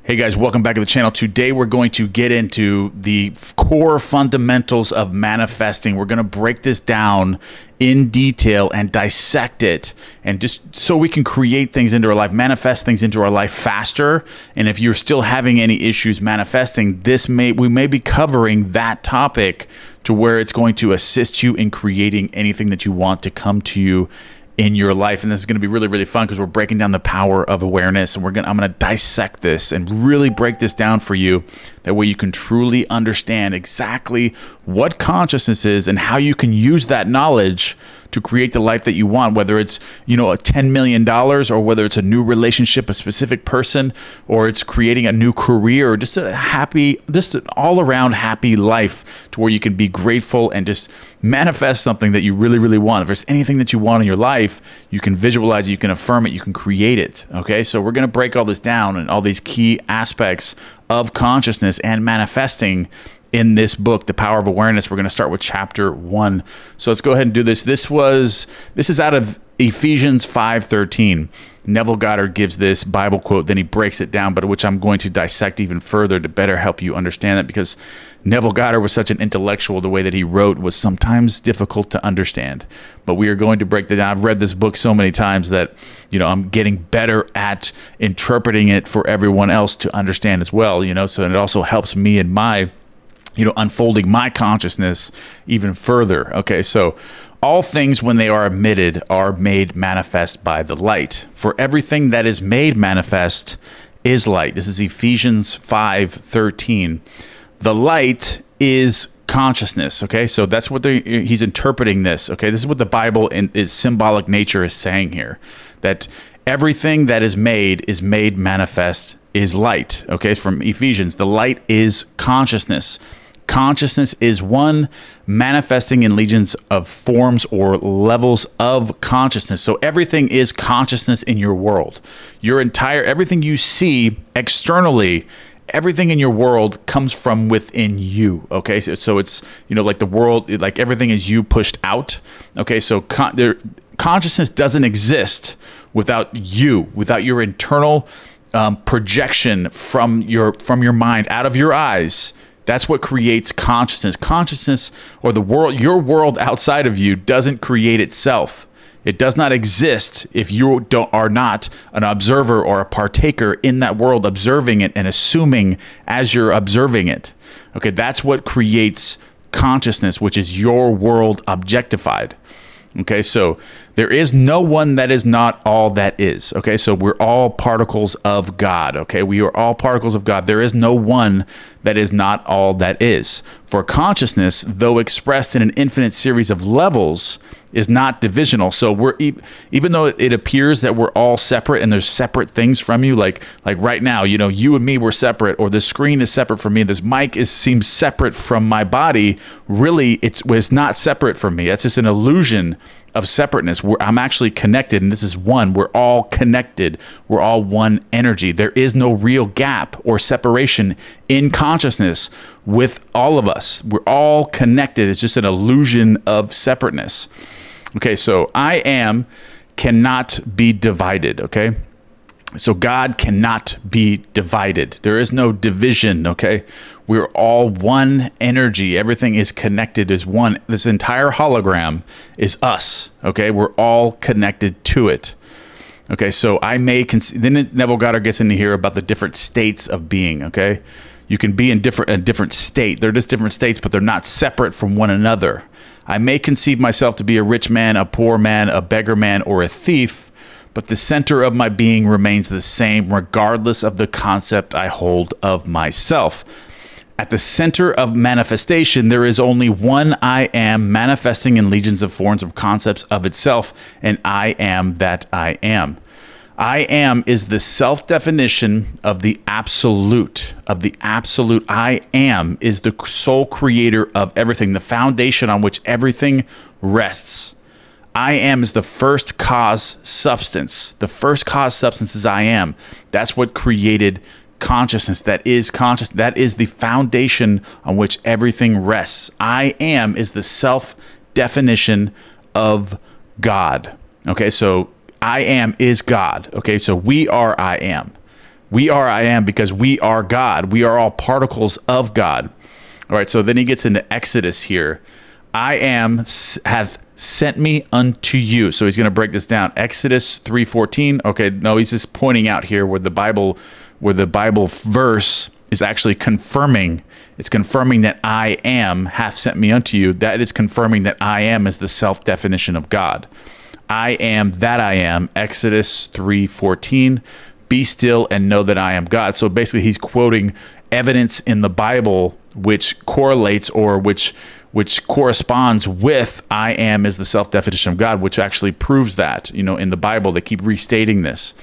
Hey guys, welcome back to the channel. Today we're going to get into the core fundamentals of manifesting. We're going to break this down in detail and dissect it, and just so we can create things into our life, manifest things into our life faster. And if you're still having any issues manifesting, we may be covering that topic to where it's going to assist you in creating anything that you want to come to you in your life. And this is going to be really, really fun because we're breaking down the power of awareness, and I'm going to dissect this and really break this down for you. That way you can truly understand exactly what consciousness is and how you can use that knowledge to create the life that you want, whether it's, a $10 million or whether it's a new relationship, a specific person, or it's creating a new career, or just an all around happy life to where you can be grateful and just manifest something that you really, really want. If there's anything that you want in your life, you can visualize it, you can affirm it, you can create it. Okay. So we're going to break all this down and all these key aspects of consciousness and manifesting in this book, The Power of Awareness. We're going to start with chapter 1. So let's go ahead and do this. This is out of Ephesians 5:13. Neville Goddard gives this Bible quote, then he breaks it down, but which I'm going to dissect even further to better help you understand that, because Neville Goddard was such an intellectual. The way that he wrote was sometimes difficult to understand, but we are going to break that down. I've read this book so many times that, I'm getting better at interpreting it for everyone else to understand as well, so it also helps me in my unfolding my consciousness even further. Okay, so all things, when they are emitted, are made manifest by the light. For everything that is made manifest is light. This is Ephesians 5:13. The light is consciousness. Okay, so that's what he's interpreting this. Okay, this is what the Bible in its symbolic nature is saying here, that everything that is made manifest is light. Okay, from Ephesians, the light is consciousness. Consciousness is one manifesting in legions of forms or levels of consciousness. So everything is consciousness in your world. Everything you see externally, everything in your world comes from within you. Okay, so it's like the world, like everything is you pushed out. Okay, so consciousness doesn't exist without you, without your internal projection from your mind out of your eyes. That's what creates consciousness. Consciousness, or the world, your world outside of you, doesn't create itself. It does not exist if you are not an observer or a partaker in that world, observing it and assuming as you're observing it. Okay, that's what creates consciousness, which is your world objectified. Okay, so there is no one that is not all that is. Okay, so we're all particles of God. Okay, we are all particles of God. There is no one that is not all that is. For consciousness, though expressed in an infinite series of levels, is not divisional. So we're even though it appears that we're all separate and there's separate things from you, like right now, you and me, we're separate, or the screen is separate from me, this mic seems separate from my body. Really, it was not separate from me. That's just an illusion of separateness. I'm actually connected, and this is one. We're all connected. We're all one energy. There is no real gap or separation in consciousness with all of us. We're all connected. It's just an illusion of separateness. Okay, so I am cannot be divided. Okay, so God cannot be divided. There is no division. Okay, we're all one energy. Everything is connected as one. This entire hologram is us. Okay, we're all connected to it. Okay, so then Neville Goddard gets into here about the different states of being. Okay, you can be in a different state. They're just different states, but they're not separate from one another. I may conceive myself to be a rich man, a poor man, a beggar man, or a thief, but the center of my being remains the same regardless of the concept I hold of myself. At the center of manifestation, there is only one I am, manifesting in legions of forms of concepts of itself, and I am that I am. I am is the self-definition of the absolute. I am is the sole creator of everything, the foundation on which everything rests. I am is the first cause substance. The first cause substance is I am. That's what created consciousness. That is conscious. That is the foundation on which everything rests. I am is the self-definition of God. Okay, so I am is God. Okay, so we are I am. We are I am because we are God. We are all particles of God. All right, so then he gets into Exodus here. I am hath sent me unto you. So he's going to break this down. Exodus 3:14. Okay, no, he's just pointing out here where the Bible verse is actually confirming. It's confirming that I am hath sent me unto you. That is confirming that I am is the self-definition of God. I am that I am. Exodus 3:14. Be still and know that I am God. So basically he's quoting evidence in the Bible which correlates or which corresponds with I am is the self-definition of God, which actually proves that, you know, in the Bible. They keep restating this.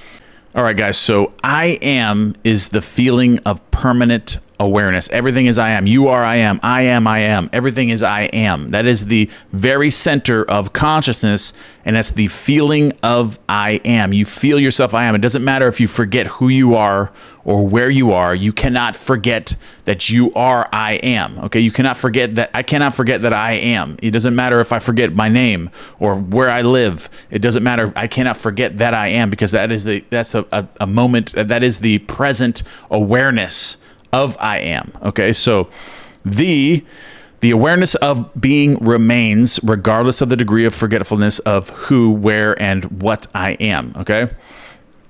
All right, guys, so I am is the feeling of permanent awareness. Everything is I am. You are I am. I am I am. Everything is I am. That is the very center of consciousness, and that's the feeling of I am. You feel yourself I am. It doesn't matter if you forget who you are or where you are. You cannot forget that you are I am. Okay, you cannot forget that. I cannot forget that I am. It doesn't matter if I forget my name or where I live. It doesn't matter. I cannot forget that I am, because that's a moment. That is the present awareness of I am. Okay, so the awareness of being remains regardless of the degree of forgetfulness of who, where, and what I am. Okay,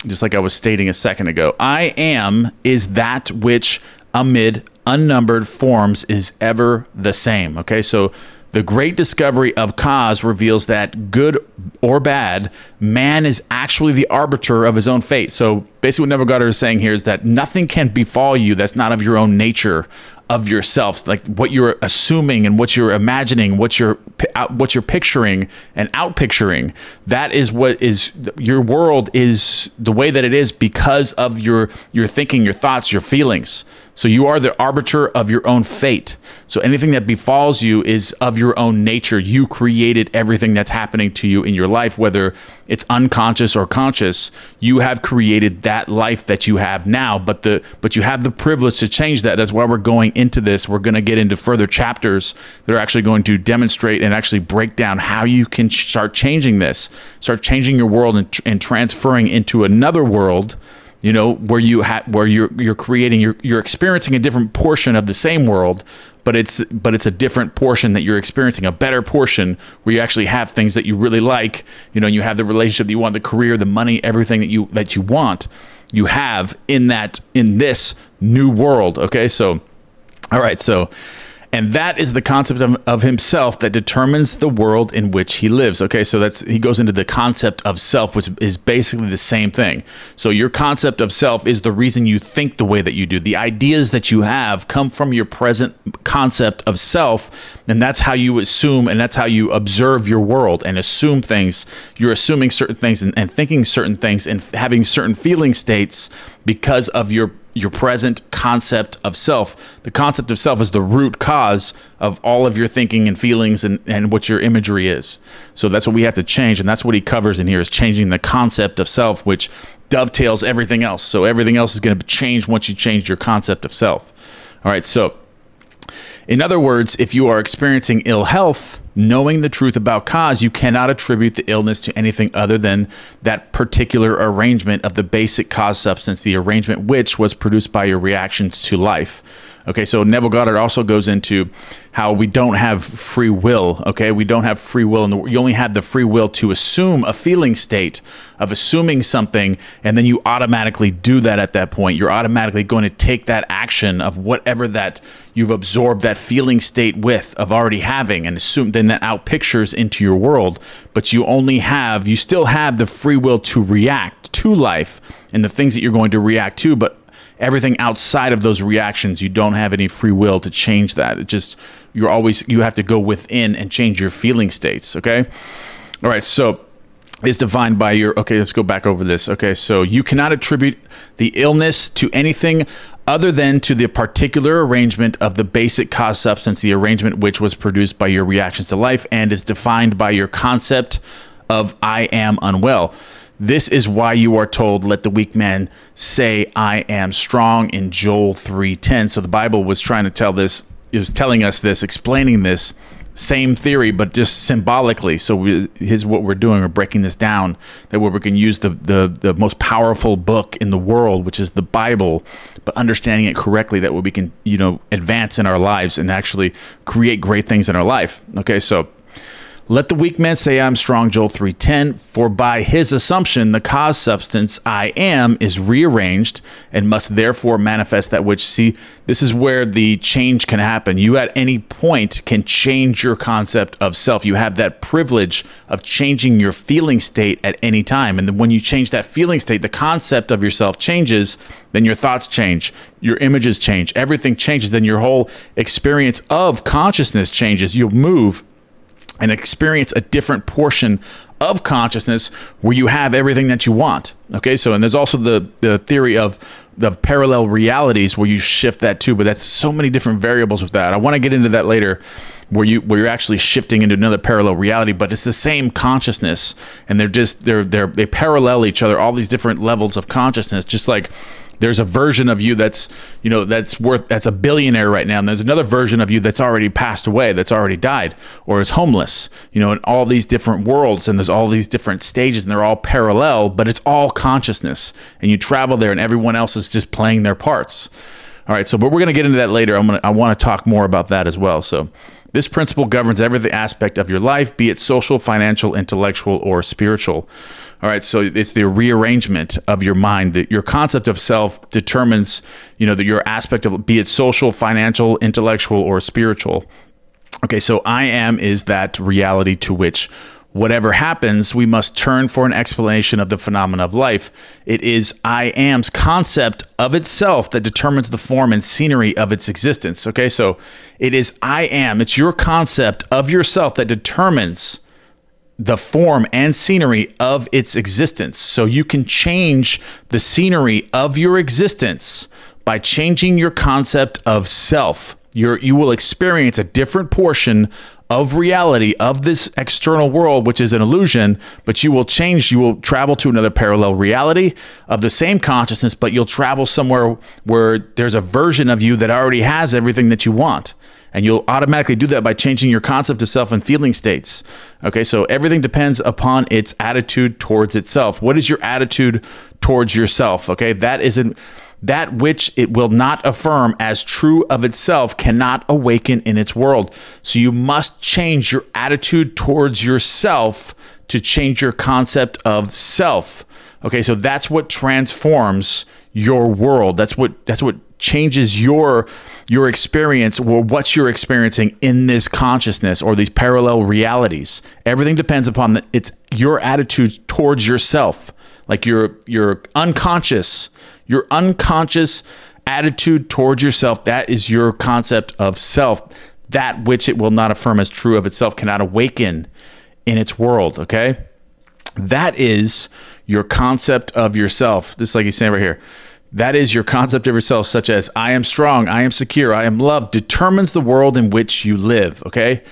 just like I was stating a second ago, I am is that which amid unnumbered forms is ever the same. Okay, so the great discovery of cause reveals that, good or bad, man is actually the arbiter of his own fate. So basically what Neville Goddard is saying here is that nothing can befall you that's not of your own nature, of yourself. Like what you're assuming and what you're imagining, what you're picturing and out-picturing, that is what is, your world is the way that it is because of your thinking, your thoughts, your feelings. So you are the arbiter of your own fate. So anything that befalls you is of your own nature. You created everything that's happening to you in your life, whether it's unconscious or conscious. You have created that life that you have now, but you have the privilege to change that. That's why we're going into this. We're going to get into further chapters that are actually going to demonstrate and actually break down how you can start changing this, start changing your world and transferring into another world, you know, where you're creating, you're experiencing a different portion of the same world, but it's a different portion that you're experiencing, a better portion where you actually have things that you really like, you know, you have the relationship that you want, the career, the money, everything that you want, you have in this new world. Okay, so all right, so, and that is the concept of himself that determines the world in which he lives. Okay, so he goes into the concept of self, which is basically the same thing. So your concept of self is the reason you think the way that you do. The ideas that you have come from your present concept of self, and that's how you assume, and that's how you observe your world and assume things. You're assuming certain things and thinking certain things and having certain feeling states because of your present concept of self. The concept of self is the root cause of all of your thinking and feelings and what your imagery is. So that's what we have to change, and that's what he covers in here, is changing the concept of self, which dovetails everything else. So everything else is going to change once you change your concept of self. All right, so in other words, if you are experiencing ill health, knowing the truth about cause, you cannot attribute the illness to anything other than that particular arrangement of the basic cause substance, the arrangement which was produced by your reactions to life. Okay, so Neville Goddard also goes into how we don't have free will. Okay, we don't have free will, you only have the free will to assume a feeling state of assuming something, and then you automatically do that at that point. You're automatically going to take that action of whatever that you've absorbed that feeling state with, of already having, and assume, then that out pictures into your world. But you still have the free will to react to life and the things that you're going to react to, but everything outside of those reactions, you don't have any free will to change that. It just, you have to go within and change your feeling states. Okay. All right. So is defined by your, okay, let's go back over this. Okay. So you cannot attribute the illness to anything other than to the particular arrangement of the basic cause substance, the arrangement which was produced by your reactions to life and is defined by your concept of I am unwell. This is why you are told, let the weak man say, I am strong, in Joel 3:10. So the Bible was trying to tell this, it was telling us this, explaining this Same theory, but just symbolically. So here's what we're doing. We're breaking this down, that way we can use the most powerful book in the world, which is the Bible, but understanding it correctly, that way we can, you know, advance in our lives and actually create great things in our life. Okay, so let the weak man say, I'm strong, Joel 3:10, for by his assumption, the cause substance I am is rearranged and must therefore manifest that which. See, this is where the change can happen. You at any point can change your concept of self. You have that privilege of changing your feeling state at any time. And then when you change that feeling state, the concept of yourself changes, then your thoughts change, your images change, everything changes, then your whole experience of consciousness changes. You'll move and experience a different portion of consciousness where you have everything that you want. Okay, so, and there's also the theory of the parallel realities where you shift that too, but that's so many different variables with that. I want to get into that later, where you're actually shifting into another parallel reality, but it's the same consciousness, and they parallel each other, all these different levels of consciousness, just like there's a version of you that's, you know, that's a billionaire right now, and there's another version of you that's already passed away, that's already died, or is homeless, you know, in all these different worlds, and there's all these different stages, and they're all parallel, but it's all consciousness, and you travel there, and everyone else is just playing their parts. All right, so, but we're going to get into that later. I want to talk more about that as well. So this principle governs every aspect of your life, be it social, financial, intellectual, or spiritual. All right, so it's the rearrangement of your mind. That your concept of self determines, you know, that your aspect of, be it social, financial, intellectual, or spiritual. Okay, so I am is that reality to which whatever happens, we must turn for an explanation of the phenomena of life. It is I am's concept of itself that determines the form and scenery of its existence. Okay, so it is I am. It's your concept of yourself that determines the form and scenery of its existence. So you can change the scenery of your existence by changing your concept of self. You will experience a different portion of reality, of this external world, which is an illusion, but you will change, you will travel to another parallel reality of the same consciousness, but you'll travel somewhere where there's a version of you that already has everything that you want. And you'll automatically do that by changing your concept of self and feeling states. Okay, so everything depends upon its attitude towards itself. What is your attitude towards yourself? Okay, that which it will not affirm as true of itself cannot awaken in its world. So you must change your attitude towards yourself to change your concept of self. Okay, so that's what transforms your world. That's what changes your experience, or what you're experiencing in this consciousness or these parallel realities. Everything depends upon it's your attitude towards yourself, like your unconscious attitude towards yourself. That is your concept of self. That which it will not affirm as true of itself cannot awaken in its world. Okay, that is your concept of yourself. This is like he's saying right here. That is your concept of yourself, such as I am strong, I am secure, I am loved, determines the world in which you live, okay?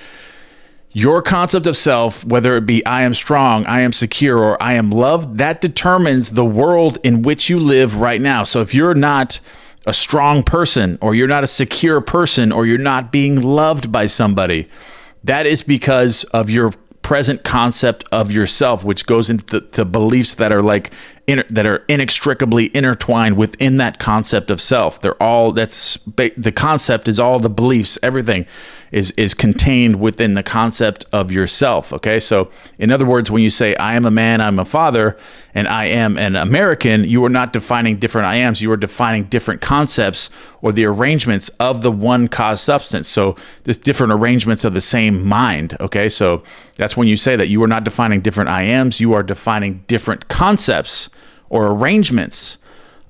Your concept of self, whether it be I am strong, I am secure, or I am loved, that determines the world in which you live right now. So if you're not a strong person, or you're not a secure person, or you're not being loved by somebody, that is because of your present concept of yourself, which goes into the beliefs that are like that are inextricably intertwined within that concept of self. They're all, the concept is all the beliefs, everything is contained within the concept of yourself. Okay, so in other words, when you say I am a man, I'm a father, and I am an American, you are not defining different I ams, you are defining different concepts or the arrangements of the one cause substance. So there's different arrangements of the same mind. Okay, so that's when you say that you are not defining different I ams, you are defining different concepts or arrangements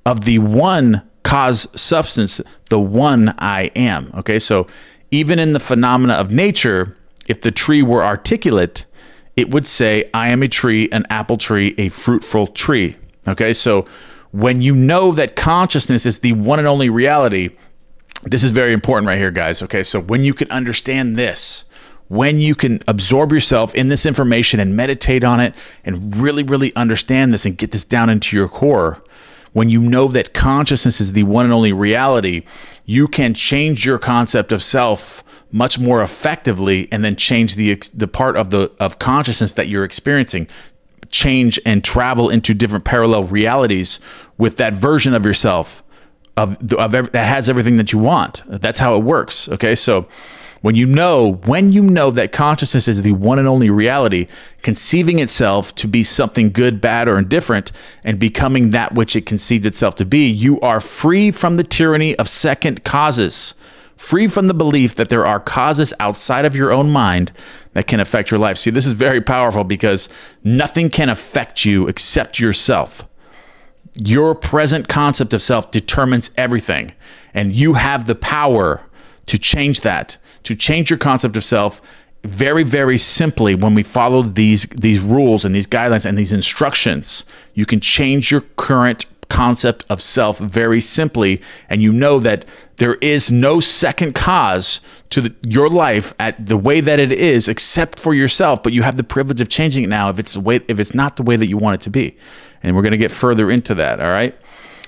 of the one cause substance, the one I am. Okay, so even in the phenomena of nature, if the tree were articulate, it would say, I am a tree, an apple tree, a fruitful tree. Okay, so when you know that consciousness is the one and only reality, this is very important right here, guys. Okay, so when you can understand this, when you can absorb yourself in this information and meditate on it and really, really understand this and get this down into your core, when you know that consciousness is the one and only reality, you can change your concept of self much more effectively, and then change the part of consciousness that you're experiencing. Change and travel into different parallel realities with that version of yourself that has everything that you want. That's how it works. Okay, so when you know that consciousness is the one and only reality, conceiving itself to be something good, bad, or indifferent, and becoming that which it conceived itself to be, you are free from the tyranny of second causes, free from the belief that there are causes outside of your own mind that can affect your life. See, this is very powerful because nothing can affect you except yourself. Your present concept of self determines everything, and you have the power to change that, to change your concept of self very, very simply. When we follow these rules and these guidelines and these instructions, you can change your current concept of self very simply, and you know that there is no second cause to your life at the way that it is except for yourself, but you have the privilege of changing it now if it's not the way that you want it to be. And we're going to get further into that, all right?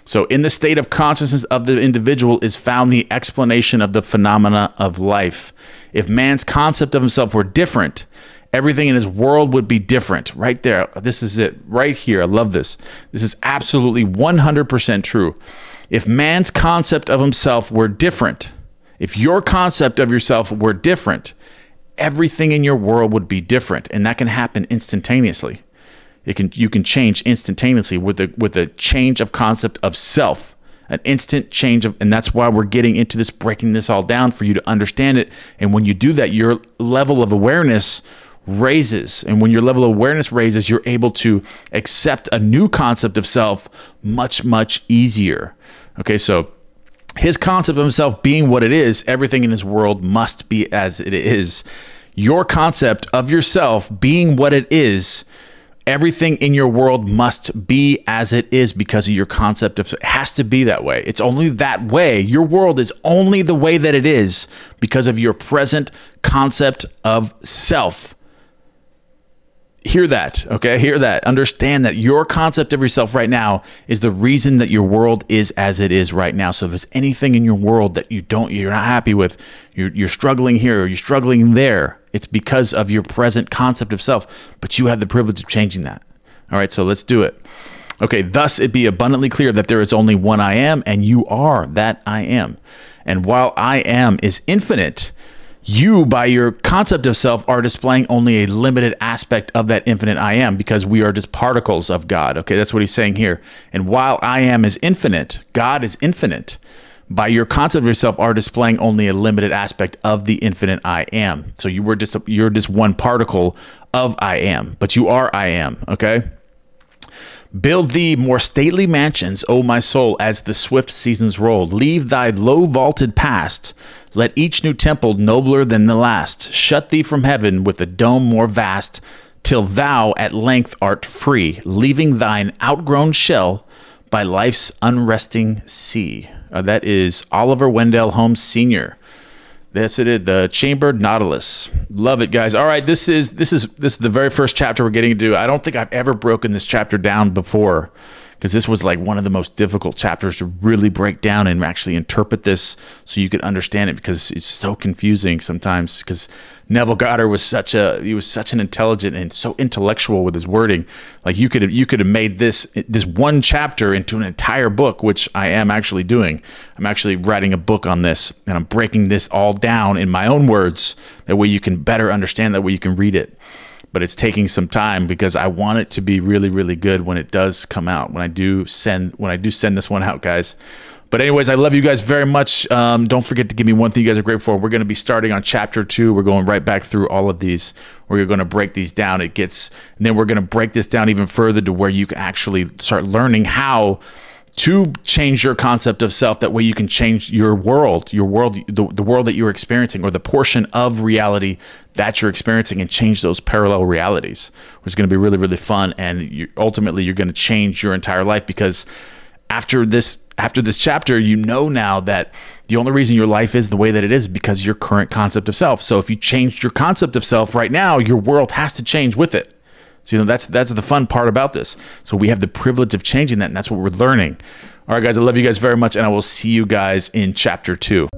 So in the state of consciousness of the individual is found the explanation of the phenomena of life. If man's concept of himself were different, everything in his world would be different. Right there. This is it right here. I love this. This is absolutely 100% true. If man's concept of himself were different, if your concept of yourself were different, everything in your world would be different. And that can happen instantaneously. You can change instantaneously with a change of concept of self, an instant change of, and that's why we're getting into this, breaking this all down for you to understand it. And when you do that, your level of awareness raises. And when your level of awareness raises, you're able to accept a new concept of self much, much easier. Okay, so his concept of himself being what it is, everything in his world must be as it is. Your concept of yourself being what it is, everything in your world must be as it is because of your concept of it. Has to be that way. It's only that way. Your world is only the way that it is because of your present concept of self. Hear that, okay? Hear that. Understand that your concept of yourself right now is the reason that your world is as it is right now. So if there's anything in your world that you're not happy with, you're struggling here or you're struggling there, it's because of your present concept of self, but you have the privilege of changing that. All right, so let's do it. Okay, thus it be abundantly clear that there is only one I am, and you are that I am. And while I am is infinite, you, by your concept of self, are displaying only a limited aspect of that infinite I am, because we are just particles of God. Okay, that's what he's saying here. And while I am is infinite, God is infinite. By your concept of yourself are displaying only a limited aspect of the infinite I am. So you're just one particle of I am, but you are I am. Okay. Build thee more stately mansions, O my soul, as the swift seasons roll. Leave thy low vaulted past. Let each new temple nobler than the last. Shut thee from heaven with a dome more vast, till thou at length art free, leaving thine outgrown shell by life's unresting sea. That is Oliver Wendell Holmes Sr. That's it, the Chambered Nautilus. Love it, guys. All right, this is the very first chapter we're getting to. I don't think I've ever broken this chapter down before, because this was like one of the most difficult chapters to really break down and actually interpret this so you could understand it, because it's so confusing sometimes. Because Neville Goddard was such an intelligent and so intellectual with his wording. Like you could have made this one chapter into an entire book, which I am actually doing. I'm actually writing a book on this, and I'm breaking this all down in my own words. That way you can better understand. That way you can read it. But it's taking some time because I want it to be really, really good when it does come out. When I do send this one out, guys. But anyways, I love you guys very much. Don't forget to give me one thing you guys are grateful for. We're going to be starting on chapter 2. We're going right back through all of these. We're going to break these down. And then we're going to break this down even further to where you can actually start learning how to change your concept of self. That way you can change your world, the world that you're experiencing, or the portion of reality that you're experiencing, and change those parallel realities, which is going to be really, really fun. And ultimately you're going to change your entire life, because after this chapter, you know now that the only reason your life is the way that it is because your current concept of self. So if you changed your concept of self right now, your world has to change with it. So, that's the fun part about this. So we have the privilege of changing that, and that's what we're learning. All right, guys, I love you guys very much, and I will see you guys in chapter 2.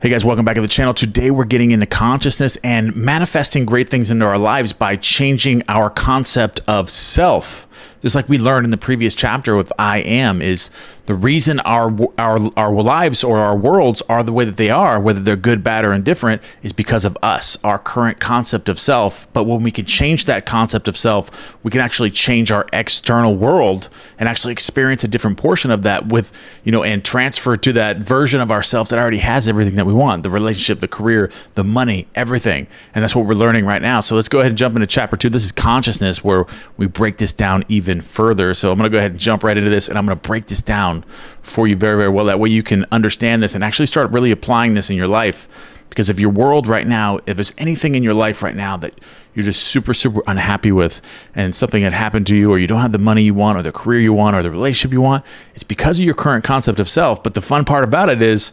Hey guys, welcome back to the channel. Today we're getting into consciousness and manifesting great things into our lives by changing our concept of self. Just like we learned in the previous chapter with I am, is the reason our lives or our worlds are the way that they are, whether they're good, bad, or indifferent, is because of us, our current concept of self. But when we can change that concept of self, we can actually change our external world and actually experience a different portion of that with, and transfer to that version of ourselves that already has everything that we want, the relationship, the career, the money, everything. And that's what we're learning right now. So let's go ahead and jump into chapter 2. This is consciousness, where we break this down even further. So I'm going to go ahead and jump right into this, and I'm going to break this down for you very, very well. That way you can understand this and actually start really applying this in your life. Because if your world right now, if there's anything in your life right now that you're just super, super unhappy with, and something had happened to you, or you don't have the money you want, or the career you want, or the relationship you want, it's because of your current concept of self. But the fun part about it is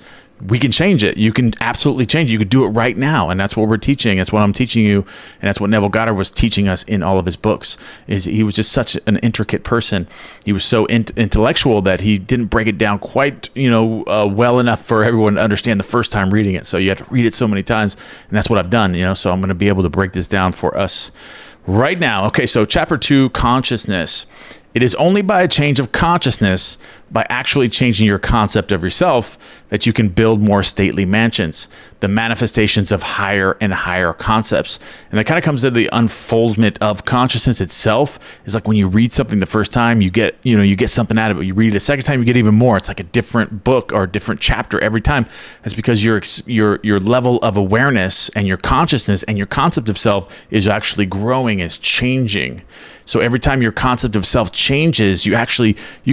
we can change it. You can absolutely change it. You could do it right now. And that's what we're teaching. That's what I'm teaching you. And that's what Neville Goddard was teaching us in all of his books. Is he was just such an intricate person. He was so intellectual that he didn't break it down quite, well enough for everyone to understand the first time reading it. So you have to read it so many times. And that's what I've done, so I'm going to be able to break this down for us right now. Okay, so chapter 2, consciousness. It is only by a change of consciousness, by actually changing your concept of yourself, that you can build more stately mansions, the manifestations of higher and higher concepts. And that kind of comes to the unfoldment of consciousness itself. It's like when you read something the first time, you get something out of it. You read it a second time, you get even more. It's like a different book or a different chapter every time. That's because your level of awareness and your consciousness and your concept of self is actually growing, is changing. So every time your concept of self changes, you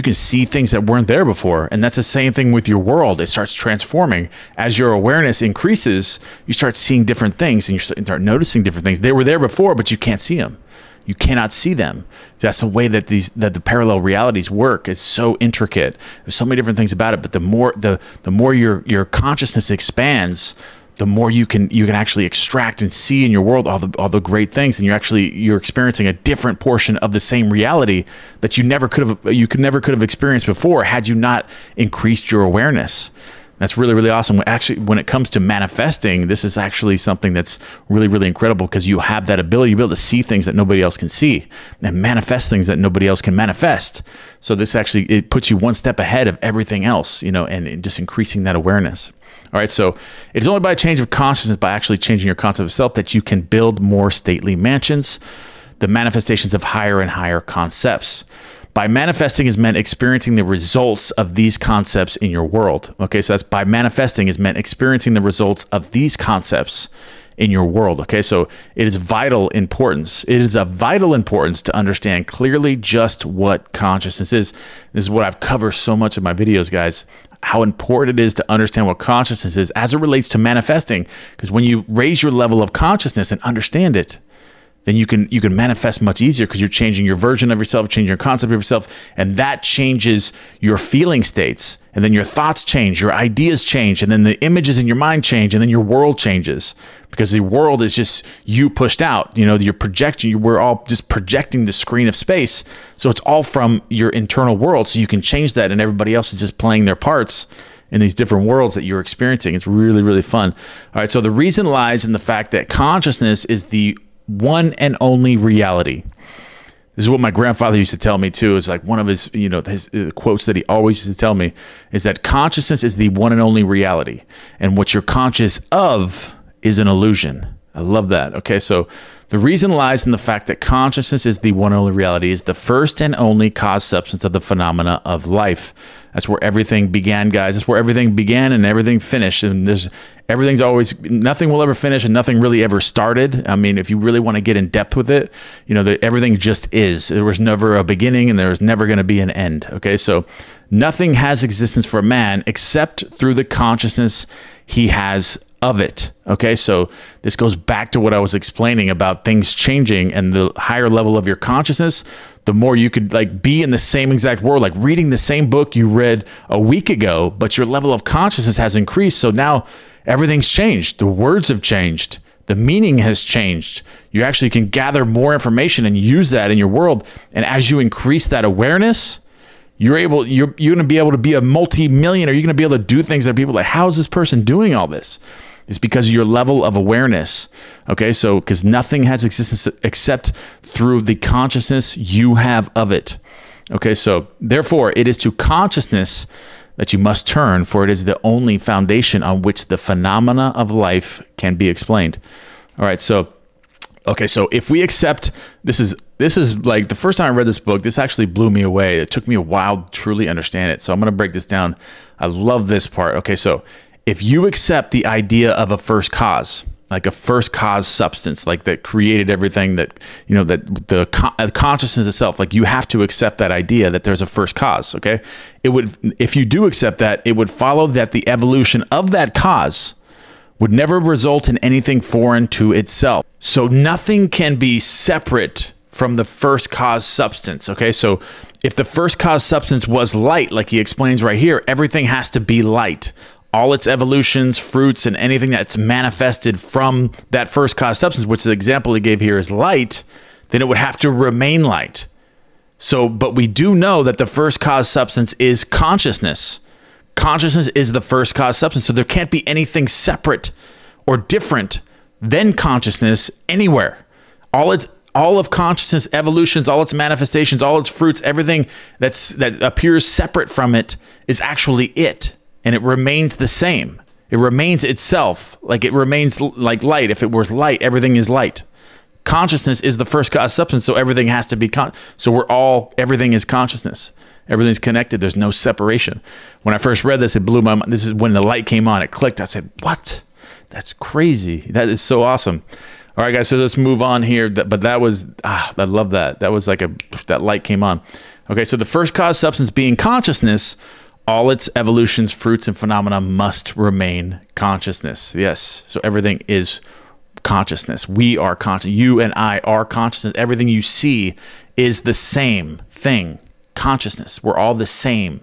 can see things that weren't there before. And that's the same thing with your world. It starts transforming. As your awareness increases, you start seeing different things, and you start noticing different things. They were there before, but you can't see them. You cannot see them. That's the way that the parallel realities work. It's so intricate. There's so many different things about it. But the more your consciousness expands, the more you can actually extract and see in your world all the great things, and you're experiencing a different portion of the same reality that you never could have experienced before had you not increased your awareness. That's really, really awesome. When it comes to manifesting, this is actually something that's really, really incredible, because you have that ability to be able to see things that nobody else can see and manifest things that nobody else can manifest. So it puts you one step ahead of everything else, and just increasing that awareness. All right, so it's only by a change of consciousness, by actually changing your concept of self, that you can build more stately mansions, the manifestations of higher and higher concepts. By manifesting is meant experiencing the results of these concepts in your world. Okay, so that's by manifesting is meant experiencing the results of these concepts in your world. Okay, so it is vital importance. It is of vital importance to understand clearly just what consciousness is. This is what I've covered so much in my videos, guys. How important it is to understand what consciousness is as it relates to manifesting. Because when you raise your level of consciousness and understand it, then you can manifest much easier, because you're changing your version of yourself, changing your concept of yourself, and that changes your feeling states. And then your thoughts change, your ideas change, and then the images in your mind change, and then your world changes, because the world is just you pushed out. You're projecting. We're all just projecting the screen of space, so it's all from your internal world. So you can change that, and everybody else is just playing their parts in these different worlds that you're experiencing. It's really, really fun. All right, so the reason lies in the fact that consciousness is the one and only reality. This is what my grandfather used to tell me too. It's like one of his, his quotes that he always used to tell me is that consciousness is the one and only reality, and what you're conscious of is an illusion. I love that. Okay, so the reason lies in the fact that consciousness is the one and only reality, is the first and only cause substance of the phenomena of life. That's where everything began, guys. That's where everything began and everything finished. And everything's always, nothing will ever finish, and nothing really ever started. I mean, if you really want to get in depth with it, everything just is. There was never a beginning, and there was never going to be an end. Okay, so nothing has existence for man except through the consciousness he has of it. Okay, so this goes back to what I was explaining about things changing, and the higher level of your consciousness, the more you could be in the same exact world, like reading the same book you read a week ago, but your level of consciousness has increased. So now everything's changed. The words have changed. The meaning has changed. You actually can gather more information and use that in your world. And as you increase that awareness, you're going to be able to be a multi-millionaire. You're going to be able to do things that people are like, how is this person doing all this? It's because of your level of awareness. Okay, so because nothing has existence except through the consciousness you have of it. Okay, so therefore it is to consciousness that you must turn, for it is the only foundation on which the phenomena of life can be explained. All right, so okay, so if we accept, this is like the first time I read this book, this actually blew me away. It took me a while to truly understand it. So I'm going to break this down. I love this part. Okay, so if you accept the idea of a first cause, like a first cause substance, like that created everything, that, you know, that the consciousness itself, like you have to accept that idea that there's a first cause. Okay, it would, if you do accept that, it would follow that the evolution of that cause would never result in anything foreign to itself. So nothing can be separate from the first cause substance. Okay, so if the first cause substance was light, like he explains right here, everything has to be light. All its evolutions, fruits, and anything that's manifested from that first cause substance, which the example he gave here is light, then it would have to remain light. So, but we do know that the first cause substance is consciousness. Consciousness is the first cause substance. So there can't be anything separate or different than consciousness anywhere. All of consciousness evolutions, all its manifestations, all its fruits, everything that appears separate from it is actually it. And it remains the same. It remains itself. Like it remains like light. If it was light, everything is light. Consciousness is the first cause substance, so everything has to be so everything is consciousness. Everything's connected. There's no separation. When I first read this, it blew my mind. This is when the light came on. It clicked. I said, what? That's crazy. That is so awesome. All right, guys, so let's move on here. But that was, I love that. That was like that light came on. Okay, so the first cause substance being consciousness, all its evolutions, fruits, and phenomena must remain consciousness. Yes, so everything is consciousness. We are conscious. You and I are consciousness. Everything you see is the same thing. Consciousness. We're all the same.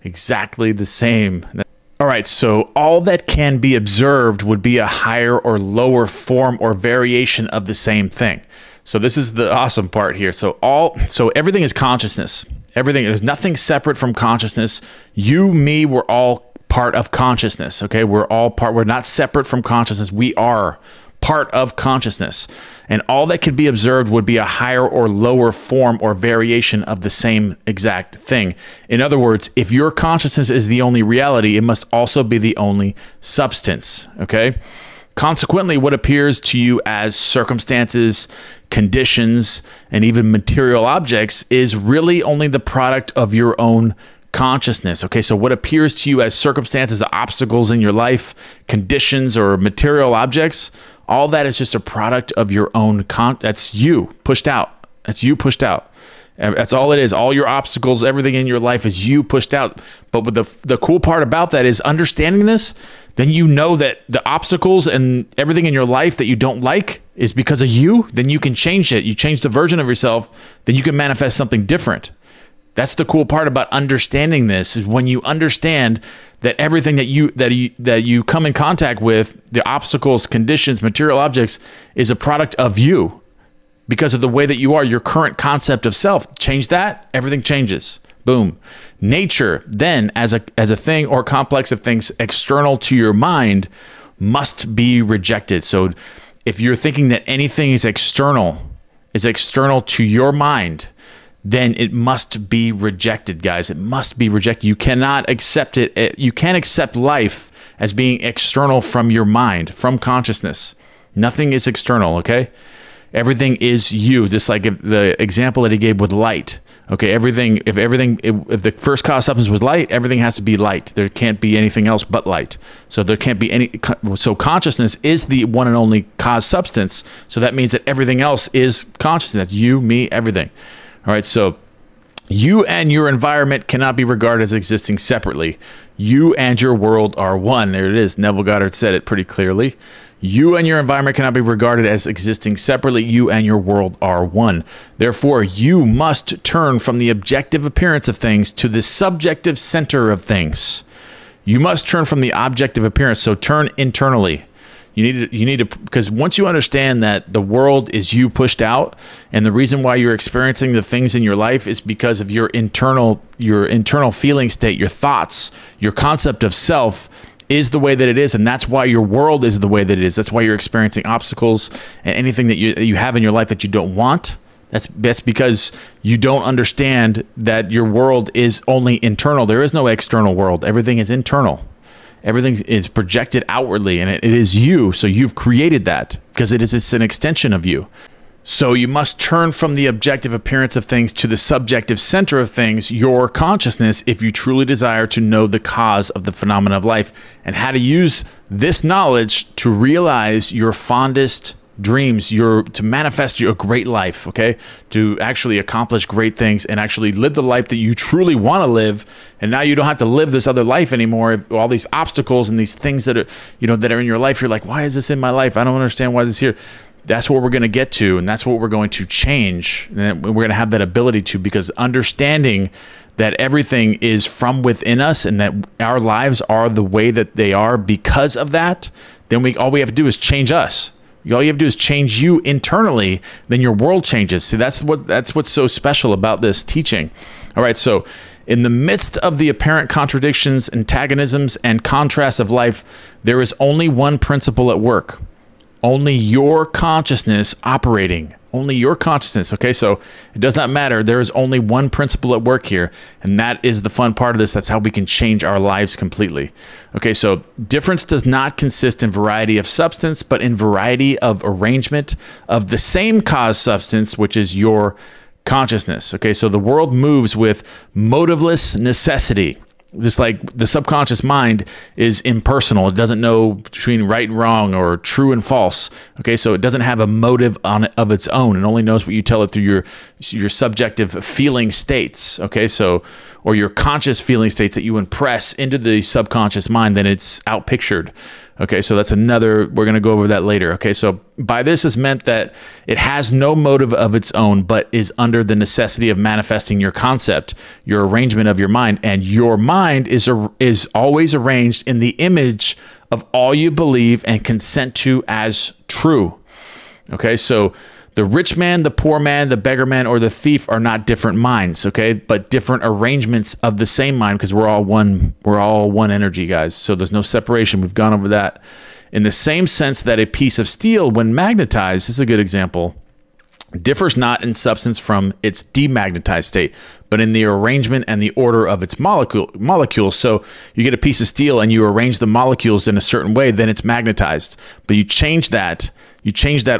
Exactly the same. All right, so all that can be observed would be a higher or lower form or variation of the same thing. So this is the awesome part here. So everything is consciousness. Everything, there's nothing separate from consciousness. You, me, we're all part of consciousness. Okay, we're not separate from consciousness. We are part of consciousness. And all that could be observed would be a higher or lower form or variation of the same exact thing. In other words, if your consciousness is the only reality, it must also be the only substance. Okay? Consequently, what appears to you as circumstances, conditions, and even material objects is really only the product of your own consciousness. Okay, so what appears to you as circumstances, obstacles in your life, conditions, or material objects, all that is just a product of your own that's you pushed out. That's you pushed out. That's all it is. All your obstacles, everything in your life is you pushed out. But the cool part about that is understanding this, then you know that the obstacles and everything in your life that you don't like is because of you. Then you can change it. You change the version of yourself, then you can manifest something different. That's the cool part about understanding this, is when you understand that everything that you come in contact with, the obstacles, conditions, material objects, is a product of you. Because of the way that you are, your current concept of self. Change that, everything changes. Boom. Nature, then, as a thing or complex of things external to your mind, must be rejected. So if you're thinking that anything is external to your mind, then it must be rejected, guys. It must be rejected. You cannot accept it. You can't accept life as being external from your mind, from consciousness. Nothing is external, okay? Everything is you, just like the example that he gave with light. Okay, if the first cause substance was light, everything has to be light. There can't be anything else but light. So there can't be so consciousness is the one and only cause substance. So that means that everything else is consciousness. That's you, me, everything. All right, so you and your environment cannot be regarded as existing separately. You and your world are one. There it is. Neville Goddard said it pretty clearly. You and your environment cannot be regarded as existing separately. You and your world are one. Therefore, you must turn from the objective appearance of things to the subjective center of things. You must turn from the objective appearance, so turn internally. You need to, because once you understand that the world is you pushed out, and the reason why you're experiencing the things in your life is because of your internal feeling state, your thoughts, your concept of self is the way that it is, and that's why your world is the way that it is. That's why you're experiencing obstacles and anything that you have in your life that you don't want. That's because you don't understand that your world is only internal. There is no external world. Everything is internal. Everything is projected outwardly, and it is you. So you've created that because it's an extension of you. So you must turn from the objective appearance of things to the subjective center of things, your consciousness, if you truly desire to know the cause of the phenomena of life and how to use this knowledge to realize your fondest dreams, to manifest a great life, okay? To actually accomplish great things and actually live the life that you truly want to live. And now you don't have to live this other life anymore. All these obstacles and these things that are, that are in your life, you're like, why is this in my life? I don't understand why this is here. That's what we're going to get to, and that's what we're going to change. And we're going to have that ability to, because understanding that everything is from within us and that our lives are the way that they are because of that, then all we have to do is change us. All you have to do is change you internally, then your world changes. See, that's what's so special about this teaching. All right, so in the midst of the apparent contradictions, antagonisms, and contrasts of life, there is only one principle at work. Only your consciousness operating. Only your consciousness. Okay, so it does not matter. There is only one principle at work here, and that is the fun part of this. That's how we can change our lives completely. Okay, so difference does not consist in variety of substance, but in variety of arrangement of the same cause substance, which is your consciousness. Okay, so the world moves with motiveless necessity. Just like the subconscious mind is impersonal. It doesn't know between right and wrong or true and false. Okay, so it doesn't have a motive of its own. It only knows what you tell it through your subjective feeling states. Okay, so, or your conscious feeling states that you impress into the subconscious mind, then it's outpictured. Okay, so that's we're going to go over that later. Okay, so by this is meant that it has no motive of its own, but is under the necessity of manifesting your concept, your arrangement of your mind. And your mind is always arranged in the image of all you believe and consent to as true. Okay, so the rich man, the poor man, the beggar man, or the thief are not different minds, okay, but different arrangements of the same mind, because we're all one energy, guys. So there's no separation. We've gone over that. In the same sense that a piece of steel, when magnetized, this is a good example, differs not in substance from its demagnetized state, but in the arrangement and the order of its molecules. So you get a piece of steel and you arrange the molecules in a certain way, then it's magnetized. But you change that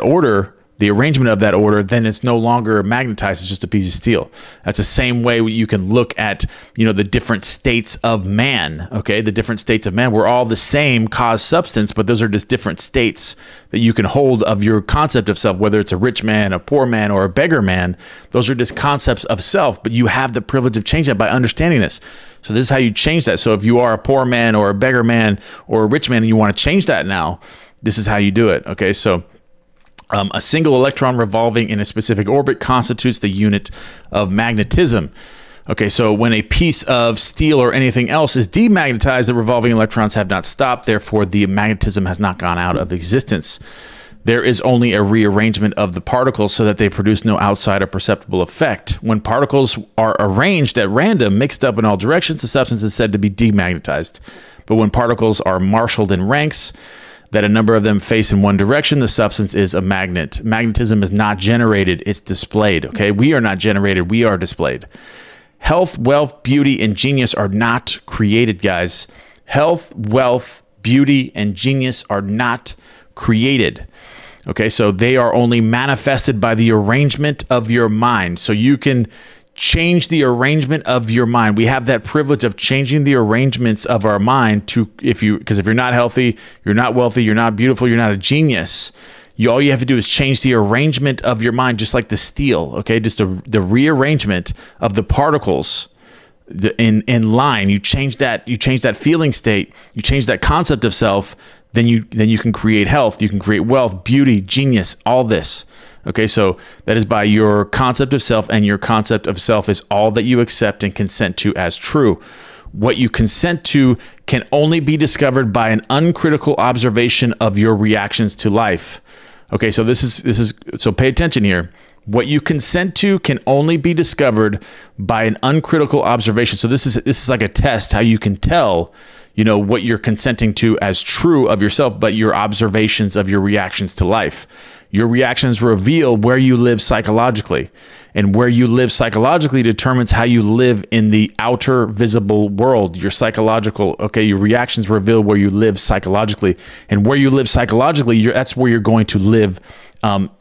order, the arrangement of that order, then it's no longer magnetized. It's just a piece of steel. That's the same way you can look at, the different states of man. Okay, the different states of man. We're all the same cause substance, but those are just different states that you can hold of your concept of self. Whether it's a rich man, a poor man, or a beggar man, those are just concepts of self. But you have the privilege of changing that by understanding this. So this is how you change that. So if you are a poor man or a beggar man or a rich man and you want to change that now, this is how you do it. Okay, so a single electron revolving in a specific orbit constitutes the unit of magnetism. Okay, so when a piece of steel or anything else is demagnetized, the revolving electrons have not stopped. Therefore, the magnetism has not gone out of existence. There is only a rearrangement of the particles so that they produce no outside or perceptible effect. When particles are arranged at random, mixed up in all directions, the substance is said to be demagnetized. But when particles are marshaled in ranks, that a number of them face in one direction, the substance is a magnet. Magnetism is not generated, it's displayed. Okay, we are not generated, we are displayed. Health, wealth, beauty, and genius are not created, guys. Health, wealth, beauty, and genius are not created. Okay, so they are only manifested by the arrangement of your mind. So you can change the arrangement of your mind. We have that privilege of changing the arrangements of our mind because if you're not healthy, you're not wealthy, you're not beautiful, you're not a genius. All you have to do is change the arrangement of your mind, just like the steel. Okay, just the rearrangement of the particles in line. You change that feeling state. You change that concept of self. Then you can create health. You can create wealth, beauty, genius, all this. Okay, so that is by your concept of self, and your concept of self is all that you accept and consent to as true. What you consent to can only be discovered by an uncritical observation of your reactions to life. Okay, so so pay attention here. What you consent to can only be discovered by an uncritical observation. So this is like a test how you can tell, you know, what you're consenting to as true of yourself, but your observations of your reactions to life. Your reactions reveal where you live psychologically, and where you live psychologically determines how you live in the outer visible world. Your reactions reveal where you live psychologically, and where you live psychologically, that's where you're going to live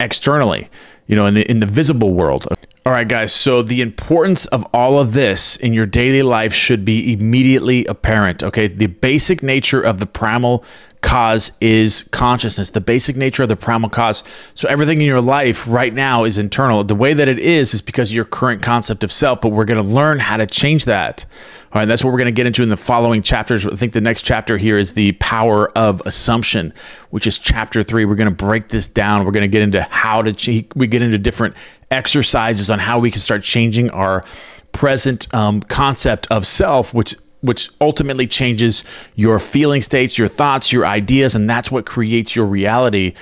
externally, you know, in the visible world. All right, guys, so the importance of all of this in your daily life should be immediately apparent, okay? The basic nature of the primal cause is consciousness, the basic nature of the primal cause. So everything in your life right now is internal. The way that it is because of your current concept of self, but we're going to learn how to change that. All right, that's what we're going to get into in the following chapters. I think the next chapter here is the power of assumption, which is chapter 3. We're going to break this down. We're going to get into how to we get into different exercises on how we can start changing our present concept of self, which ultimately changes your feeling states, your thoughts, your ideas, and that's what creates your reality.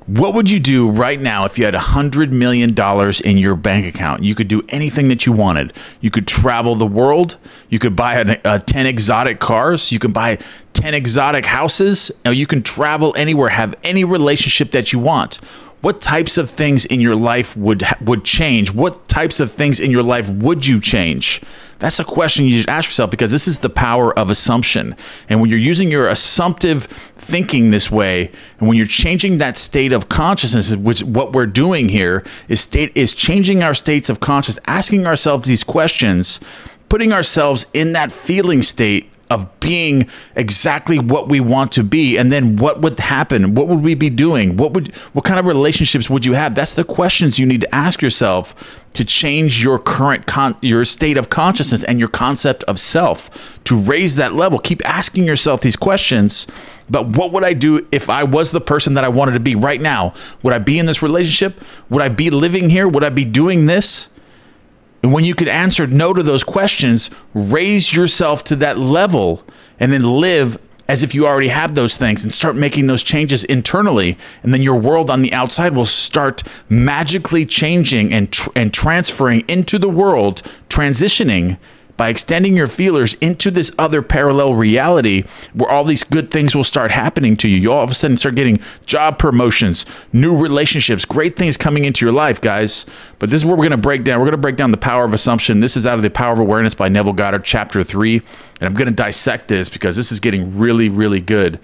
What would you do right now if you had $100 million in your bank account? You could do anything that you wanted. You could travel the world. You could buy 10 exotic cars. You can buy 10 exotic houses. Now you can travel anywhere, have any relationship that you want. What types of things in your life would change? What types of things in your life would you change? That's a question you should ask yourself, because this is the power of assumption. And when you're using your assumptive thinking this way, and when you're changing that state of consciousness, which what we're doing here is changing our states of consciousness, asking ourselves these questions, putting ourselves in that feeling state of being exactly what we want to be, and then what would happen? What would we be doing? What kind of relationships would you have? That's the questions you need to ask yourself to change your your state of consciousness and your concept of self, to raise that level. Keep asking yourself these questions. But what would I do if I was the person that I wanted to be right now? Would I be in this relationship? Would I be living here? Would I be doing this? And when you can answer no to those questions, raise yourself to that level and then live as if you already have those things and start making those changes internally. And then your world on the outside will start magically changing and transferring into the world, transitioning by extending your feelers into this other parallel reality where all these good things will start happening to you. You'll all of a sudden start getting job promotions, new relationships, great things coming into your life, guys. But this is what we're going to break down. We're going to break down the power of assumption. This is out of The Power of Awareness by Neville Goddard, chapter 3. And I'm going to dissect this because this is getting really, really good.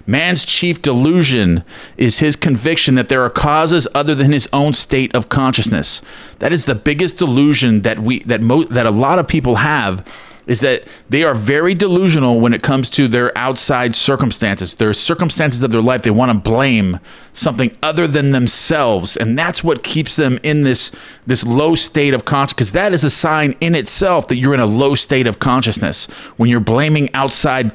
Man's chief delusion is his conviction that there are causes other than his own state of consciousness. That is the biggest delusion that a lot of people have, is that they are very delusional when it comes to their outside circumstances, their circumstances of their life. They want to blame something other than themselves, and that's what keeps them in this low state of consciousness, because that is a sign in itself that you're in a low state of consciousness, when you're blaming outside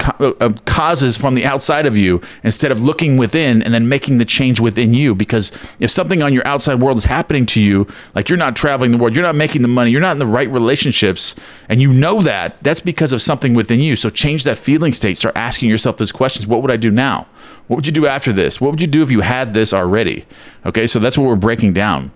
causes from the outside of you instead of looking within and then making the change within you. Because if something on your outside world is happening to you, like you're not traveling the world, you're not making the money, you're not in the right relationships, and you know that, that's because of something within you. So change that feeling state. Start asking yourself those questions. What would I do now? What would you do after this? What would you do if you had this already? Okay, so that's what we're breaking down.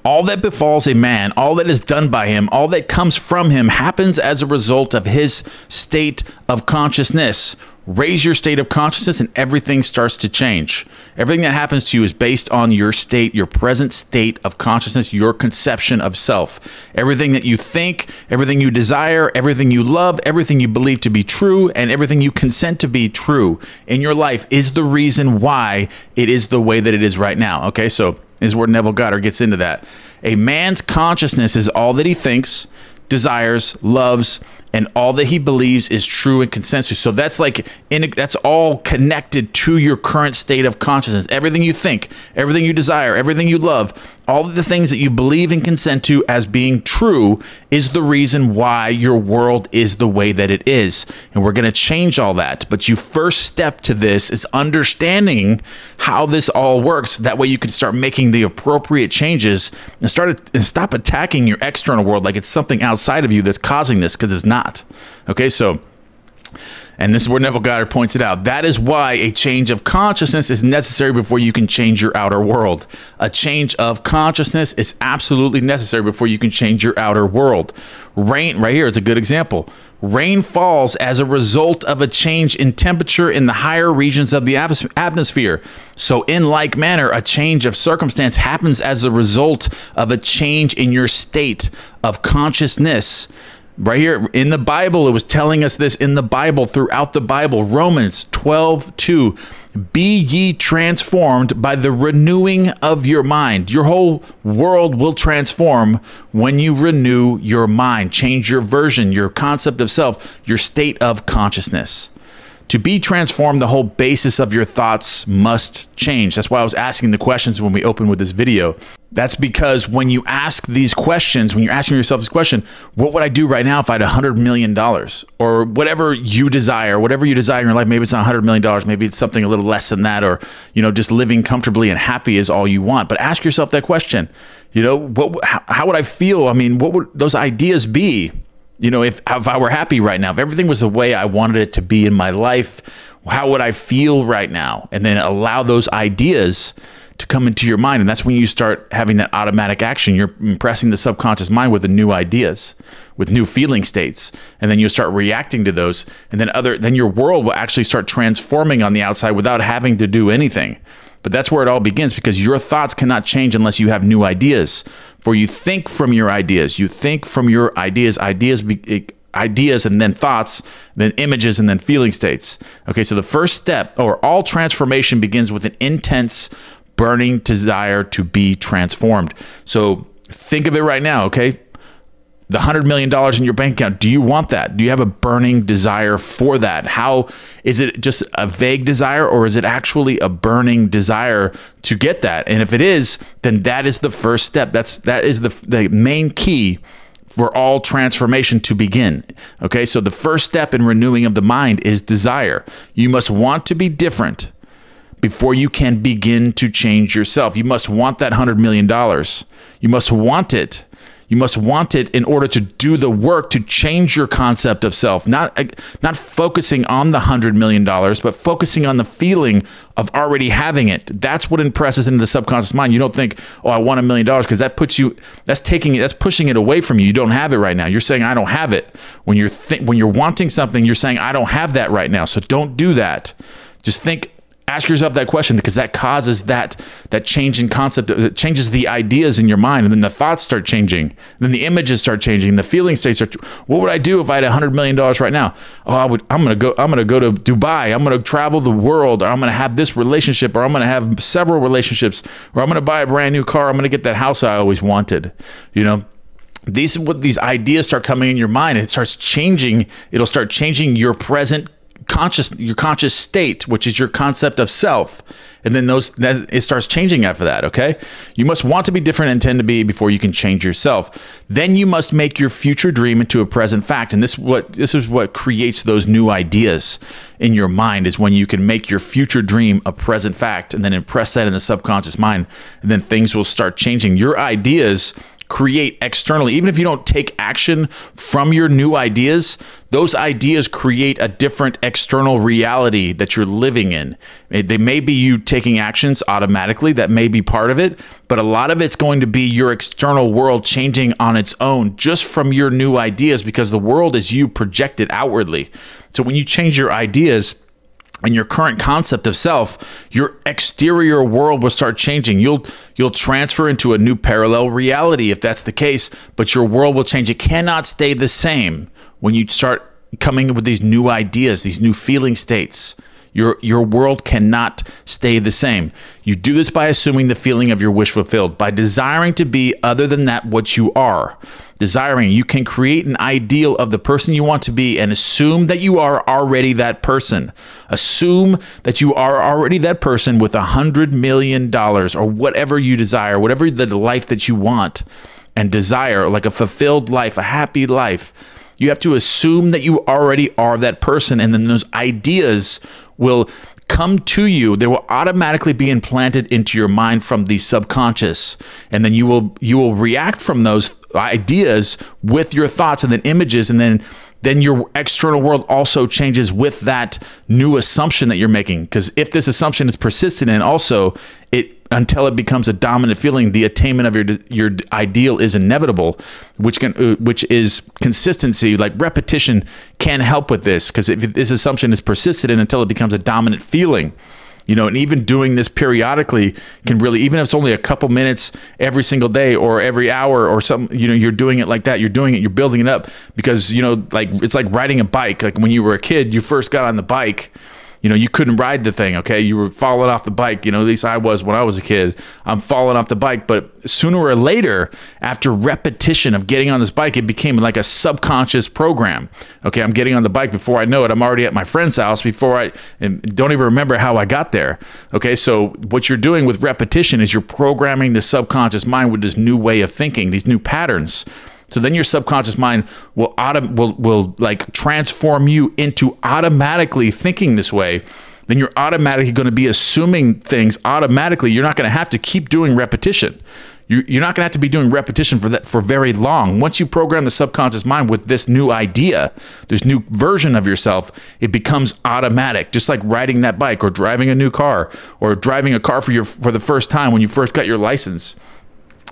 All that befalls a man, all that is done by him, all that comes from him happens as a result of his state of consciousness. Raise your state of consciousness and everything starts to change. Everything that happens to you is based on your state, your present state of consciousness, your conception of self. Everything that you think, everything you desire, everything you love, everything you believe to be true, and everything you consent to be true in your life is the reason why it is the way that it is right now. Okay, so this is where Neville Goddard gets into that. A man's consciousness is all that he thinks, desires, loves, and all that he believes is true and consensus. So that's that's all connected to your current state of consciousness. Everything you think, everything you desire, everything you love, all of the things that you believe and consent to as being true is the reason why your world is the way that it is. And we're going to change all that. But you first step to this is understanding how this all works. That way you can start making the appropriate changes and stop attacking your external world like it's something outside of you that's causing this, because it's not. not. Okay, so, and this is where Neville Goddard points it out. That is why a change of consciousness is necessary before you can change your outer world. A change of consciousness is absolutely necessary before you can change your outer world. Rain, right here is a good example. Rain falls as a result of a change in temperature in the higher regions of the atmosphere. So in like manner, a change of circumstance happens as a result of a change in your state of consciousness. Right here in the Bible, it was telling us this in the Bible, throughout the Bible. Romans 12:2, be ye transformed by the renewing of your mind. Your whole world will transform when you renew your mind, change your version, your concept of self, your state of consciousness. To be transformed, the whole basis of your thoughts must change. That's why I was asking the questions when we opened with this video. That's because when you ask these questions, when you're asking yourself this question, what would I do right now if I had $100 million? Or whatever you desire in your life. Maybe it's not $100 million. Maybe it's something a little less than that, or, you know, just living comfortably and happy is all you want. But ask yourself that question. You know, how would I feel? I mean, what would those ideas be? You know, if I were happy right now, if everything was the way I wanted it to be in my life, how would I feel right now? And then allow those ideas to come into your mind. And that's when you start having that automatic action. You're impressing the subconscious mind with the new ideas, with new feeling states. And then you start reacting to those. And then your world will actually start transforming on the outside without having to do anything. But that's where it all begins, because your thoughts cannot change unless you have new ideas. For you think from your ideas. You think from your ideas, ideas and then thoughts, then images, and then feeling states. Okay, so the first step, or all transformation, begins with an intense, burning desire to be transformed. So think of it right now, okay? The $100 million in your bank account, do you want that? Do you have a burning desire for that? How is it just a vague desire, or is it actually a burning desire to get that? And if it is, then that is the first step. That is the main key for all transformation to begin. Okay, so the first step in renewing of the mind is desire. You must want to be different before you can begin to change yourself. You must want that $100 million. You must want it. You must want it in order to do the work to change your concept of self. Not focusing on the $100 million, but focusing on the feeling of already having it. That's what impresses into the subconscious mind. You don't think, oh, I want $1 million, because that puts you, that's pushing it away from you. You don't have it right now. You're saying, I don't have it. When you're wanting something, you're saying, I don't have that right now. So don't do that. Just think. Ask yourself that question, because that causes that change in concept. It changes the ideas in your mind, and then the thoughts start changing. And then the images start changing. The feeling states are. What would I do if I had $100 million right now? Oh, I'm gonna go to Dubai. I'm gonna travel the world. Or I'm gonna have this relationship, or I'm gonna have several relationships, or I'm gonna buy a brand new car. I'm gonna get that house I always wanted. You know. These ideas start coming in your mind, and it starts changing. It'll start changing your present your conscious state, which is your concept of self. And then it starts changing after that. Okay, you must want to be different and intend to be before you can change yourself. Then you must make your future dream into a present fact. And this is what creates those new ideas in your mind, is when you can make your future dream a present fact and then impress that in the subconscious mind. And then things will start changing. Your ideas create externally. Even if you don't take action from your new ideas, those ideas create a different external reality that you're living in. They may be you taking actions automatically, that may be part of it, but a lot of it's going to be your external world changing on its own just from your new ideas, because the world is you projected outwardly. So when you change your ideas and your current concept of self, your exterior world will start changing. You'll transfer into a new parallel reality if that's the case, but your world will change. It cannot stay the same when you start coming up with these new ideas, these new feeling states. Your world cannot stay the same. You do this by assuming the feeling of your wish fulfilled, by desiring to be other than that what you are. Desiring, you can create an ideal of the person you want to be and assume that you are already that person. Assume that you are already that person with $100 million or whatever you desire, whatever the life that you want and desire, like a fulfilled life, a happy life. You have to assume that you already are that person, and then those ideas will come to you. They will automatically be implanted into your mind from the subconscious, and then you will react from those ideas with your thoughts and then images, and then then your external world also changes with that new assumption that you're making. Because if this assumption is persistent, and also until it becomes a dominant feeling, the attainment of your ideal is inevitable, which is consistency. Like repetition can help with this, because if this assumption is persistent and until it becomes a dominant feeling, you know, and even doing this periodically can really, even if it's only a couple minutes every single day or every hour or something, you know, you're doing it like that, you're doing it, you're building it up. Because, you know, like it's like riding a bike. Like when you were a kid, you first got on the bike, you know, you couldn't ride the thing, okay? You were falling off the bike, you know, at least I was when I was a kid. I'm falling off the bike, but sooner or later, after repetition of getting on this bike, it became like a subconscious program. Okay, I'm getting on the bike, before I know it, I'm already at my friend's house and don't even remember how I got there. Okay, so what you're doing with repetition is you're programming the subconscious mind with this new way of thinking, these new patterns. So then your subconscious mind will like transform you into automatically thinking this way. Then you're automatically going to be assuming things automatically. You're not going to have to keep doing repetition. You're not going to have to be doing repetition for very long. Once you program the subconscious mind with this new idea, this new version of yourself, it becomes automatic. Just like riding that bike or driving a new car or driving a car for the first time when you first got your license.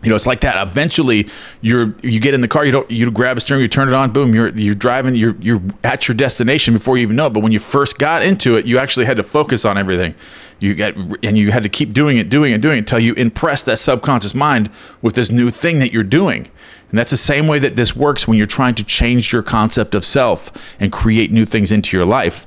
You know, it's like that. Eventually, you get in the car, you grab a steering, you turn it on, boom, you're driving, you're at your destination before you even know it. But when you first got into it, you actually had to focus on everything. You had to keep doing it until you impress that subconscious mind with this new thing that you're doing. And that's the same way that this works when you're trying to change your concept of self and create new things into your life.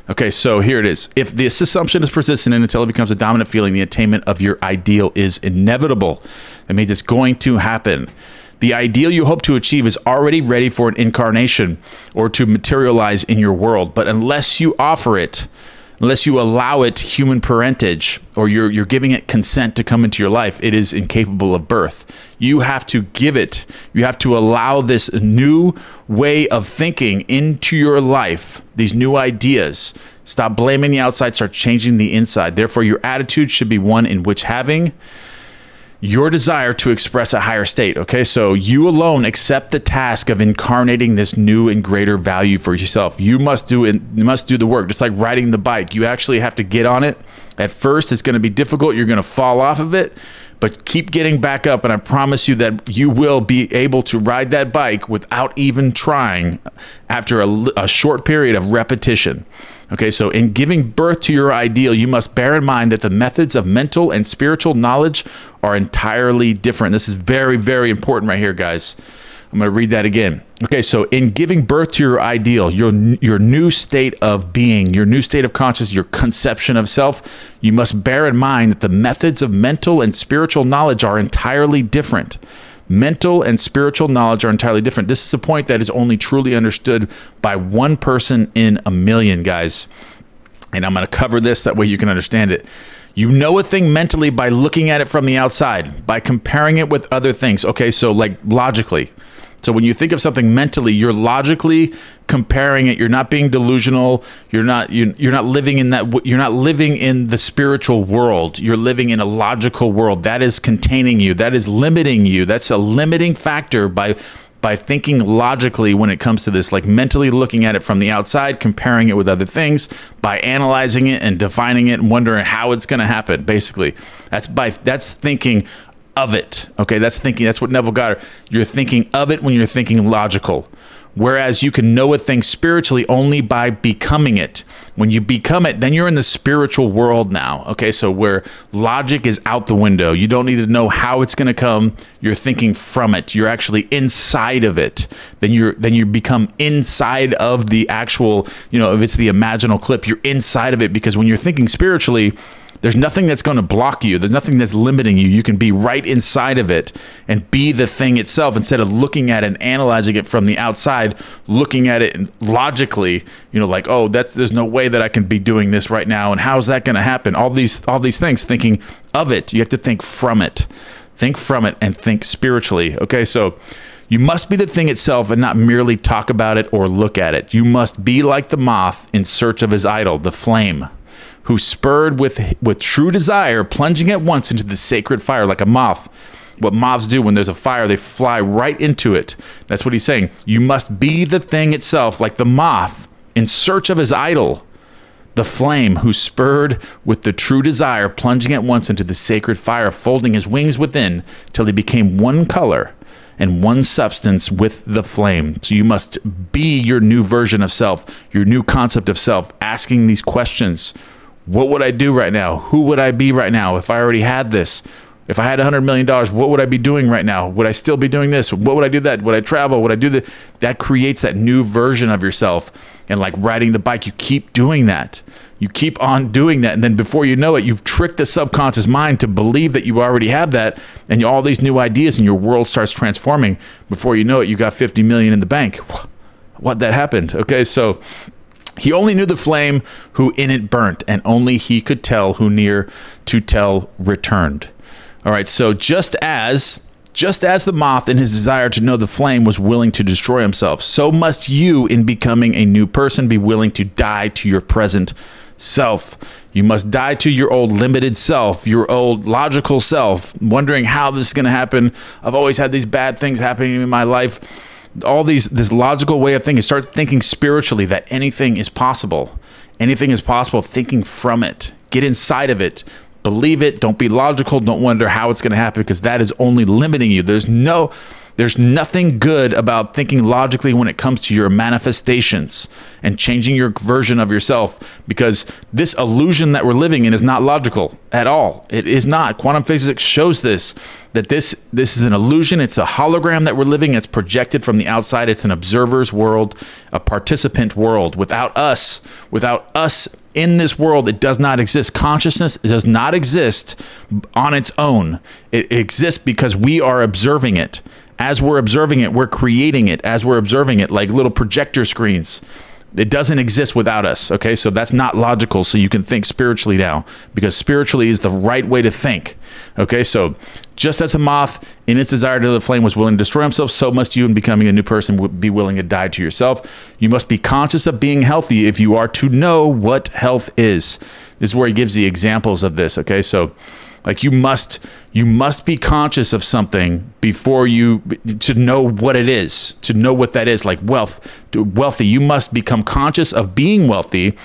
Okay, so here it is. If this assumption is persistent until it becomes a dominant feeling, the attainment of your ideal is inevitable. That means it's going to happen. The ideal you hope to achieve is already ready for an incarnation or to materialize in your world. But unless you offer it, unless you allow it human parentage, or you're giving it consent to come into your life, it is incapable of birth. You have to give it. You have to allow this new way of thinking into your life, these new ideas. Stop blaming the outside, start changing the inside. Therefore, your attitude should be one in which having your desire to express a higher state. Okay, so you alone accept the task of incarnating this new and greater value for yourself. You must do it. You must do the work. Just like riding the bike, you actually have to get on it. At first, it's going to be difficult. You're going to fall off of it, but keep getting back up. And I promise you that you will be able to ride that bike without even trying after a short period of repetition. Okay, so in giving birth to your ideal, you must bear in mind that the methods of mental and spiritual knowledge are entirely different. This is very, very important right here, guys. I'm going to read that again. Okay, so in giving birth to your ideal, your new state of being, your new state of consciousness, your conception of self, you must bear in mind that the methods of mental and spiritual knowledge are entirely different. Mental and spiritual knowledge are entirely different. This is a point that is only truly understood by one person in a million, guys. And I'm going to cover this, that way you can understand it. You know a thing mentally by looking at it from the outside, by comparing it with other things. Okay, so like logically. So when you think of something mentally, you're logically comparing it. You're not being delusional. You're not living in that. You're not living in the spiritual world. You're living in a logical world that is containing you. That is limiting you. That's a limiting factor by thinking logically when it comes to this, like mentally looking at it from the outside, comparing it with other things, by analyzing it and defining it and wondering how it's going to happen. Basically, that's thinking of it. Okay, that's thinking. That's what Neville Goddard. You're thinking of it when you're thinking logical. Whereas you can know a thing spiritually only by becoming it. When you become it, then you're in the spiritual world now. Okay, so where logic is out the window. You don't need to know how it's going to come. You're thinking from it. You're actually inside of it. Then you become inside of the actual, if it's the imaginal clip, you're inside of it, because when you're thinking spiritually, there's nothing that's going to block you. There's nothing that's limiting you. You can be right inside of it and be the thing itself, instead of looking at it and analyzing it from the outside, looking at it logically, like, oh, there's no way that I can be doing this right now, and how's that going to happen? All these things, thinking of it. You have to think from it. Think from it and think spiritually. Okay, so you must be the thing itself and not merely talk about it or look at it. You must be like the moth in search of his idol, the flame, who spurred with true desire, plunging at once into the sacred fire like a moth. What moths do when there's a fire, they fly right into it. That's what he's saying. You must be the thing itself, like the moth in search of his idol, the flame who spurred with the true desire, plunging at once into the sacred fire, folding his wings within till he became one color and one substance with the flame. So you must be your new version of self, your new concept of self, asking these questions. What would I do right now? Who would I be right now if I already had this? If I had $100 million, what would I be doing right now? Would I still be doing this? What would I do that? Would I travel? Would I do that? That creates that new version of yourself. And like riding the bike, you keep doing that. You keep on doing that. And then before you know it, you've tricked the subconscious mind to believe that you already have that. And all these new ideas and your world starts transforming. Before you know it, you got 50 million in the bank. What that happened? Okay, so he only knew the flame who in it burnt, and only he could tell who near to tell returned. All right, so just as the moth in his desire to know the flame was willing to destroy himself, so must you in becoming a new person be willing to die to your present self. You must die to your old limited self, your old logical self, wondering how this is going to happen. I've always had these bad things happening in my life. This logical way of thinking. Start thinking spiritually that anything is possible. Anything is possible, thinking from it. Get inside of it. Believe it. Don't be logical. Don't wonder how it's going to happen, because that is only limiting you. There's nothing good about thinking logically when it comes to your manifestations and changing your version of yourself, because this illusion that we're living in is not logical at all. It is not. Quantum physics shows this, that this is an illusion. It's a hologram that we're living. It's projected from the outside. It's an observer's world, a participant world. Without us in this world, it does not exist. Consciousness does not exist on its own. It exists because we are observing it. As we're observing it, we're creating it. As we're observing it, like little projector screens. It doesn't exist without us, okay? So that's not logical, so you can think spiritually now, because spiritually is the right way to think, okay? So just as a moth in its desire to know the flame was willing to destroy himself, so must you in becoming a new person be willing to die to yourself. You must be conscious of being healthy if you are to know what health is. This is where he gives the examples of this, okay? So like you must be conscious of something before to know what it is, to know what that is. Like wealthy, you must become conscious of being wealthy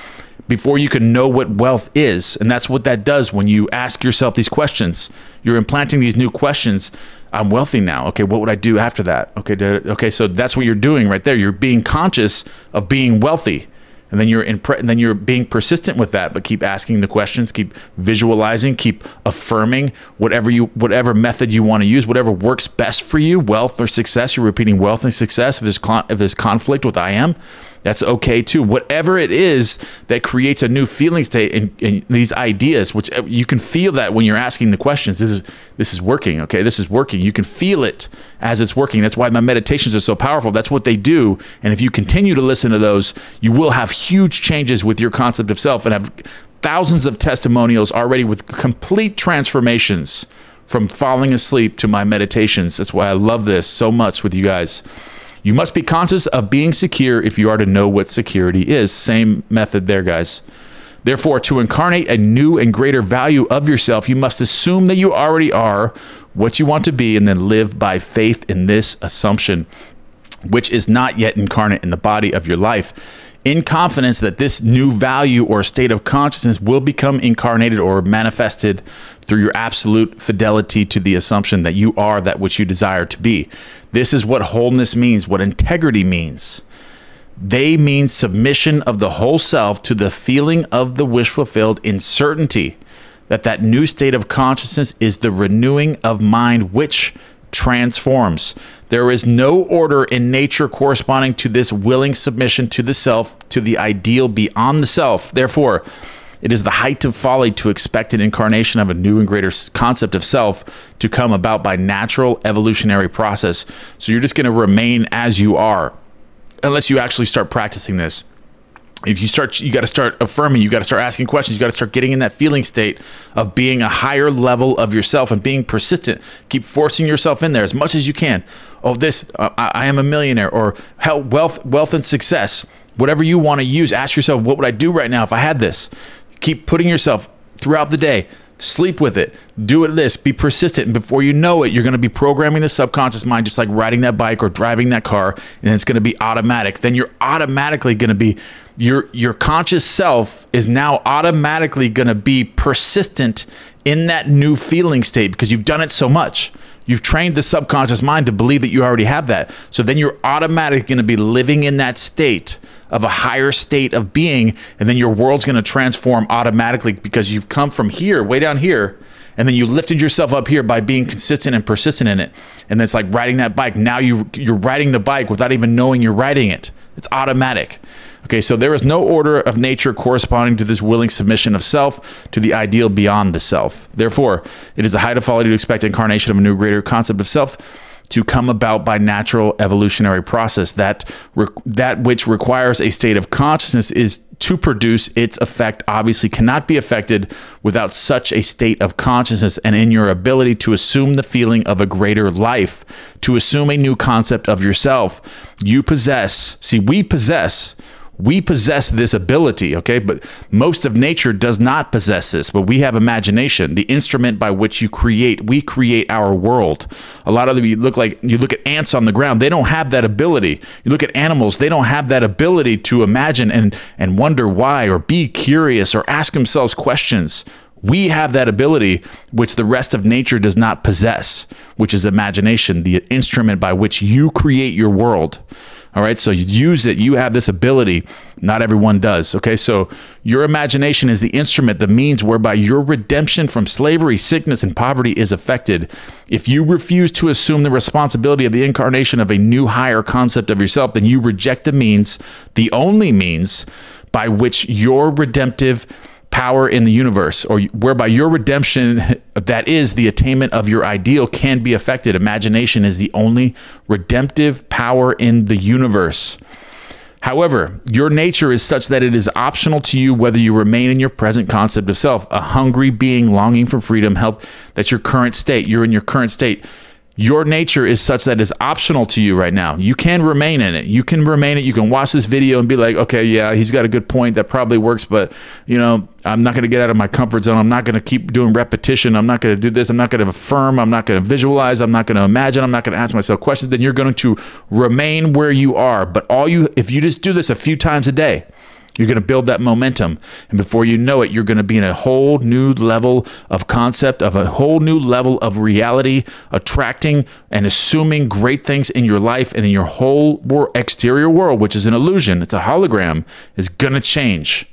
before you can know what wealth is. And that's what that does when you ask yourself these questions. You're implanting these new questions. I'm wealthy now. Okay, what would I do after that? Okay, so that's what you're doing right there. You're being conscious of being wealthy. And then you're being persistent with that, but keep asking the questions, keep visualizing, keep affirming whatever method you want to use, whatever works best for you, wealth or success. You're repeating wealth and success. If there's conflict with I am, that's okay too. Whatever it is that creates a new feeling state in these ideas, which you can feel that when you're asking the questions. This is working, okay? This is working. You can feel it as it's working. That's why my meditations are so powerful. That's what they do. And if you continue to listen to those, you will have huge changes with your concept of self, and have thousands of testimonials already with complete transformations from falling asleep to my meditations. That's why I love this so much with you guys. You must be conscious of being secure if you are to know what security is. Same method there, guys. Therefore, to incarnate a new and greater value of yourself, you must assume that you already are what you want to be, and then live by faith in this assumption, which is not yet incarnate in the body of your life, in confidence that this new value or state of consciousness will become incarnated or manifested through your absolute fidelity to the assumption that you are that which you desire to be. This is what wholeness means, what integrity means. They mean submission of the whole self to the feeling of the wish fulfilled, in certainty that new state of consciousness is the renewing of mind which transforms. There is no order in nature corresponding to this willing submission to the self, to the ideal beyond the self. Therefore, it is the height of folly to expect an incarnation of a new and greater concept of self to come about by natural evolutionary process. So you're just going to remain as you are, unless you actually start practicing this. If you start, you got to start affirming, you got to start asking questions, you got to start getting in that feeling state of being a higher level of yourself and being persistent. Keep forcing yourself in there as much as you can. Oh, I am a millionaire, or wealth and success. Whatever you want to use, ask yourself, what would I do right now if I had this? Keep putting yourself throughout the day. Sleep with it. Do it this. Be persistent. And before you know it, you're going to be programming the subconscious mind just like riding that bike or driving that car, and it's going to be automatic. Then you're automatically going to be, your conscious self is now automatically going to be persistent in that new feeling state because you've done it so much. You've trained the subconscious mind to believe that you already have that. So then you're automatically going to be living in that state of a higher state of being, and then your world's going to transform automatically because you've come from here, way down here, and then you lifted yourself up here by being consistent and persistent in it. And it's like riding that bike. Now you're riding the bike without even knowing you're riding it. It's automatic. Okay, so there is no order of nature corresponding to this willing submission of self to the ideal beyond the self. Therefore, it is a high folly to expect incarnation of a new greater concept of self to come about by natural evolutionary process. That which requires a state of consciousness is to produce its effect obviously cannot be affected without such a state of consciousness and in your ability to assume the feeling of a greater life, to assume a new concept of yourself. You possess, see, we possess this ability, okay? But most of nature does not possess this, but we have imagination, the instrument by which we create our world. A lot of them, you look at ants on the ground, they don't have that ability. You look at animals, they don't have that ability to imagine and wonder why, or be curious, or ask themselves questions. We have that ability, which the rest of nature does not possess, which is imagination, the instrument by which you create your world. All right, so you use it. You have this ability. Not everyone does. Okay, so your imagination is the instrument, the means whereby your redemption from slavery, sickness, and poverty is effected. If you refuse to assume the responsibility of the incarnation of a new higher concept of yourself, then you reject the means, the only means by which your redemptive power in the universe, or whereby your redemption, that is the attainment of your ideal, can be affected. Imagination is the only redemptive power in the universe. However, your nature is such that it is optional to you whether you remain in your present concept of self, a hungry being longing for freedom, health. That's your current state. You're in your current state. Your nature is such that it's optional to you right now. You can remain in it. You can remain it. You can watch this video and be like, okay, yeah, he's got a good point. That probably works, but you know, I'm not going to get out of my comfort zone. I'm not going to keep doing repetition. I'm not going to do this. I'm not going to affirm. I'm not going to visualize. I'm not going to imagine. I'm not going to ask myself questions. Then you're going to remain where you are. But if you just do this a few times a day, you're going to build that momentum. And before you know it, you're going to be in a whole new level of concept, of a whole new level of reality, attracting and assuming great things in your life, and in your whole exterior world, which is an illusion. It's a hologram, is going to change.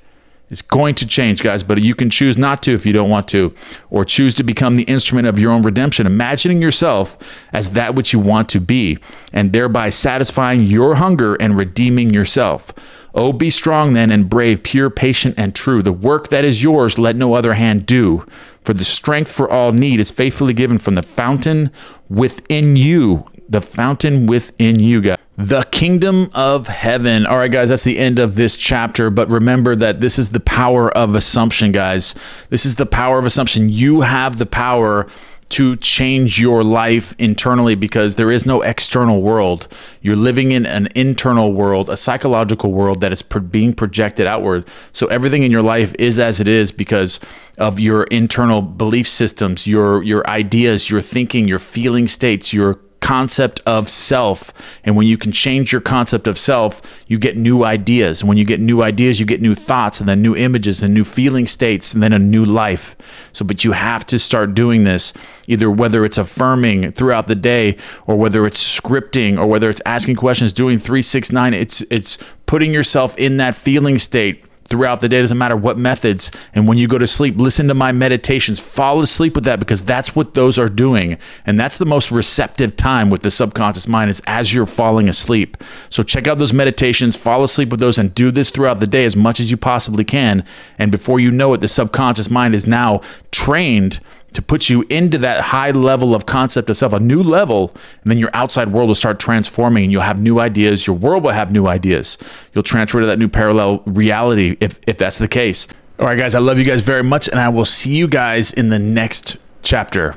It's going to change, guys, but you can choose not to if you don't want to, or choose to become the instrument of your own redemption, imagining yourself as that which you want to be, and thereby satisfying your hunger and redeeming yourself. Oh, be strong then and brave, pure, patient, and true. The work that is yours, let no other hand do. For the strength for all need is faithfully given from the fountain within you. The fountain within you, guys. The kingdom of heaven. All right, guys, that's the end of this chapter. But remember that this is the power of assumption, guys. This is the power of assumption. You have the power to change your life internally, because there is no external world. You're living in an internal world, a psychological world that is being projected outward. So everything in your life is as it is because of your internal belief systems, your ideas, your thinking, your feeling states, your concept of self. And when you can change your concept of self, you get new ideas. And when you get new ideas, you get new thoughts, and then new images and new feeling states, and then a new life. So, but you have to start doing this, either whether it's affirming throughout the day, or whether it's scripting, or whether it's asking questions, doing 369. It's putting yourself in that feeling state throughout the day. It doesn't matter what methods. And when you go to sleep, listen to my meditations, fall asleep with that, because that's what those are doing. And that's the most receptive time with the subconscious mind, is as you're falling asleep. So check out those meditations, fall asleep with those, and do this throughout the day as much as you possibly can. And before you know it, the subconscious mind is now trained to put you into that high level of concept of self, a new level, and then your outside world will start transforming, and you'll have new ideas. Your world will have new ideas. You'll transfer to that new parallel reality if that's the case. All right, guys, I love you guys very much, and I will see you guys in the next chapter.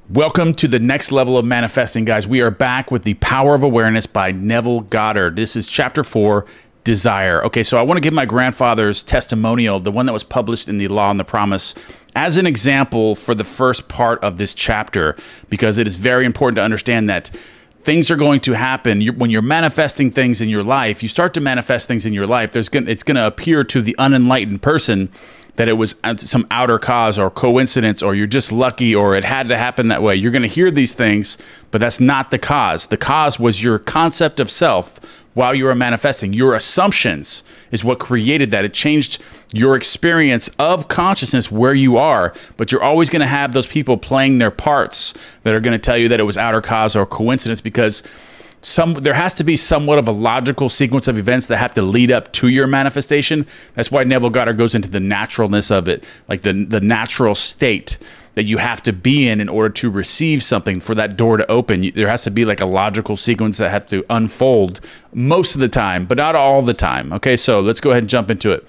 Welcome to the next level of manifesting, guys. We are back with The Power of Awareness by Neville Goddard. This is chapter 4. desire. Okay, so I want to give my grandfather's testimonial, the one that was published in the Law and the Promise, as an example for the first part of this chapter, because it is very important to understand that things are going to happen. When you're manifesting things in your life, you start to manifest things in your life, it's going to appear to the unenlightened person that it was some outer cause or coincidence, or you're just lucky, or it had to happen that way. You're going to hear these things, but that's not the cause. The cause was your concept of self while you were manifesting. Your assumptions is what created that. It changed your experience of consciousness where you are, but you're always going to have those people playing their parts that are going to tell you that it was outer cause or coincidence, because there has to be somewhat of a logical sequence of events that have to lead up to your manifestation. That's why Neville Goddard goes into the naturalness of it, like the natural state that you have to be in order to receive something, for that door to open. There has to be like a logical sequence that has to unfold most of the time, but not all the time. Okay, so let's go ahead and jump into it.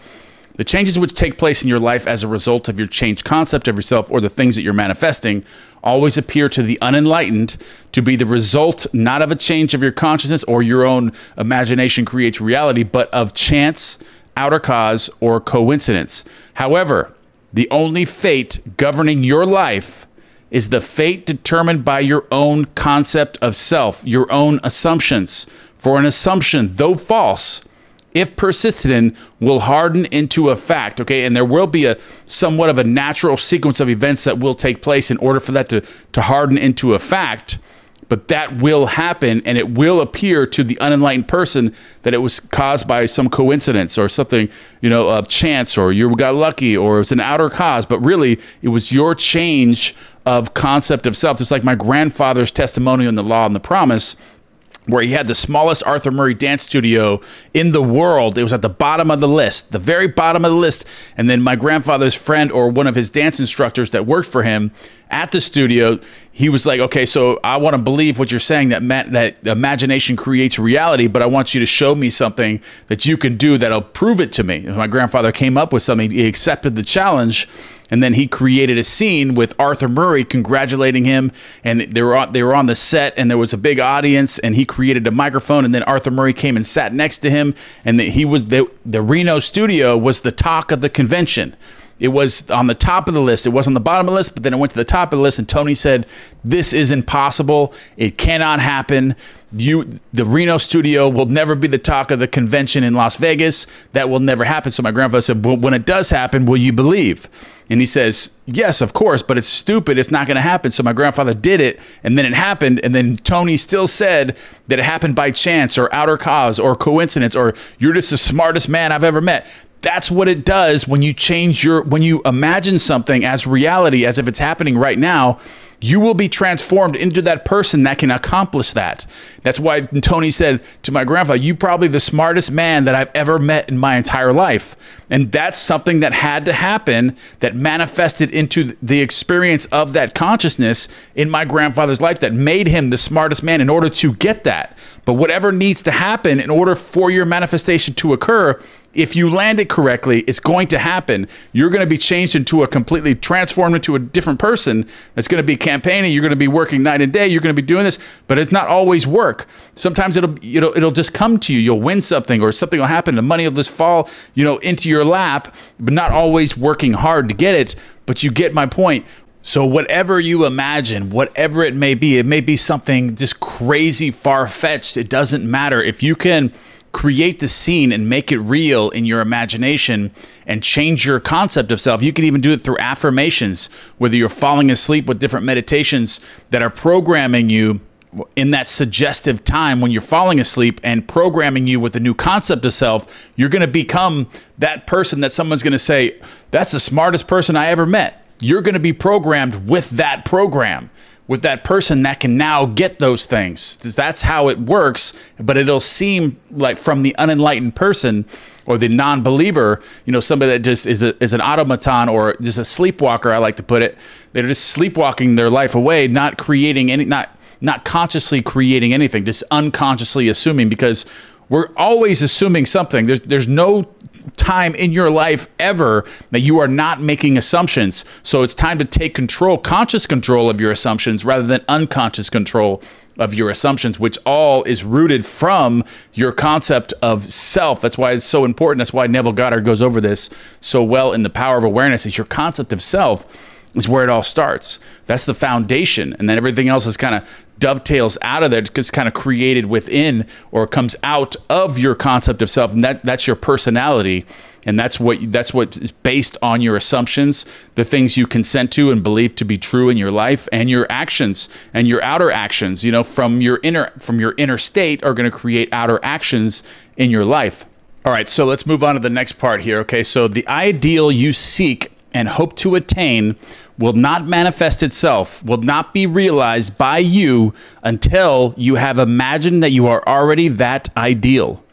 The changes which take place in your life as a result of your changed concept of yourself or the things that you're manifesting always appear to the unenlightened to be the result not of a change of your consciousness or your own imagination creates reality, but of chance, outer cause, or coincidence. However, the only fate governing your life is the fate determined by your own concept of self, your own assumptions. For an assumption, though false, if persisted in, will harden into a fact, okay? And there will be a somewhat of a natural sequence of events that will take place in order for that to harden into a fact, but that will happen, and it will appear to the unenlightened person that it was caused by some coincidence or something, of chance, or you got lucky, or it was an outer cause, but really it was your change of concept of self. Just like my grandfather's testimony on the Law and the Promise, where he had the smallest Arthur Murray dance studio in the world. It was at the bottom of the list, the very bottom of the list. And then my grandfather's friend, or one of his dance instructors that worked for him at the studio, he was like, okay, so I want to believe what you're saying, that imagination creates reality, but I want you to show me something that you can do that'll prove it to me. And my grandfather came up with something. He accepted the challenge, and then he created a scene with Arthur Murray congratulating him, and they were on the set, and there was a big audience, and he created a microphone, and then Arthur Murray came and sat next to him, and the Reno studio was the talk of the convention. It was on the top of the list. It was on the bottom of the list, but then it went to the top of the list, and Tony said, "This is impossible. It cannot happen. The Reno studio will never be the talk of the convention in Las Vegas. That will never happen." So my grandfather said, "Well, when it does happen, will you believe?" And he says, "Yes, of course, but it's stupid. It's not going to happen." So my grandfather did it, and then it happened, and then Tony still said that it happened by chance or outer cause or coincidence, or you're just the smartest man I've ever met. That's what it does when you when you imagine something as reality, as if it's happening right now. You will be transformed into that person that can accomplish that. That's why Tony said to my grandfather, "You probably the smartest man that I've ever met in my entire life." And that's something that had to happen, that manifested into the experience of that consciousness in my grandfather's life, that made him the smartest man in order to get that. But whatever needs to happen in order for your manifestation to occur, if you land it correctly, it's going to happen. You're going to be changed into completely transformed into a different person that's going to be campaigning. You're going to be working night and day. You're going to be doing this, but it's not always work. Sometimes it'll just come to you. You'll win something, or something will happen. The money will just fall, into your lap, but not always working hard to get it. But you get my point. So whatever you imagine, whatever it may be something just crazy, far-fetched. It doesn't matter. If you can create the scene and make it real in your imagination and change your concept of self. You can even do it through affirmations, whether you're falling asleep with different meditations that are programming you in that suggestive time when you're falling asleep and programming you with a new concept of self. You're going to become that person that someone's going to say, "That's the smartest person I ever met." You're going to be programmed with that program, with that person that can now get those things. That's how it works, but it'll seem like from the unenlightened person or the non-believer, somebody that just is an automaton or just a sleepwalker, I like to put it. They're just sleepwalking their life away, not creating any, not consciously creating anything, just unconsciously assuming, because we're always assuming something. There's no time in your life ever that you are not making assumptions. So it's time to take control, conscious control of your assumptions rather than unconscious control of your assumptions, which all is rooted from your concept of self. That's why it's so important. That's why Neville Goddard goes over this so well in The Power of Awareness, is your concept of self is where it all starts. That's the foundation. And then everything else is kind of dovetails out of there. It's kind of created within or comes out of your concept of self. And that's your personality. And that's what is based on your assumptions, the things you consent to and believe to be true in your life, and your actions and your outer actions, you know, from your inner state are going to create outer actions in your life. All right, so let's move on to the next part here. Okay, so the ideal you seek and hope to attain will not manifest itself, will not be realized by you until you have imagined that you are already that ideal.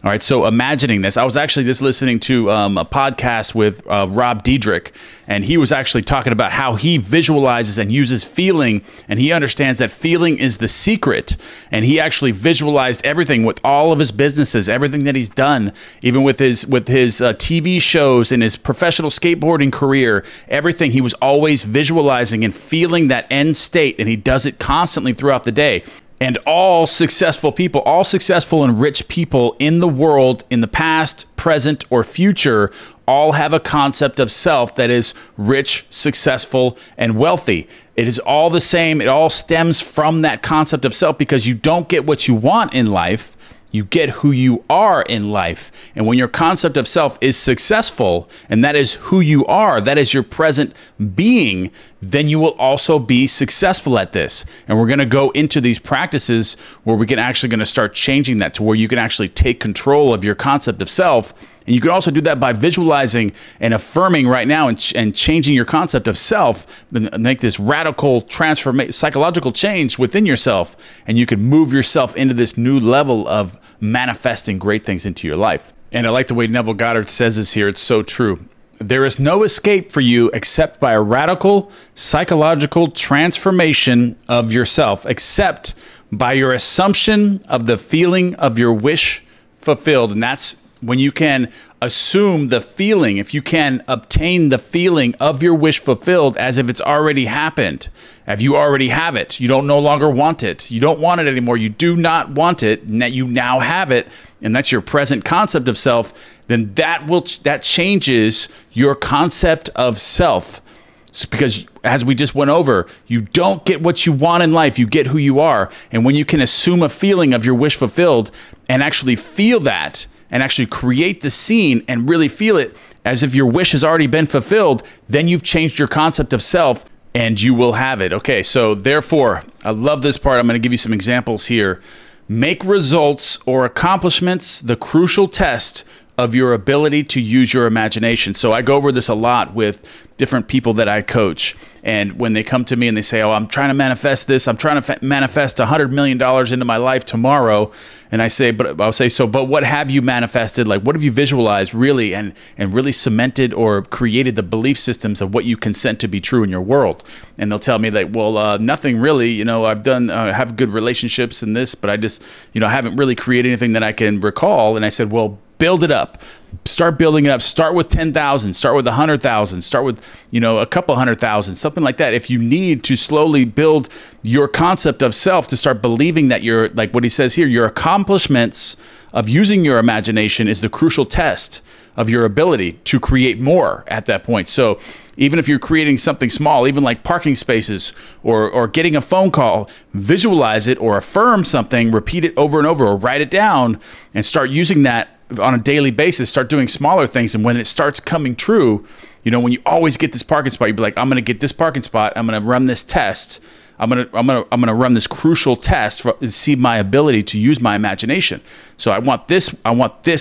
All right, so imagining this. I was actually just listening to a podcast with Rob Diedrich, and he was actually talking about how he visualizes and uses feeling, and he understands that feeling is the secret. And he actually visualized everything with all of his businesses, everything that he's done, even with his TV shows and his professional skateboarding career, everything. He was always visualizing and feeling that end state, and he does it constantly throughout the day. And all successful people, all successful and rich people in the world, in the past, present, or future, all have a concept of self that is rich, successful, and wealthy. It is all the same. It all stems from that concept of self, because you don't get what you want in life. You get who you are in life. And when your concept of self is successful, and that is who you are, that is your present being, then you will also be successful at this. And we're going to go into these practices where we can actually going to start changing that to where you can actually take control of your concept of self. And you can also do that by visualizing and affirming right now and changing your concept of self, and make this radical psychological change within yourself. And you can move yourself into this new level of manifesting great things into your life. And I like the way Neville Goddard says this here. It's so true. There is no escape for you except by a radical psychological transformation of yourself, except by your assumption of the feeling of your wish fulfilled. And that's when you can assume the feeling, if you can obtain the feeling of your wish fulfilled as if it's already happened. If you already have it, you don't no longer want it. You don't want it anymore. You do not want it, and that you now have it, and that's your present concept of self, then that changes your concept of self. It's because, as we just went over, you don't get what you want in life, you get who you are. And when you can assume a feeling of your wish fulfilled and actually feel that, and actually create the scene and really feel it as if your wish has already been fulfilled, then you've changed your concept of self and you will have it. Okay, so therefore, I love this part. I'm going to give you some examples here. Make results or accomplishments the crucial test of your ability to use your imagination. So I go over this a lot with different people that I coach. And when they come to me and they say, oh, I'm trying to manifest this, I'm trying to manifest $100 million into my life tomorrow. And I say, but what have you manifested? Like, what have you visualized really and really cemented or created the belief systems of what you consent to be true in your world? And they'll tell me like, well, nothing really, you know, I've done, have good relationships in this, but I just, you know, I haven't really created anything that I can recall. And I said, well, build it up. Start building it up. Start with 10,000. Start with 100,000. Start with, you know, a couple 100,000, something like that. If you need to slowly build your concept of self to start believing that you're, like what he says here, your accomplishments of using your imagination is the crucial test of your ability to create more at that point. So even if you're creating something small, even like parking spaces or getting a phone call, visualize it or affirm something, repeat it over and over, or write it down and start using that on a daily basis. Start doing smaller things, and when it starts coming true, you know, when you always get this parking spot, you'd be like, I'm going to get this parking spot. I'm going to run this test. I'm going to run this crucial test to see my ability to use my imagination. So I want this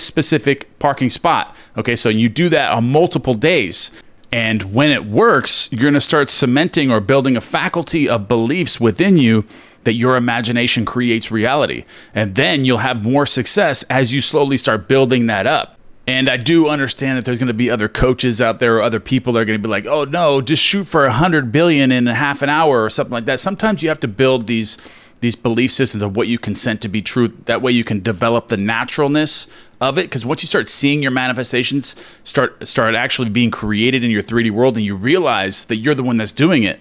specific parking spot. Okay, so you do that on multiple days. And when it works, you're going to start cementing or building a faculty of beliefs within you that your imagination creates reality. And then you'll have more success as you slowly start building that up. And I do understand that there's going to be other coaches out there or other people that are going to be like, oh no, just shoot for 100 billion in half an hour or something like that. Sometimes you have to build these these belief systems of what you consent to be true. That way you can develop the naturalness of it. Because once you start seeing your manifestations start actually being created in your 3D world, and you realize that you're the one that's doing it,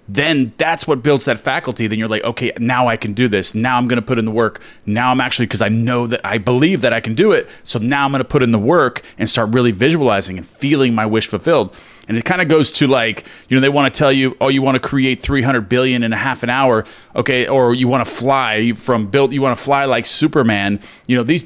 then that's what builds that faculty. Then you're like, okay, now I can do this. Now I'm going to put in the work. Now I'm actually, because I know that I believe that I can do it. So now I'm going to put in the work and start really visualizing and feeling my wish fulfilled. And it kind of goes to like, you know, they want to tell you, oh, you want to create 300 billion in a half an hour. Okay. Or you want to fly you want to fly like Superman. You know, these,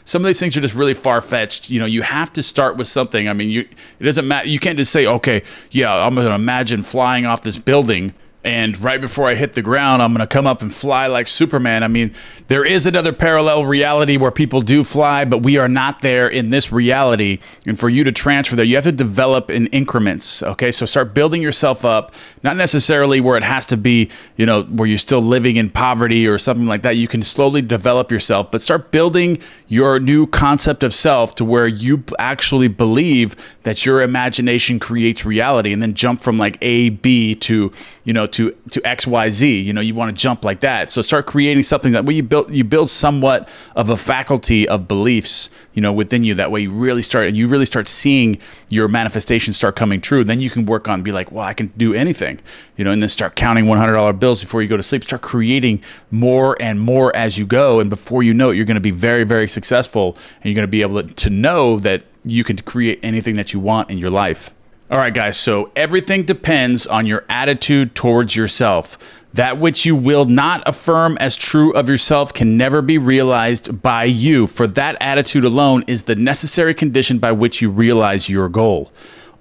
some of these things are just really far-fetched. You know, you have to start with something. I mean, it doesn't matter. You can't just say, okay, yeah, I'm going to imagine flying off this building, and right before I hit the ground, I'm going to come up and fly like Superman. I mean, there is another parallel reality where people do fly, but we are not there in this reality. And for you to transfer there, you have to develop in increments. Okay, so start building yourself up, not necessarily where it has to be, you know, where you're still living in poverty or something like that. You can slowly develop yourself, but start building your new concept of self to where you actually believe that your imagination creates reality, and then jump from like A, B to, you know, to XYZ. You know, you want to jump like that. So start creating something that you build somewhat of a faculty of beliefs, you know, within you. That way you really start seeing your manifestations start coming true. Then you can work on, be like, well, I can do anything, you know, and then start counting $100 bills before you go to sleep. Start creating more and more as you go. And before you know it, you're going to be very, very successful, and you're going to be able to know that you can create anything that you want in your life. All right, guys, so everything depends on your attitude towards yourself. That which you will not affirm as true of yourself can never be realized by you, for that attitude alone is the necessary condition by which you realize your goal.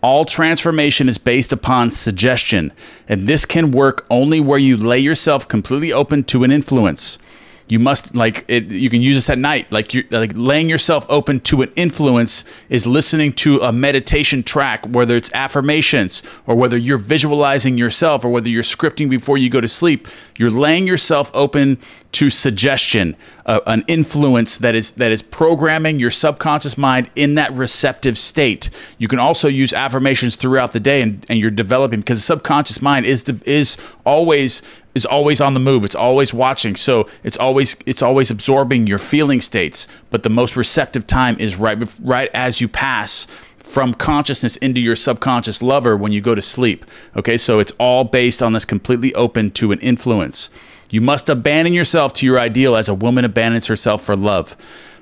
All transformation is based upon suggestion, and this can work only where you lay yourself completely open to an influence. You must, you can use this at night. Like laying yourself open to an influence is listening to a meditation track, whether it's affirmations or whether you're visualizing yourself or whether you're scripting before you go to sleep. You're laying yourself open to suggestion, an influence that is programming your subconscious mind in that receptive state. You can also use affirmations throughout the day, and you're developing, because the subconscious mind is always on the move. It's always watching. So it's always absorbing your feeling states. But the most receptive time is right as you pass from consciousness into your subconscious lover when you go to sleep. Okay, so it's all based on this completely open to an influence. You must abandon yourself to your ideal as a woman abandons herself for love.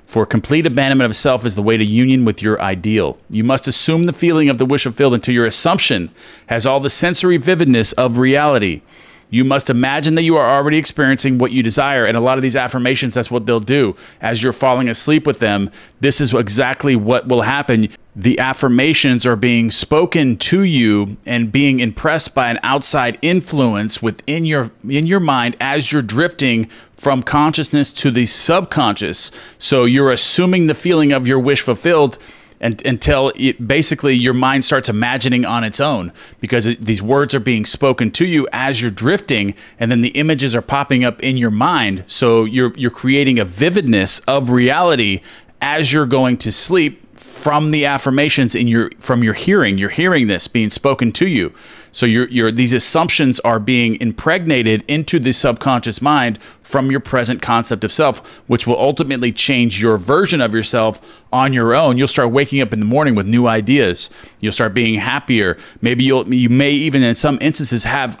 For complete abandonment of self is the way to union with your ideal. You must assume the feeling of the wish fulfilled until your assumption has all the sensory vividness of reality. You must imagine that you are already experiencing what you desire. And a lot of these affirmations, that's what they'll do. As you're falling asleep with them, this is exactly what will happen. The affirmations are being spoken to you and being impressed by an outside influence within your mind as you're drifting from consciousness to the subconscious. So you're assuming the feeling of your wish fulfilled until basically your mind starts imagining on its own, because these words are being spoken to you as you're drifting, and then the images are popping up in your mind. So you're creating a vividness of reality as you're going to sleep from the affirmations from your hearing. You're hearing this being spoken to you. So these assumptions are being impregnated into the subconscious mind from your present concept of self, which will ultimately change your version of yourself on your own. You'll start waking up in the morning with new ideas. You'll start being happier. Maybe you may even in some instances have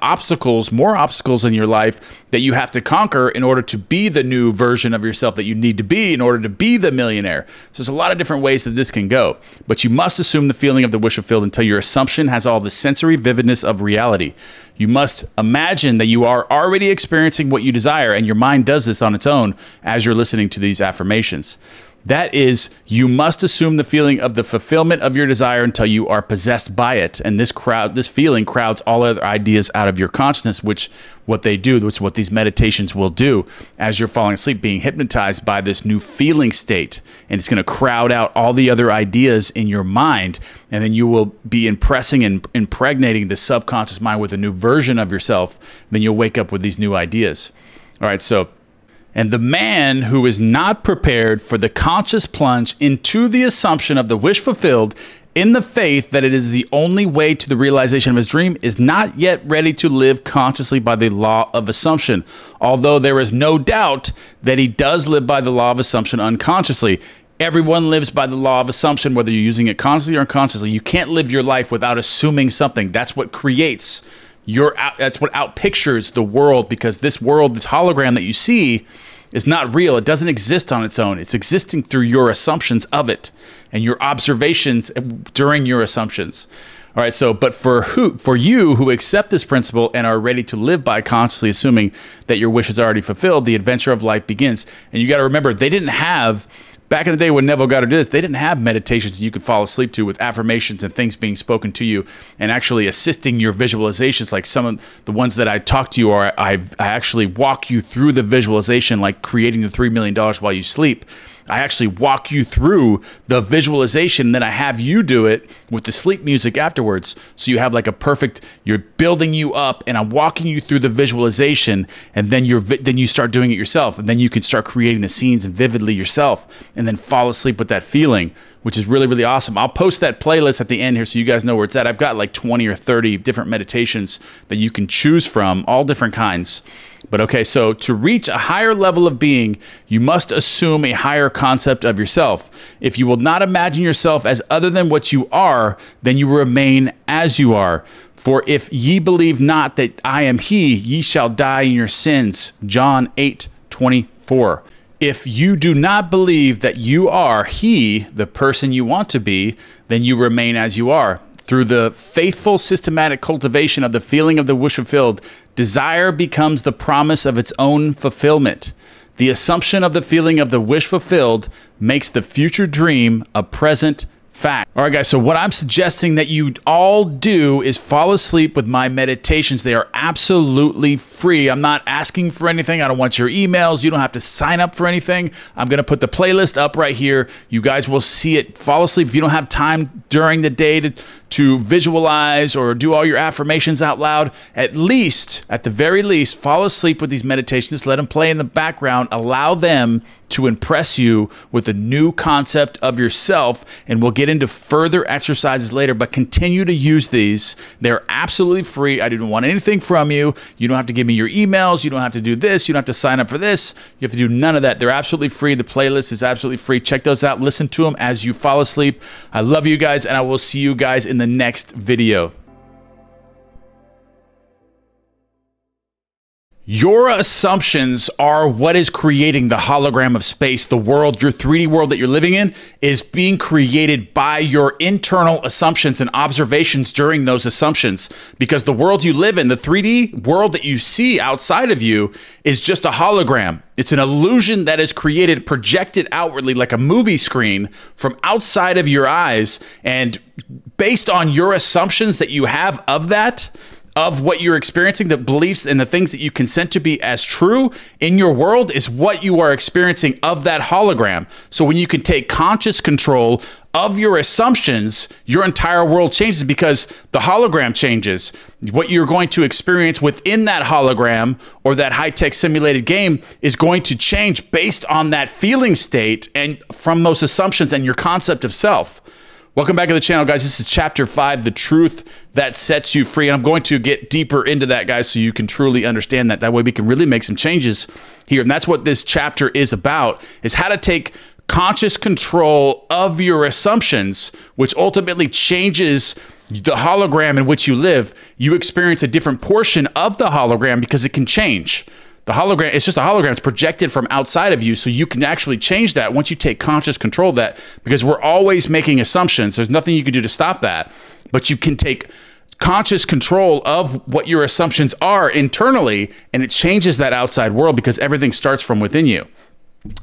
more obstacles in your life that you have to conquer in order to be the new version of yourself that you need to be in order to be the millionaire. So there's a lot of different ways that this can go, but you must assume the feeling of the wish fulfilled until your assumption has all the sensory vividness of reality. You must imagine that you are already experiencing what you desire, and your mind does this on its own as you're listening to these affirmations. That is, you must assume the feeling of the fulfillment of your desire until you are possessed by it. And this feeling crowds all other ideas out of your consciousness, which what these meditations will do as you're falling asleep, being hypnotized by this new feeling state. And it's going to crowd out all the other ideas in your mind. And then you will be impressing and impregnating the subconscious mind with a new version of yourself. Then you'll wake up with these new ideas. All right, so... And the man who is not prepared for the conscious plunge into the assumption of the wish fulfilled in the faith that it is the only way to the realization of his dream, is not yet ready to live consciously by the law of assumption, although there is no doubt that he does live by the law of assumption unconsciously. Everyone lives by the law of assumption, whether you're using it consciously or unconsciously. You can't live your life without assuming something. That's what creates that's what outpictures the world, because this world, this hologram that you see, is not real. It doesn't exist on its own. It's existing through your assumptions of it and your observations during your assumptions. All right, so, but for you who accept this principle and are ready to live by consciously assuming that your wish is already fulfilled, the adventure of life begins. And you got to remember, they didn't have, back in the day when Neville Goddard did this, they didn't have meditations you could fall asleep to with affirmations and things being spoken to you and actually assisting your visualizations, like some of the ones that I talk to you, or I actually walk you through the visualization, like creating the $3 million while you sleep. I actually walk you through the visualization, then I have you do it with the sleep music afterwards. So you have like a perfect, you're building you up and I'm walking you through the visualization, and then you start doing it yourself, and then you can start creating the scenes and vividly yourself and then fall asleep with that feeling, which is really, really awesome. I'll post that playlist at the end here so you guys know where it's at. I've got like 20 or 30 different meditations that you can choose from, all different kinds. But okay, so to reach a higher level of being, you must assume a higher concept of yourself. If you will not imagine yourself as other than what you are, then you remain as you are. For if ye believe not that I am he, ye shall die in your sins. John 8:24. If you do not believe that you are he, the person you want to be, then you remain as you are. Through the faithful, systematic cultivation of the feeling of the wish fulfilled, desire becomes the promise of its own fulfillment. The assumption of the feeling of the wish fulfilled makes the future dream a present fact. All right, guys, so what I'm suggesting that you all do is fall asleep with my meditations. They are absolutely free. I'm not asking for anything. I don't want your emails. You don't have to sign up for anything. I'm going to put the playlist up right here. You guys will see it. Fall asleep. If you don't have time during the day to visualize or do all your affirmations out loud, at the very least, fall asleep with these meditations. Let them play in the background. Allow them to impress you with a new concept of yourself, and we'll get into further exercises later, but continue to use these. They're absolutely free. I didn't want anything from you. You don't have to give me your emails. You don't have to do this. You don't have to sign up for this. You have to do none of that. They're absolutely free. The playlist is absolutely free. Check those out. Listen to them as you fall asleep. I love you guys, and I will see you guys in the next video. Your assumptions are what is creating the hologram of space. The world, your 3D world that you're living in, is being created by your internal assumptions and observations during those assumptions. Because the world you live in, the 3D world that you see outside of you, is just a hologram. It's an illusion that is created, projected outwardly like a movie screen from outside of your eyes. And based on your assumptions that you have of that, of what you're experiencing, the beliefs and the things that you consent to be as true in your world, is what you are experiencing of that hologram. So when you can take conscious control of your assumptions, your entire world changes, because the hologram changes. What you're going to experience within that hologram or that high-tech simulated game is going to change based on that feeling state and from those assumptions and your concept of self. Welcome back to the channel, guys. This is chapter 5, the truth that sets you free. And I'm going to get deeper into that, guys, so you can truly understand that. That way we can really make some changes here. And that's what this chapter is about, is how to take conscious control of your assumptions, which ultimately changes the hologram in which you live. You experience a different portion of the hologram because it can change. The hologram, it's just a hologram. It's projected from outside of you, so you can actually change that once you take conscious control of that, because we're always making assumptions. There's nothing you can do to stop that, but you can take conscious control of what your assumptions are internally, and it changes that outside world because everything starts from within you.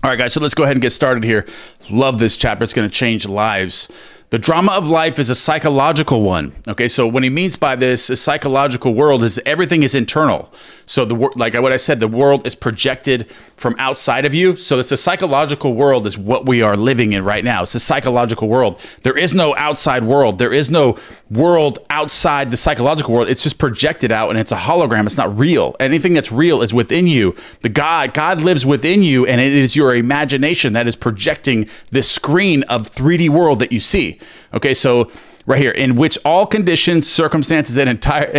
All right, guys, so let's go ahead and get started here. Love this chapter. It's going to change lives. The drama of life is a psychological one. Okay, so what he means by this, a psychological world, is everything is internal. So like what I said, the world is projected from outside of you. So it's a psychological world is what we are living in right now. It's a psychological world. There is no outside world. There is no world outside the psychological world. It's just projected out, and it's a hologram. It's not real. Anything that's real is within you. God lives within you, and it is your imagination that is projecting this screen of 3D world that you see. Okay, so right here, in which all conditions, circumstances, and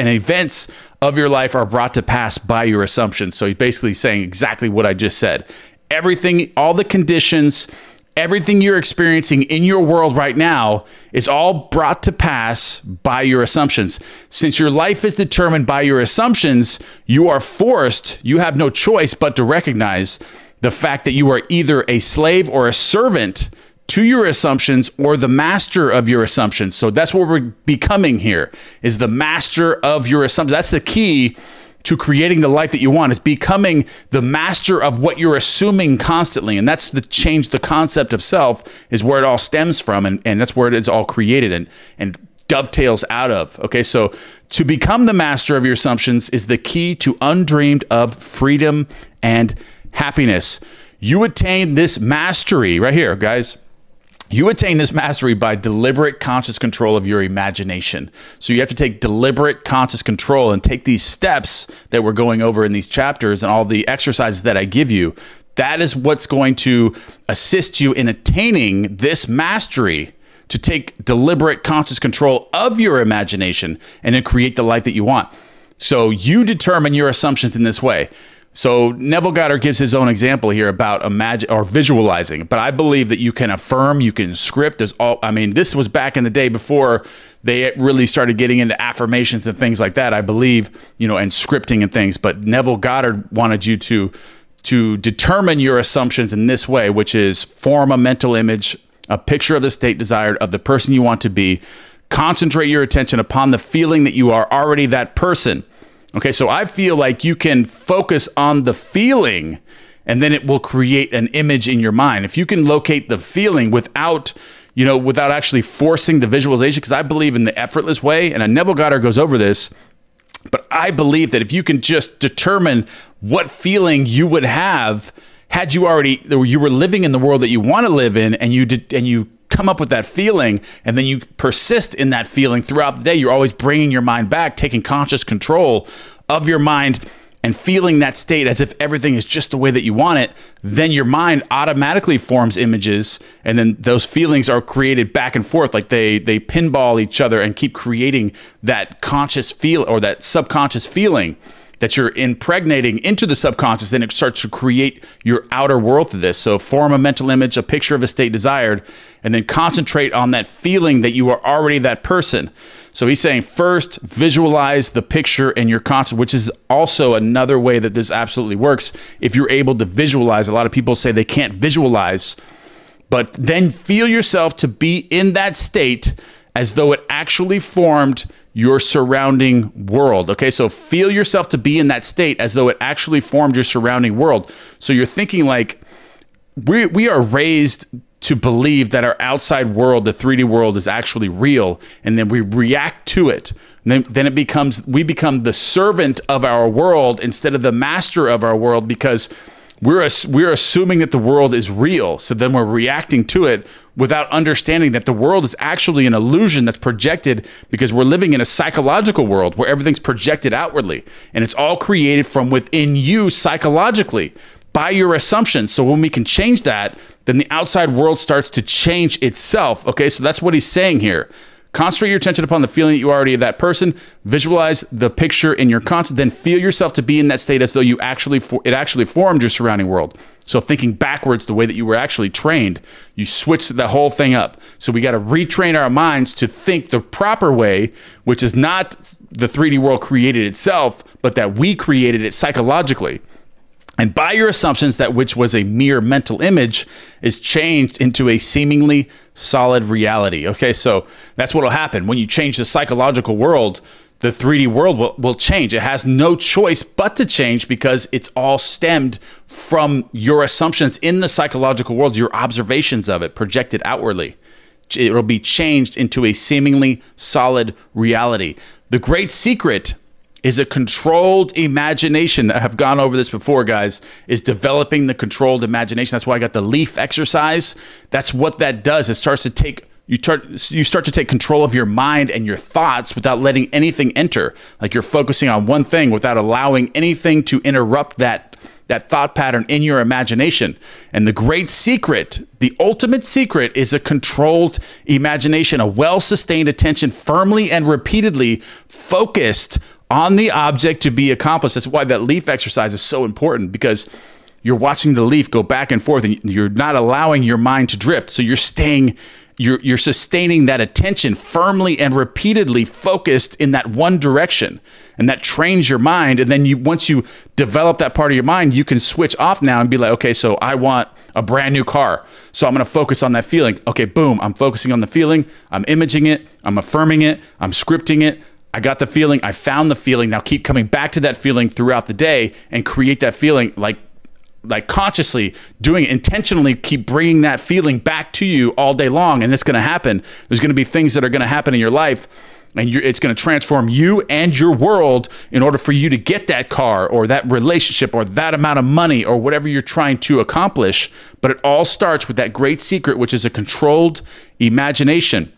events of your life are brought to pass by your assumptions. So he's basically saying exactly what I just said. Everything, all the conditions, everything you're experiencing in your world right now is all brought to pass by your assumptions. Since your life is determined by your assumptions, you are forced, you have no choice but to recognize the fact that you are either a slave or a servant to your assumptions or the master of your assumptions. So that's what we're becoming here, is the master of your assumptions. That's the key to creating the life that you want, is becoming the master of what you're assuming constantly. And that's the change. The concept of self is where it all stems from. And that's where it is all created and dovetails out of. Okay, so to become the master of your assumptions is the key to undreamed of freedom and happiness. You attain this mastery right here, guys. You attain this mastery by deliberate conscious control of your imagination. So you have to take deliberate conscious control and take these steps that we're going over in these chapters and all the exercises that I give you. That is what's going to assist you in attaining this mastery, to take deliberate conscious control of your imagination and then create the life that you want. So you determine your assumptions in this way. So Neville Goddard gives his own example here about visualizing, but I believe that you can affirm, you can script. I mean, this was back in the day before they really started getting into affirmations and things like that, I believe, you know, and scripting and things. But Neville Goddard wanted you to determine your assumptions in this way, which is form a mental image, a picture of the state desired of the person you want to be. Concentrate your attention upon the feeling that you are already that person. Okay, so I feel like you can focus on the feeling and then it will create an image in your mind. If you can locate the feeling without actually forcing the visualization, because I believe in the effortless way, and Neville Goddard goes over this, but I believe that if you can just determine what feeling you would have had you were living in the world that you want to live in, and you come up with that feeling, and then you persist in that feeling throughout the day, you're always bringing your mind back, taking conscious control of your mind and feeling that state as if everything is just the way that you want it, then your mind automatically forms images, and then those feelings are created back and forth, like they pinball each other and keep creating that conscious feel or that subconscious feeling that you're impregnating into the subconscious. Then it starts to create your outer world through this. So form a mental image, a picture of a state desired, and then concentrate on that feeling that you are already that person. So he's saying first visualize the picture in your conscious, which is also another way that this absolutely works. If you're able to visualize, a lot of people say they can't visualize, but then feel yourself to be in that state as though it actually formed your surrounding world. Okay, so feel yourself to be in that state as though it actually formed your surrounding world. So you're thinking like, we are raised to believe that our outside world, the 3D world, is actually real, and then we react to it. And then we become the servant of our world instead of the master of our world, because we're assuming that the world is real. So then we're reacting to it without understanding that the world is actually an illusion that's projected, because we're living in a psychological world where everything's projected outwardly, and it's all created from within you psychologically by your assumptions. So when we can change that, then the outside world starts to change itself. Okay, so that's what he's saying here. Concentrate your attention upon the feeling that you already have that person. Visualize the picture in your conscious. Then feel yourself to be in that state as though it actually formed your surrounding world. So thinking backwards, the way that you were actually trained, you switch the whole thing up. So we got to retrain our minds to think the proper way, which is not the 3D world created itself, but that we created it psychologically. And by your assumptions, that which was a mere mental image is changed into a seemingly solid reality. Okay, so that's what will happen. When you change the psychological world, the 3D world will change. It has no choice but to change, because it's all stemmed from your assumptions in the psychological world, your observations of it projected outwardly. It'll be changed into a seemingly solid reality. The great secret is a controlled imagination. I have gone over this before, guys, is developing the controlled imagination. That's why I got the leaf exercise. That's what that does. It starts to take, you start to take control of your mind and your thoughts without letting anything enter. Like you're focusing on one thing without allowing anything to interrupt that that thought pattern in your imagination. And the great secret, the ultimate secret, is a controlled imagination, a well-sustained attention, firmly and repeatedly focused on the object to be accomplished. That's why that leaf exercise is so important, because you're watching the leaf go back and forth and you're not allowing your mind to drift. So you're sustaining that attention firmly and repeatedly focused in that one direction. And that trains your mind. And then once you develop that part of your mind, you can switch off now and be like, okay, so I want a brand new car. So I'm going to focus on that feeling. Okay, boom, I'm focusing on the feeling. I'm imaging it. I'm affirming it. I'm scripting it. I got the feeling. I found the feeling. Now keep coming back to that feeling throughout the day and create that feeling, like consciously doing it, intentionally keep bringing that feeling back to you all day long. And it's going to happen. There's going to be things that are going to happen in your life, and it's going to transform you and your world in order for you to get that car or that relationship or that amount of money or whatever you're trying to accomplish. But it all starts with that great secret, which is a controlled imagination.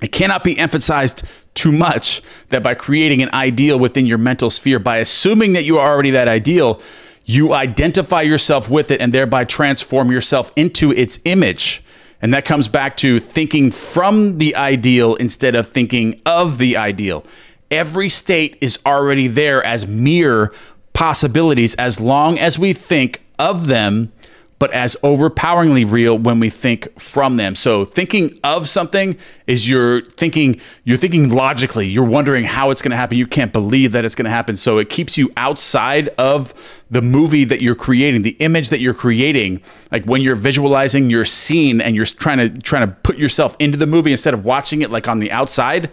It cannot be emphasized too much that by creating an ideal within your mental sphere, by assuming that you are already that ideal, you identify yourself with it and thereby transform yourself into its image. And that comes back to thinking from the ideal instead of thinking of the ideal. Every state is already there as mere possibilities as long as we think of them, but as overpoweringly real when we think from them. So thinking of something is you're thinking logically. You're wondering how it's going to happen. You can't believe that it's going to happen. So it keeps you outside of the movie that you're creating, the image that you're creating. Like when you're visualizing your scene and you're trying to put yourself into the movie instead of watching it like on the outside.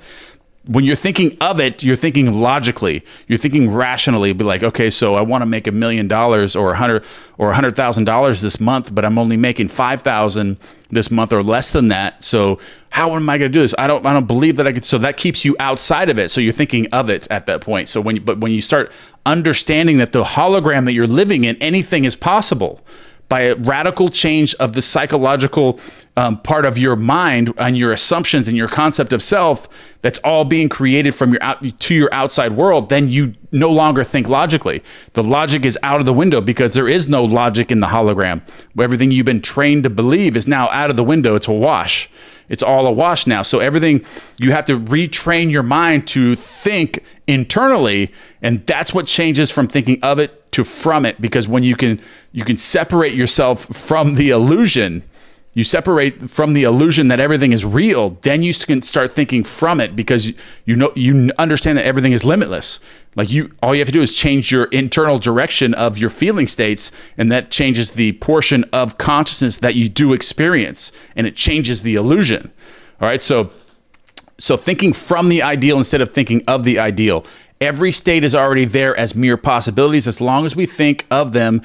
When you're thinking of it, you're thinking logically. You're thinking rationally. Be like, okay, so I want to make $1 million or $100,000 this month, but I'm only making $5,000 this month or less than that. So how am I going to do this? I don't believe that I could. So that keeps you outside of it. So you're thinking of it at that point. So when you start understanding that the hologram that you're living in, anything is possible. By a radical change of the psychological part of your mind and your assumptions and your concept of self, that's all being created from your outside world, then you no longer think logically. The logic is out of the window because there is no logic in the hologram. Everything you've been trained to believe is now out of the window. It's a wash. It's all a wash now. So everything, you have to retrain your mind to think internally, and that's what changes from thinking of it to from it. Because when you can separate yourself from the illusion, you separate from the illusion that everything is real, then you can start thinking from it, because you understand that everything is limitless. Like all you have to do is change your internal direction of your feeling states, and that changes the portion of consciousness that you do experience, and it changes the illusion. All right, so thinking from the ideal instead of thinking of the ideal. Every state is already there as mere possibilities as long as we think of them,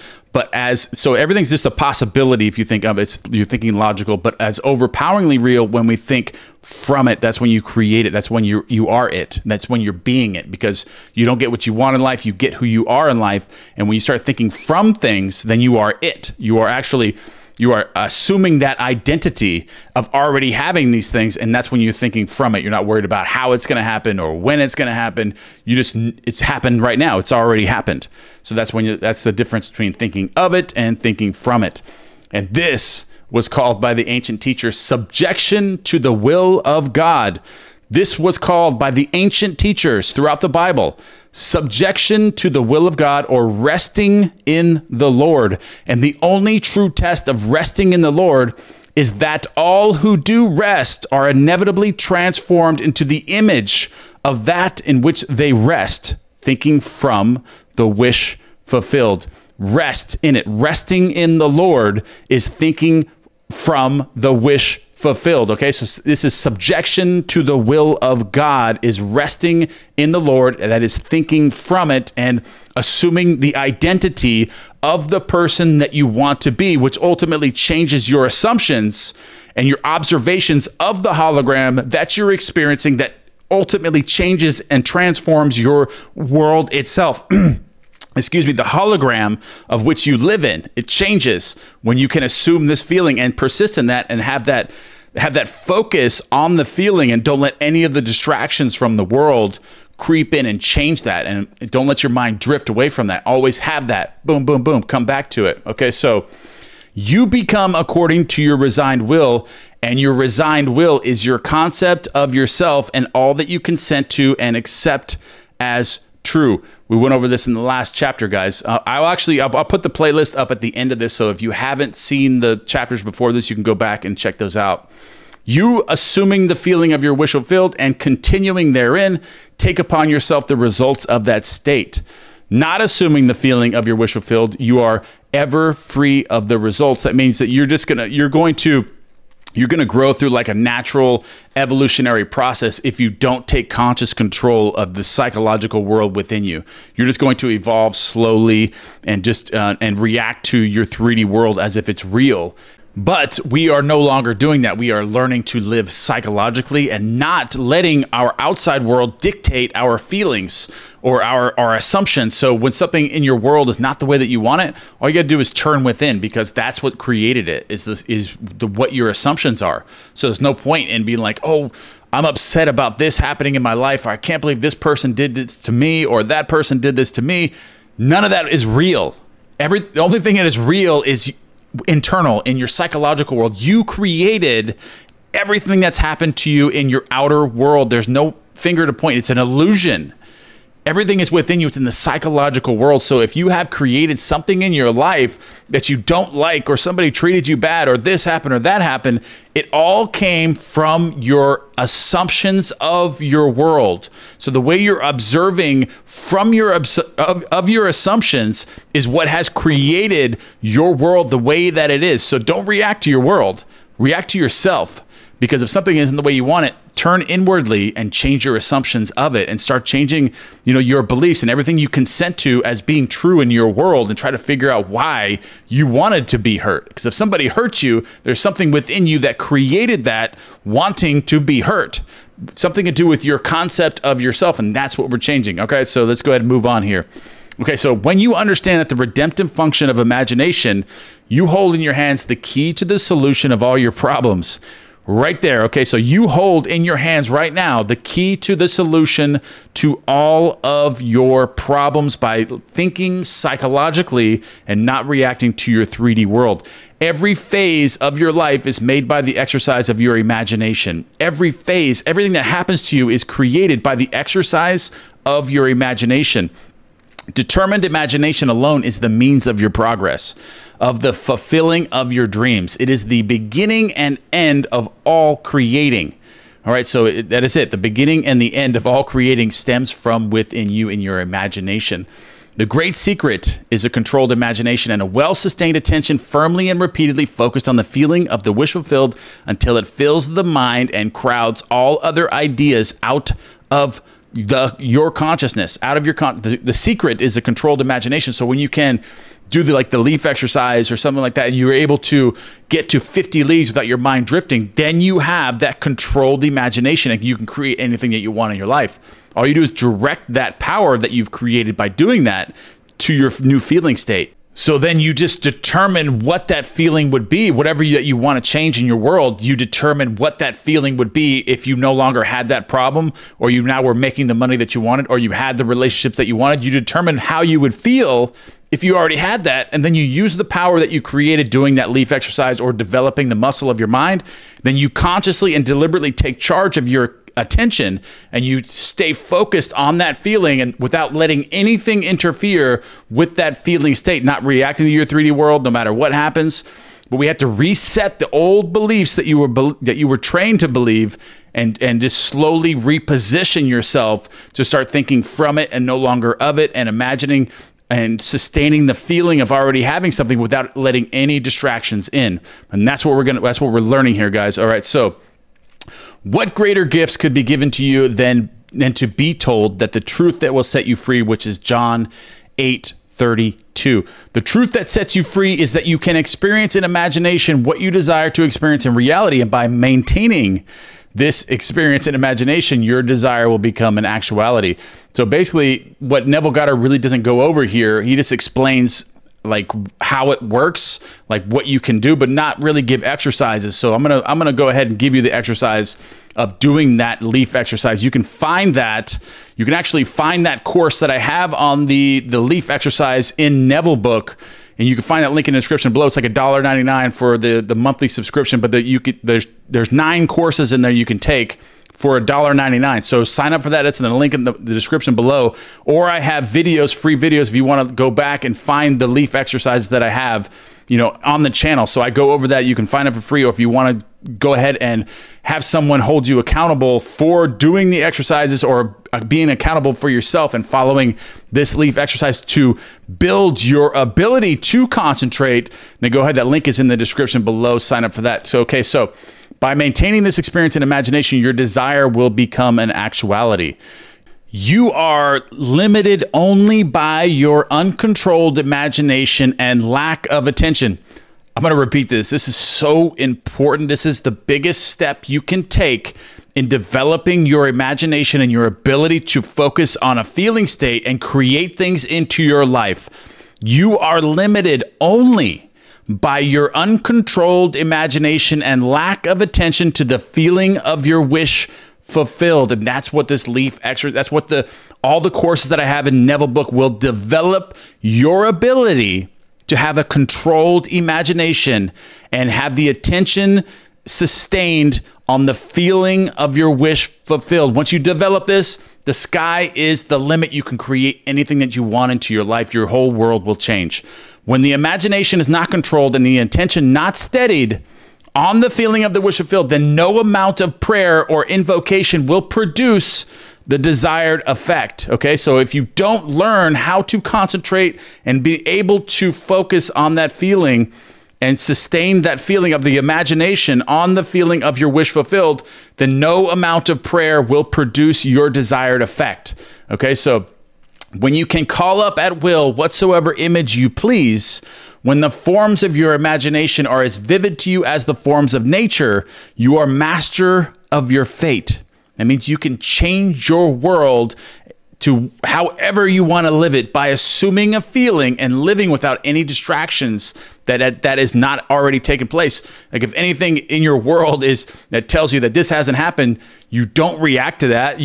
so everything's just a possibility if you think of it. You're thinking logical, but as overpoweringly real when we think from it. That's when you create it. That's when you are it. That's when you're being it, because you don't get what you want in life, you get who you are in life. And when you start thinking from things, then you are it. You are assuming that identity of already having these things, and that's when you're thinking from it. You're not worried about how it's going to happen or when it's going to happen. It's happened right now. It's already happened. So that's the difference between thinking of it and thinking from it. And this was called by the ancient teachers subjection to the will of God. This was called by the ancient teachers throughout the Bible subjection to the will of God, or resting in the Lord. And the only true test of resting in the Lord is that all who do rest are inevitably transformed into the image of that in which they rest, thinking from the wish fulfilled. Rest in it. Resting in the Lord is thinking from the wish fulfilled. Okay, so this is subjection to the will of God, is resting in the Lord, that is thinking from it and assuming the identity of the person that you want to be, which ultimately changes your assumptions and your observations of the hologram that you're experiencing, that ultimately changes and transforms your world itself. Excuse me, the hologram of which you live in, it changes when you can assume this feeling and persist in that and have that focus on the feeling, and don't let any of the distractions from the world creep in and change that, and don't let your mind drift away from that. Always have that. Boom, boom, boom. Come back to it. Okay, so you become according to your resigned will, and your resigned will is your concept of yourself and all that you consent to and accept as true. We went over this in the last chapter, guys. I'll put the playlist up at the end of this, so if you haven't seen the chapters before this, you can go back and check those out. You assuming the feeling of your wish fulfilled and continuing therein, take upon yourself the results of that state. Not assuming the feeling of your wish fulfilled, you are ever free of the results. That means that you're going to grow through like a natural evolutionary process if you don't take conscious control of the psychological world within you. You're just going to evolve slowly and just and react to your 3D world as if it's real. But we are no longer doing that. We are learning to live psychologically and not letting our outside world dictate our feelings or our assumptions. So when something in your world is not the way that you want it, all you got to do is turn within, because that's what created it, is what your assumptions are. So there's no point in being like, oh, I'm upset about this happening in my life, or I can't believe this person did this to me, or that person did this to me. None of that is real. The only thing that is real is internal, in your psychological world. You created everything that's happened to you in your outer world. There's no finger to point. It's an illusion. Everything is within you. It's in the psychological world. So if you have created something in your life that you don't like, or somebody treated you bad, or this happened or that happened, it all came from your assumptions of your world. So the way you're observing from your assumptions is what has created your world the way that it is. So don't react to your world. React to yourself. Because if something isn't the way you want it, turn inwardly and change your assumptions of it, and start changing, your beliefs and everything you consent to as being true in your world, and try to figure out why you wanted to be hurt. Because if somebody hurts you, there's something within you that created that wanting to be hurt. Something to do with your concept of yourself, and that's what we're changing. Okay, so let's go ahead and move on here. Okay, so when you understand that the redemptive function of imagination, you hold in your hands the key to the solution of all your problems. Right there. Okay, so you hold in your hands right now the key to the solution to all of your problems by thinking psychologically and not reacting to your 3D world. Every phase of your life is made by the exercise of your imagination. Every phase, everything that happens to you is created by the exercise of your imagination. Determined imagination alone is the means of your progress, of the fulfilling of your dreams. It is the beginning and end of all creating. All right, so that is it. The beginning and the end of all creating stems from within you in your imagination. The great secret is a controlled imagination and a well-sustained attention firmly and repeatedly focused on the feeling of the wish fulfilled until it fills the mind and crowds all other ideas out of your consciousness, out of your the secret is a controlled imagination. So when you can do the leaf exercise or something like that, and you're able to get to 50 leaves without your mind drifting, then you have that controlled imagination, and you can create anything that you want in your life. All you do is direct that power that you've created by doing that to your new feeling state. So then you just determine what that feeling would be. Whatever that you want to change in your world, you determine what that feeling would be if you no longer had that problem, or you now were making the money that you wanted, or you had the relationships that you wanted. You determine how you would feel if you already had that, and then you use the power that you created doing that leaf exercise or developing the muscle of your mind. Then you consciously and deliberately take charge of your attention, and you stay focused on that feeling, and without letting anything interfere with that feeling state, not reacting to your 3D world no matter what happens. But we have to reset the old beliefs that you were trained to believe, and just slowly reposition yourself to start thinking from it and no longer of it, and imagining and sustaining the feeling of already having something without letting any distractions in. And that's what we're learning here, guys. All right, so what greater gifts could be given to you than to be told that the truth that will set you free, which is John 8:32. The truth that sets you free is that you can experience in imagination what you desire to experience in reality, and by maintaining this experience in imagination, your desire will become an actuality. So basically, what Neville Goddard really doesn't go over here, he just explains like how it works, like what you can do, but not really give exercises. So I'm gonna go ahead and give you the exercise of doing that leaf exercise. You can find that. You can actually find that course that I have on the leaf exercise in Neville book. And you can find that link in the description below. It's like $1.99 for the monthly subscription, but there's 9 courses in there you can take for $1.99. So sign up for that. It's in the link in the description below. Or I have videos, free videos, if you want to go back and find the leaf exercises that I have, you know, on the channel. So I go over that. You can find it for free, or if you want to go ahead and have someone hold you accountable for doing the exercises, or being accountable for yourself and following this leaf exercise to build your ability to concentrate, then go ahead. That link is in the description below. Sign up for that. So, okay, so by maintaining this experience in imagination, your desire will become an actuality. You are limited only by your uncontrolled imagination and lack of attention. I'm going to repeat this. This is so important. This is the biggest step you can take in developing your imagination and your ability to focus on a feeling state and create things into your life. You are limited only by your uncontrolled imagination and lack of attention to the feeling of your wish fulfilled. And that's what this leaf exercise, that's what all the courses that I have in Neville book will develop your ability to have a controlled imagination and have the attention sustained on the feeling of your wish fulfilled. Once you develop this, the sky is the limit. You can create anything that you want into your life. Your whole world will change. When the imagination is not controlled and the intention not steadied on the feeling of the wish fulfilled, then no amount of prayer or invocation will produce the desired effect. Okay, so if you don't learn how to concentrate and be able to focus on that feeling and sustain that feeling of the imagination on the feeling of your wish fulfilled, then no amount of prayer will produce your desired effect. Okay, so when you can call up at will whatsoever image you please, when the forms of your imagination are as vivid to you as the forms of nature, you are master of your fate. That means you can change your world to however you want to live it by assuming a feeling and living without any distractions that is not already taken place. Like if anything in your world that tells you that this hasn't happened, you don't react to that.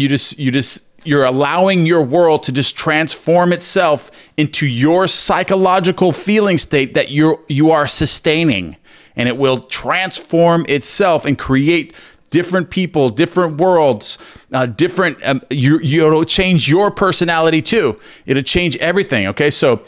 You're allowing your world to just transform itself into your psychological feeling state that you are sustaining, and it will transform itself and create different people, different worlds, it'll change your personality too. It'll change everything. Okay, so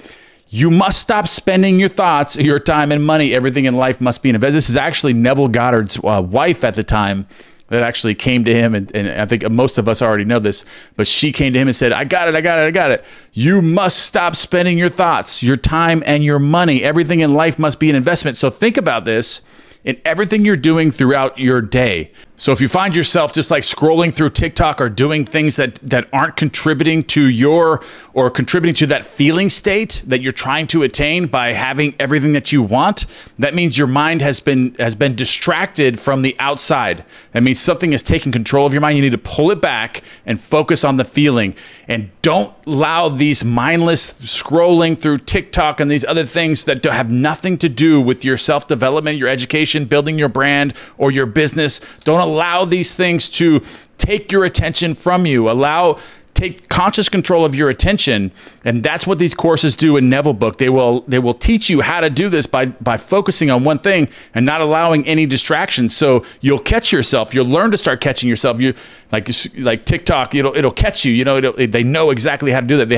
you must stop spending your thoughts, your time and money. Everything in life must be an investment. This is actually Neville Goddard's wife at the time that actually came to him, and I think most of us already know this, but she came to him and said, I got it. You must stop spending your thoughts, your time, and your money. Everything in life must be an investment. So think about this in everything you're doing throughout your day. So if you find yourself just like scrolling through TikTok or doing things that aren't contributing to contributing to that feeling state that you're trying to attain by having everything that you want, that means your mind has been distracted from the outside. That means something is taking control of your mind. You need to pull it back and focus on the feeling. And don't allow these mindless scrolling through TikTok and these other things that have nothing to do with your self-development, your education, building your brand, or your business. Don't allow these things to take your attention from you. Take conscious control of your attention, and that's what these courses do in Neville book. They will teach you how to do this by focusing on one thing and not allowing any distractions. So you'll catch yourself. You'll learn to start catching yourself. You like TikTok. It'll catch you. You know, they know exactly how to do that. They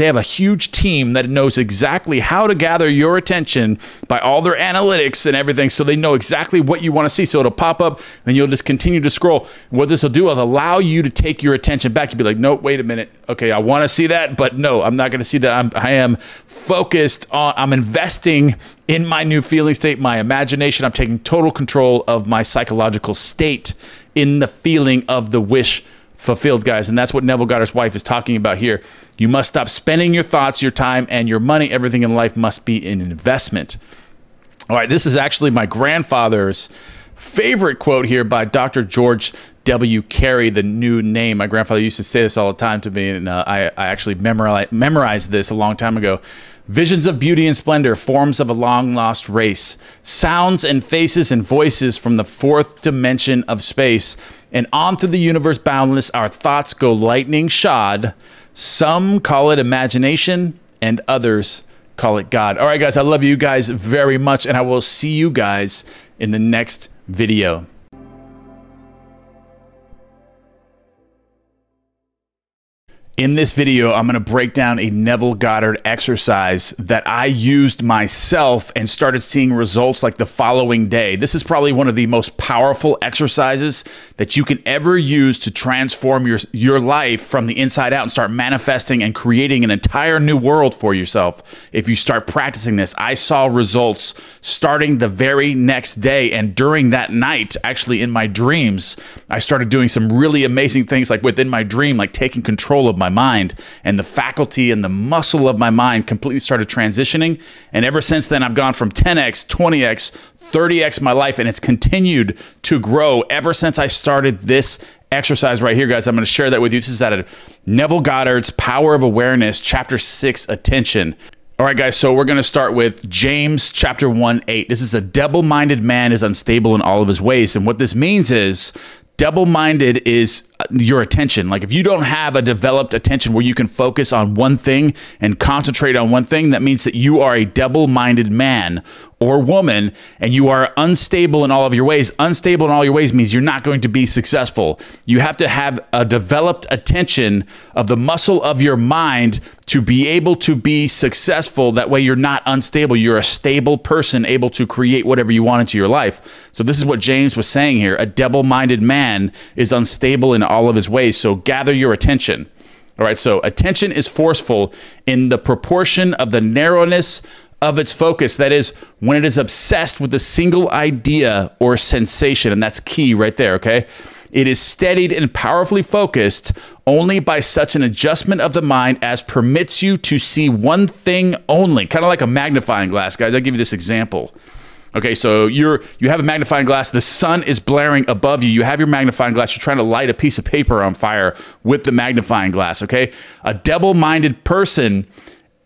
have a huge team that knows exactly how to gather your attention by all their analytics and everything. So they know exactly what you want to see. So it'll pop up, and you'll just continue to scroll. What this will do is allow you to take your attention back. Be like, nope, wait a minute. Okay, I want to see that, but no, I'm not going to see that. I am focused on, I'm investing in my new feeling state, my imagination. I'm taking total control of my psychological state in the feeling of the wish fulfilled, guys. And that's what Neville Goddard's wife is talking about here. You must stop spending your thoughts, your time, and your money. Everything in life must be an investment. All right, this is actually my grandfather's favorite quote here by Dr. George W. Carey, the new name. My grandfather used to say this all the time to me, and I actually memorized this a long time ago. Visions of beauty and splendor, forms of a long-lost race, sounds and faces and voices from the fourth dimension of space, and on through the universe boundless, our thoughts go lightning shod. Some call it imagination, and others call it God. All right, guys, I love you guys very much, and I will see you guys in the next video. In this video, I'm going to break down a Neville Goddard exercise that I used myself and started seeing results like the following day. This is probably one of the most powerful exercises that you can ever use to transform your life from the inside out and start manifesting and creating an entire new world for yourself. If you start practicing this, I saw results starting the very next day, and during that night, actually in my dreams, I started doing some really amazing things like within my dream, like taking control of my mind, and the faculty and the muscle of my mind completely started transitioning. And ever since then, I've gone from 10x, 20x, 30x my life, and it's continued to grow ever since I started this exercise right here, guys. I'm going to share that with you. This is out of Neville Goddard's Power of Awareness, Chapter 6, Attention. All right, guys, so we're going to start with James chapter 1:8. This is a double-minded man is unstable in all of his ways. And what this means is double-minded is your attention. Like if you don't have a developed attention where you can focus on one thing and concentrate on one thing, that means that you are a double-minded man or woman, and you are unstable in all of your ways. Unstable in all your ways means you're not going to be successful. You have to have a developed attention of the muscle of your mind to be able to be successful. That way you're not unstable. You're a stable person able to create whatever you want into your life. So this is what James was saying here. A double-minded man is unstable in all of his ways. So gather your attention. All right, so attention is forceful in the proportion of the narrowness of its focus. That is, when it is obsessed with a single idea or sensation, and that's key right there, okay? It is steadied and powerfully focused only by such an adjustment of the mind as permits you to see one thing only, kind of like a magnifying glass, guys. I'll give you this example. Okay, so you have a magnifying glass, the sun is blaring above you, you have your magnifying glass, you're trying to light a piece of paper on fire with the magnifying glass, okay? A double-minded person,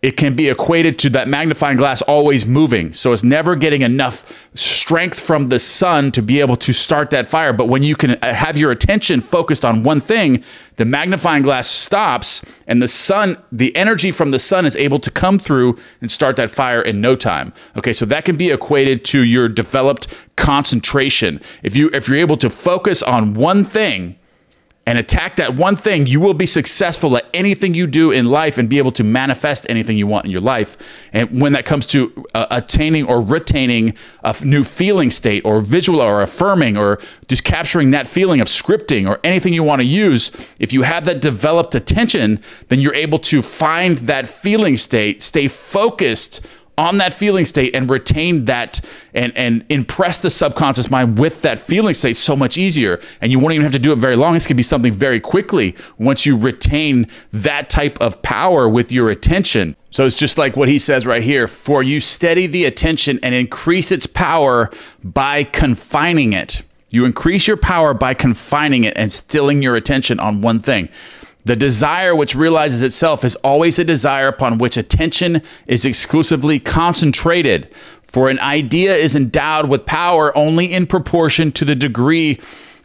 it can be equated to that magnifying glass always moving. So it's never getting enough strength from the sun to be able to start that fire. But when you can have your attention focused on one thing, the magnifying glass stops, and the sun, the energy from the sun is able to come through and start that fire in no time. Okay, so that can be equated to your developed concentration. If you're able to focus on one thing and attack that one thing, you will be successful at anything you do in life and be able to manifest anything you want in your life. And when that comes to attaining or retaining a new feeling state or visual or affirming or just capturing that feeling of scripting or anything you want to use, if you have that developed attention, then you're able to find that feeling state, stay focused on that feeling state and retain that and impress the subconscious mind with that feeling state so much easier. And you won't even have to do it very long. This could be something very quickly once you retain that type of power with your attention. So it's just like what he says right here, for you steady the attention and increase its power by confining it. You increase your power by confining it and stilling your attention on one thing. The desire which realizes itself is always a desire upon which attention is exclusively concentrated. For an idea is endowed with power only in proportion to the degree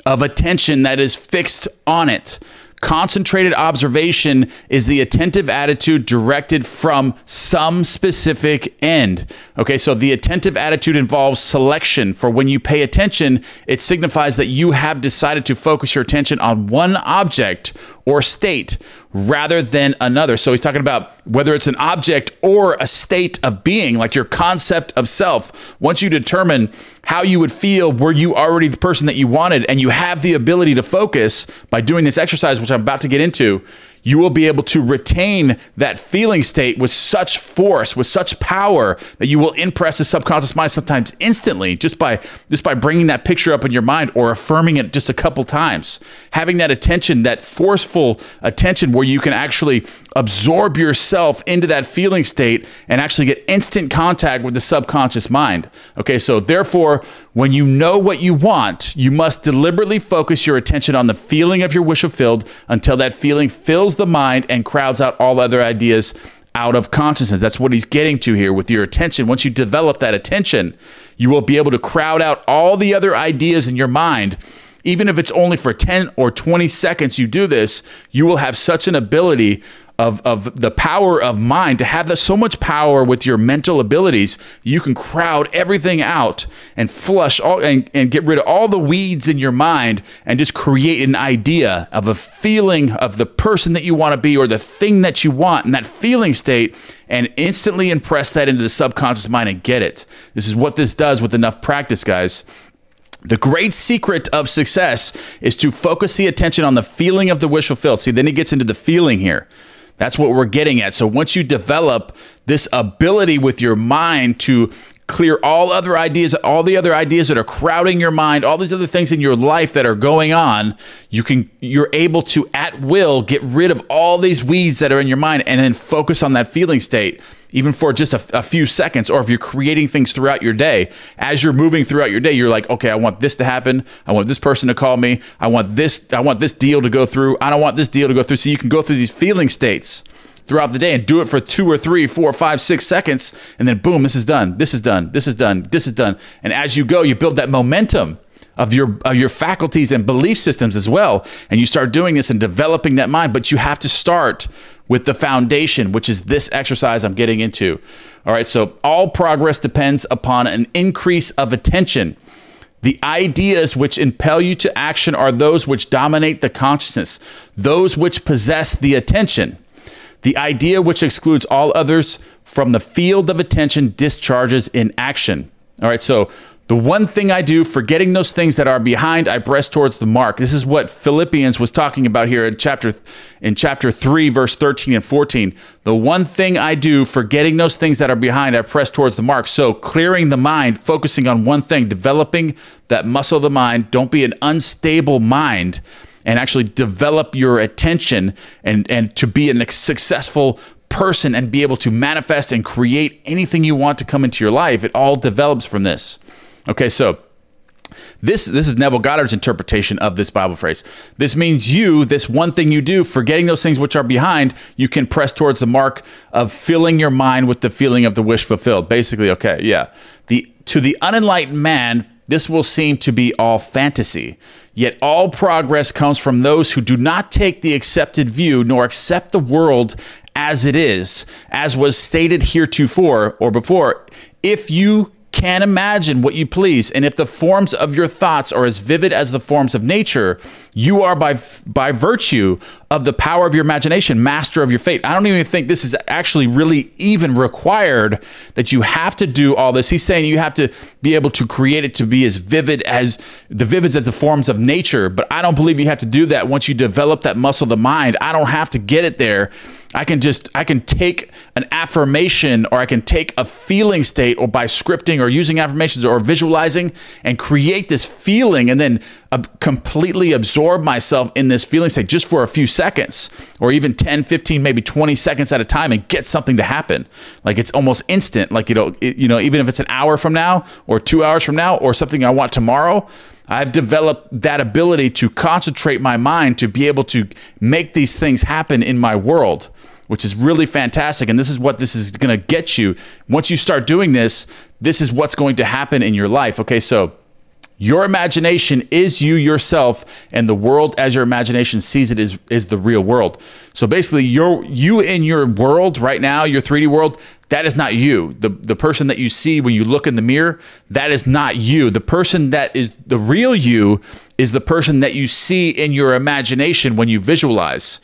of attention that is fixed on it. Concentrated observation is the attentive attitude directed from some specific end. Okay, so the attentive attitude involves selection. For when you pay attention, it signifies that you have decided to focus your attention on one object or state rather than another. So he's talking about whether it's an object or a state of being, like your concept of self. Once you determine how you would feel were you already the person that you wanted, and you have the ability to focus by doing this exercise, which I'm about to get into, you will be able to retain that feeling state with such force, with such power, that you will impress the subconscious mind sometimes instantly, just by bringing that picture up in your mind or affirming it just a couple times. Having that attention, that forceful attention where you can actually absorb yourself into that feeling state and actually get instant contact with the subconscious mind. Okay, so therefore, when you know what you want, you must deliberately focus your attention on the feeling of your wish fulfilled until that feeling fills the mind and crowds out all other ideas out of consciousness. That's what he's getting to here with your attention. Once you develop that attention, you will be able to crowd out all the other ideas in your mind. Even if it's only for 10 or 20 seconds you do this, you will have such an ability of the power of mind, to have so much power with your mental abilities, you can crowd everything out and flush all and get rid of all the weeds in your mind and just create an idea of a feeling of the person that you want to be or the thing that you want in that feeling state, and instantly impress that into the subconscious mind and get it. This is what this does with enough practice, guys. The great secret of success is to focus the attention on the feeling of the wish fulfilled. See, then he gets into the feeling here. That's what we're getting at. So once you develop this ability with your mind to clear all other ideas, all the other ideas that are crowding your mind, all these other things in your life that are going on, you're able to at will get rid of all these weeds that are in your mind and then focus on that feeling state, even for just a few seconds. Or if you're creating things throughout your day, as you're moving throughout your day, you're like, okay, I want this to happen. I want this person to call me. I want this deal to go through. I don't want this deal to go through. So you can go through these feeling states throughout the day and do it for 2 or 3, 4, 5, 6 seconds. And then boom, this is done. This is done. This is done. This is done. And as you go, you build that momentum of your faculties and belief systems as well. And you start doing this and developing that mind. But you have to start with the foundation, which is this exercise I'm getting into. All right, so all progress depends upon an increase of attention. The ideas which impel you to action are those which dominate the consciousness, those which possess the attention. The idea which excludes all others from the field of attention discharges in action. All right, so the one thing I do, forgetting those things that are behind, I press towards the mark. This is what Philippians was talking about here in chapter 3, verse 13 and 14. The one thing I do, forgetting those things that are behind, I press towards the mark. So clearing the mind, focusing on one thing, developing that muscle of the mind. Don't be an unstable mind, and actually develop your attention and to be a successful person and be able to manifest and create anything you want to come into your life. It all develops from this. Okay, so this is Neville Goddard's interpretation of this Bible phrase. This means this one thing you do, forgetting those things which are behind, you can press towards the mark of filling your mind with the feeling of the wish fulfilled. Basically, okay, yeah. To the unenlightened man, this will seem to be all fantasy. Yet all progress comes from those who do not take the accepted view nor accept the world as it is, as was stated heretofore or before. If you can imagine what you please, and if the forms of your thoughts are as vivid as the forms of nature, you are by virtue of the power of your imagination, master of your fate. I don't even think this is actually really even required that you have to do all this. He's saying you have to be able to create it to be as vivid as the forms of nature, but I don't believe you have to do that once you develop that muscle of the mind. I don't have to get it there. I can take an affirmation, or I can take a feeling state, or by scripting or using affirmations or visualizing, and create this feeling, and then completely absorb myself in this feeling state just for a few seconds, or even 10, 15, maybe 20 seconds at a time, and get something to happen. Like it's almost instant. Like, even if it's an hour from now or 2 hours from now or something I want tomorrow, I've developed that ability to concentrate my mind to be able to make these things happen in my world, which is really fantastic. And this is what this is going to get you. Once you start doing this, this is what's going to happen in your life. Okay, so your imagination is you yourself, and the world as your imagination sees it is the real world. So basically, you in your world right now, your 3D world, that is not you. The person that you see when you look in the mirror, that is not you. The person that is the real you is the person that you see in your imagination when you visualize.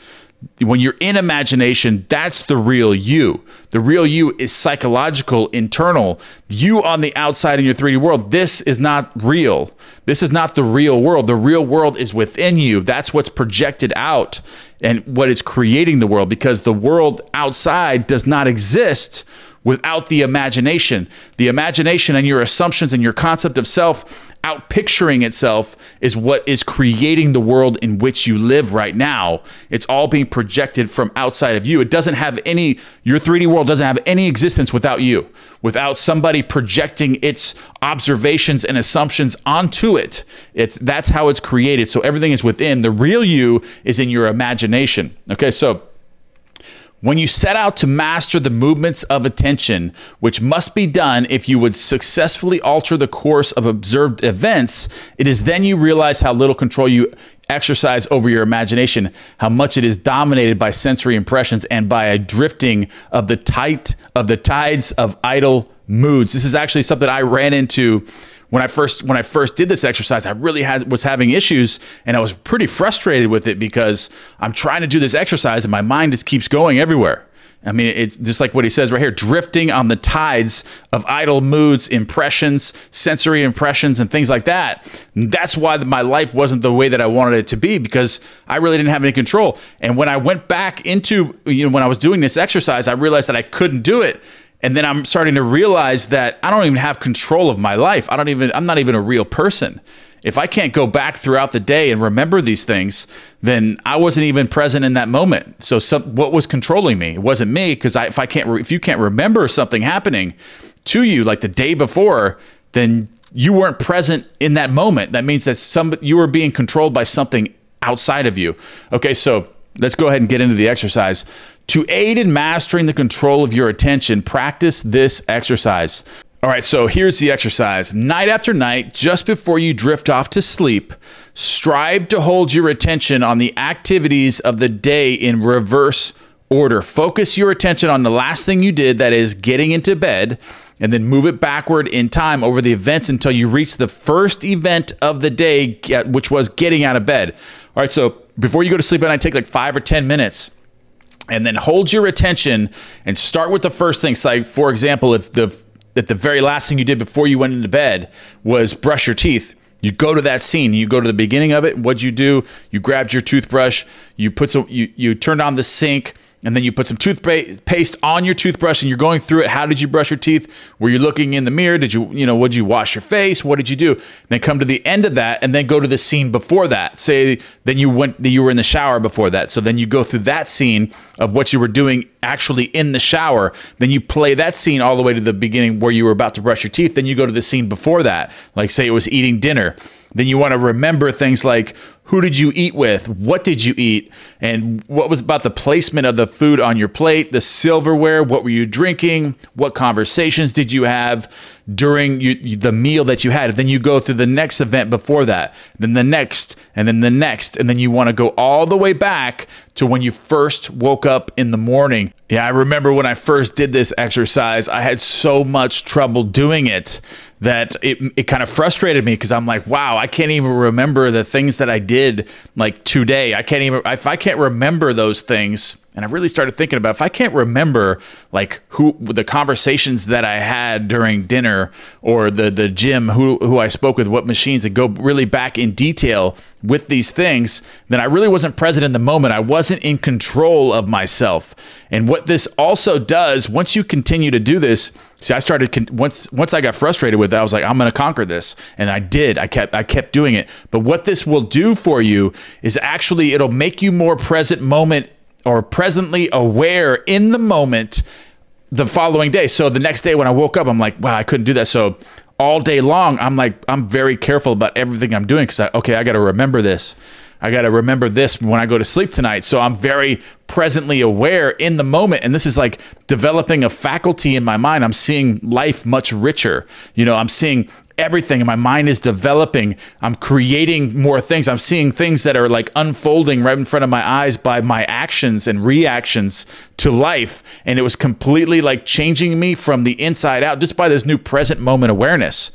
when you're in imagination, that's the real you. The real you is psychological, internal. You on the outside in your 3D world, this is not real. This is not the real world. The real world is within you. That's what's projected out and what is creating the world, because the world outside does not exist without the imagination. The imagination and your assumptions and your concept of self out picturing itself is what is creating the world in which you live right now. It's all being projected from outside of you. It doesn't have any, your 3D world doesn't have any existence without you, without somebody projecting its observations and assumptions onto it. That's how it's created. So everything is within. The real you is in your imagination. Okay, so when you set out to master the movements of attention, which must be done if you would successfully alter the course of observed events, it is then you realize how little control you exercise over your imagination, how much it is dominated by sensory impressions and by a drifting of the tides of idle moods. This is actually something I ran into when I first did this exercise. I really was having issues, and I was pretty frustrated with it because I'm trying to do this exercise and my mind just keeps going everywhere. I mean, it's just like what he says right here, drifting on the tides of idle moods, impressions, sensory impressions, and things like that. That's why my life wasn't the way that I wanted it to be, because I really didn't have any control. And when I went back into, when I was doing this exercise, I realized that I couldn't do it. And then I'm starting to realize that I don't even have control of my life. I'm not even a real person. If I can't go back throughout the day and remember these things, then I wasn't even present in that moment. So what was controlling me? It wasn't me, because if you can't remember something happening to you like the day before, then you weren't present in that moment. That means that you were being controlled by something outside of you. Okay, so let's go ahead and get into the exercise. To aid in mastering the control of your attention, practice this exercise. All right, so here's the exercise. Night after night, just before you drift off to sleep, strive to hold your attention on the activities of the day in reverse order. Focus your attention on the last thing you did, that is getting into bed, and then move it backward in time over the events until you reach the first event of the day, which was getting out of bed. All right, so before you go to sleep at night, take like 5 or 10 minutes. And then hold your attention and start with the first thing. So, like, for example, if the very last thing you did before you went into bed was brush your teeth, you go to that scene. You go to the beginning of it. What'd you do? You grabbed your toothbrush. You turned on the sink, and then you put some toothpaste on your toothbrush, and you're going through it. How did you brush your teeth? Were you looking in the mirror? Did would you wash your face? What did you do? Then come to the end of that, and then go to the scene before that. Say then you were in the shower before that. So then you go through that scene of what you were doing actually in the shower. Then you play that scene all the way to the beginning where you were about to brush your teeth. Then you go to the scene before that, like say it was eating dinner. Then you want to remember things like, who did you eat with? What did you eat? And what was about the placement of the food on your plate, the silverware? What were you drinking? What conversations did you have during the meal that you had? Then you go through the next event before that, then the next, and then the next. And then you want to go all the way back to when you first woke up in the morning. Yeah, I remember when I first did this exercise, I had so much trouble doing it that it kind of frustrated me, because I'm like, wow, I can't even remember the things that I did like today. If I can't remember those things, and I really started thinking about, if I can't remember like the conversations that I had during dinner, or the gym, who I spoke with, what machines, and go really back in detail with these things, then I really wasn't present in the moment. I wasn't in control of myself. And what this also does, once you continue to do this, see, I started, once I got frustrated with it, I was like, I'm going to conquer this. And I did. I kept doing it. But what this will do for you is actually, it'll make you more present moment, or presently aware in the moment the following day. So the next day when I woke up, I'm like, wow, I couldn't do that. So all day long, I'm very careful about everything I'm doing, because I got to remember this. I got to remember this when I go to sleep tonight. So I'm very presently aware in the moment. And this is like developing a faculty in my mind. I'm seeing life much richer. I'm seeing everything, and my mind is developing. I'm creating more things. I'm seeing things that are like unfolding right in front of my eyes by my actions and reactions to life. And it was completely like changing me from the inside out just by this new present moment awareness.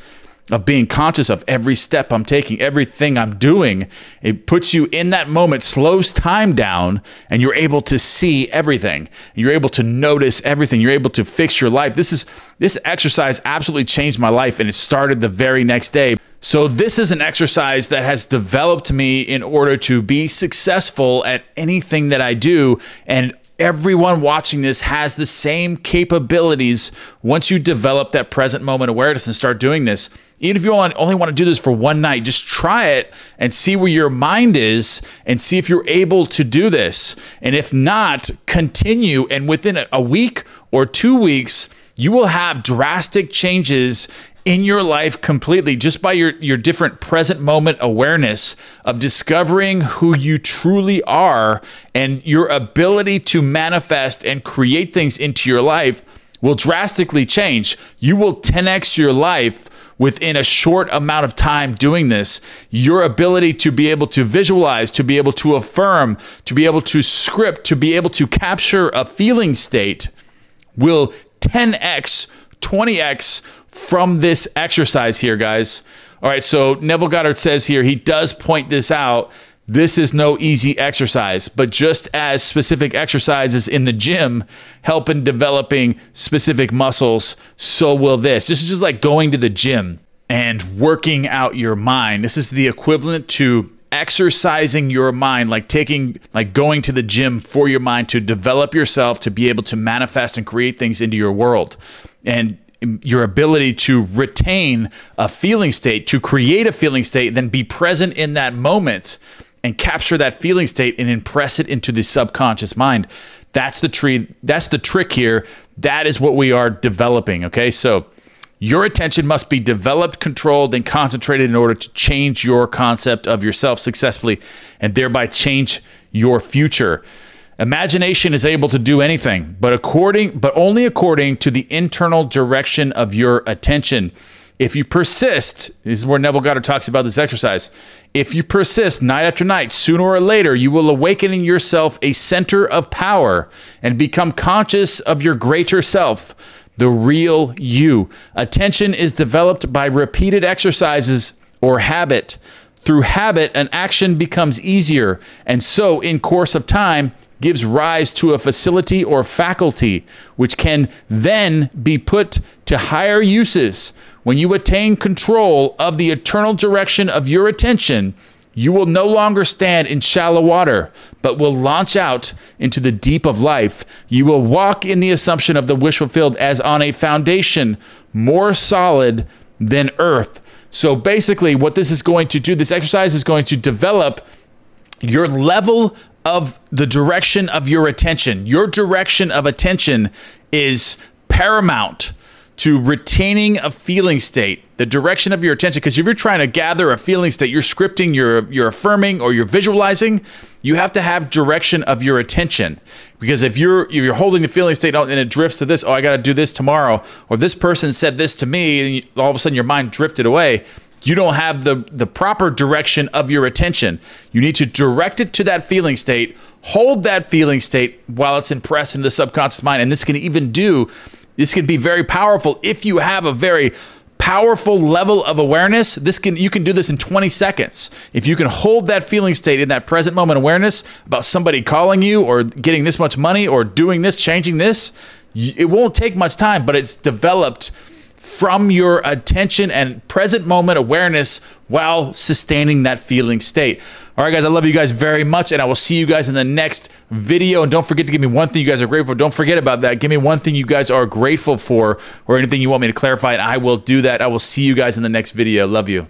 of being conscious of every step I'm taking, everything I'm doing. It puts you in that moment, slows time down, and you're able to see everything. You're able to notice everything. You're able to fix your life. This exercise absolutely changed my life, and it started the very next day. So this is an exercise that has developed me in order to be successful at anything that I do. And everyone watching this has the same capabilities once you develop that present moment awareness and start doing this. Even if you only want to do this for one night, just try it and see where your mind is and see if you're able to do this. And if not, continue. And within a week or 2 weeks, you will have drastic changes in your life completely just by your different present moment awareness of discovering who you truly are, and your ability to manifest and create things into your life will drastically change. You will 10x your life within a short amount of time doing this. Your ability to be able to visualize, to be able to affirm, to be able to script, to be able to capture a feeling state will 10x, 20x from this exercise here, guys. All right, so Neville Goddard says here, he does point this out. This is no easy exercise, but just as specific exercises in the gym help in developing specific muscles, so will this. This is just like going to the gym and working out your mind. This is the equivalent to exercising your mind, like going to the gym for your mind to develop yourself, to be able to manifest and create things into your world. And your ability to retain a feeling state, to create a feeling state, then be present in that moment and capture that feeling state and impress it into the subconscious mind. That's the trick here. That is what we are developing, okay? So your attention must be developed, controlled, and concentrated in order to change your concept of yourself successfully and thereby change your future. Imagination is able to do anything, but only according to the internal direction of your attention. If you persist, this is where Neville Goddard talks about this exercise. If you persist night after night, sooner or later, you will awaken in yourself a center of power and become conscious of your greater self, the real you. Attention is developed by repeated exercises or habit. Through habit, an action becomes easier, and so in course of time gives rise to a facility or faculty, which can then be put to higher uses. When you attain control of the eternal direction of your attention, you will no longer stand in shallow water, but will launch out into the deep of life. You will walk in the assumption of the wish fulfilled as on a foundation more solid than earth. So basically what this is going to do, this exercise is going to develop your level of the direction of your attention. Your direction of attention is paramount to retaining a feeling state. The direction of your attention, because if you're trying to gather a feeling state, you're scripting, you're affirming, or you're visualizing, you have to have direction of your attention. Because if you're holding the feeling state and it drifts to this, oh, I got to do this tomorrow, or this person said this to me, and all of a sudden your mind drifted away, you don't have the proper direction of your attention. You need to direct it to that feeling state, hold that feeling state while it's impressed in the subconscious mind. And this can be very powerful if you have a very powerful level of awareness. You can do this in 20 seconds. If you can hold that feeling state in that present moment awareness about somebody calling you or getting this much money or doing this, changing this, it won't take much time, but it's developed from your attention and present moment awareness while sustaining that feeling state. All right, guys, I love you guys very much, and I will see you guys in the next video. And don't forget to give me one thing you guys are grateful for. Don't forget about that. Give me one thing you guys are grateful for, or anything you want me to clarify, and I will do that. I will see you guys in the next video. Love you.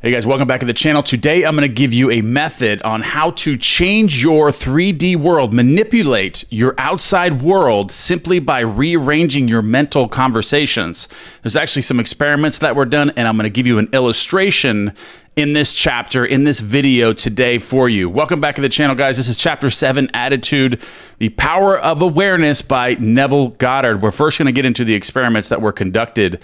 Hey guys, welcome back to the channel. Today I'm going to give you a method on how to change your 3D world, manipulate your outside world simply by rearranging your mental conversations. There's actually some experiments that were done, and I'm going to give you an illustration in this chapter, in this video today for you. Welcome back to the channel, guys. This is Chapter 7, Attitude, The Power of Awareness by Neville Goddard. We're first going to get into the experiments that were conducted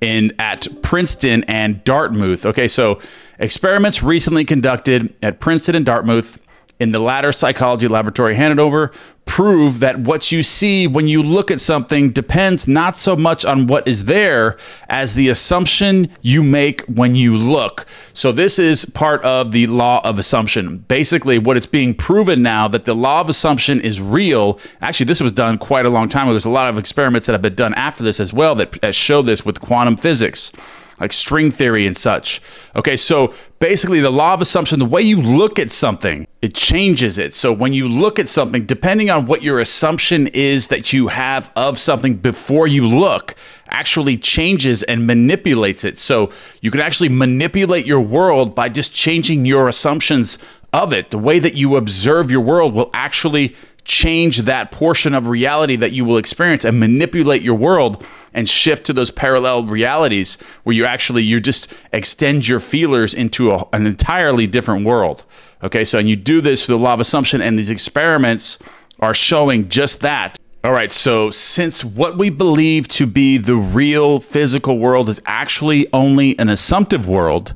at Princeton and Dartmouth. Okay, so experiments recently conducted at Princeton and Dartmouth in the Ladder Psychology Laboratory handed over prove that what you see when you look at something depends not so much on what is there as the assumption you make when you look. So this is part of the law of assumption. Basically, what it's being proven now that the law of assumption is real. Actually, this was done quite a long time ago. There's a lot of experiments that have been done after this as well that show this with quantum physics, like string theory and such. Okay, so basically the law of assumption, the way you look at something, it changes it. So when you look at something, depending on what your assumption is that you have of something before you look, actually changes and manipulates it. So you can actually manipulate your world by just changing your assumptions of it. The way that you observe your world will actually change that portion of reality that you will experience and manipulate your world and shift to those parallel realities where you just extend your feelers into an entirely different world. Okay, so and you do this through the law of assumption, and these experiments are showing just that. All right, so since what we believe to be the real physical world is actually only an assumptive world,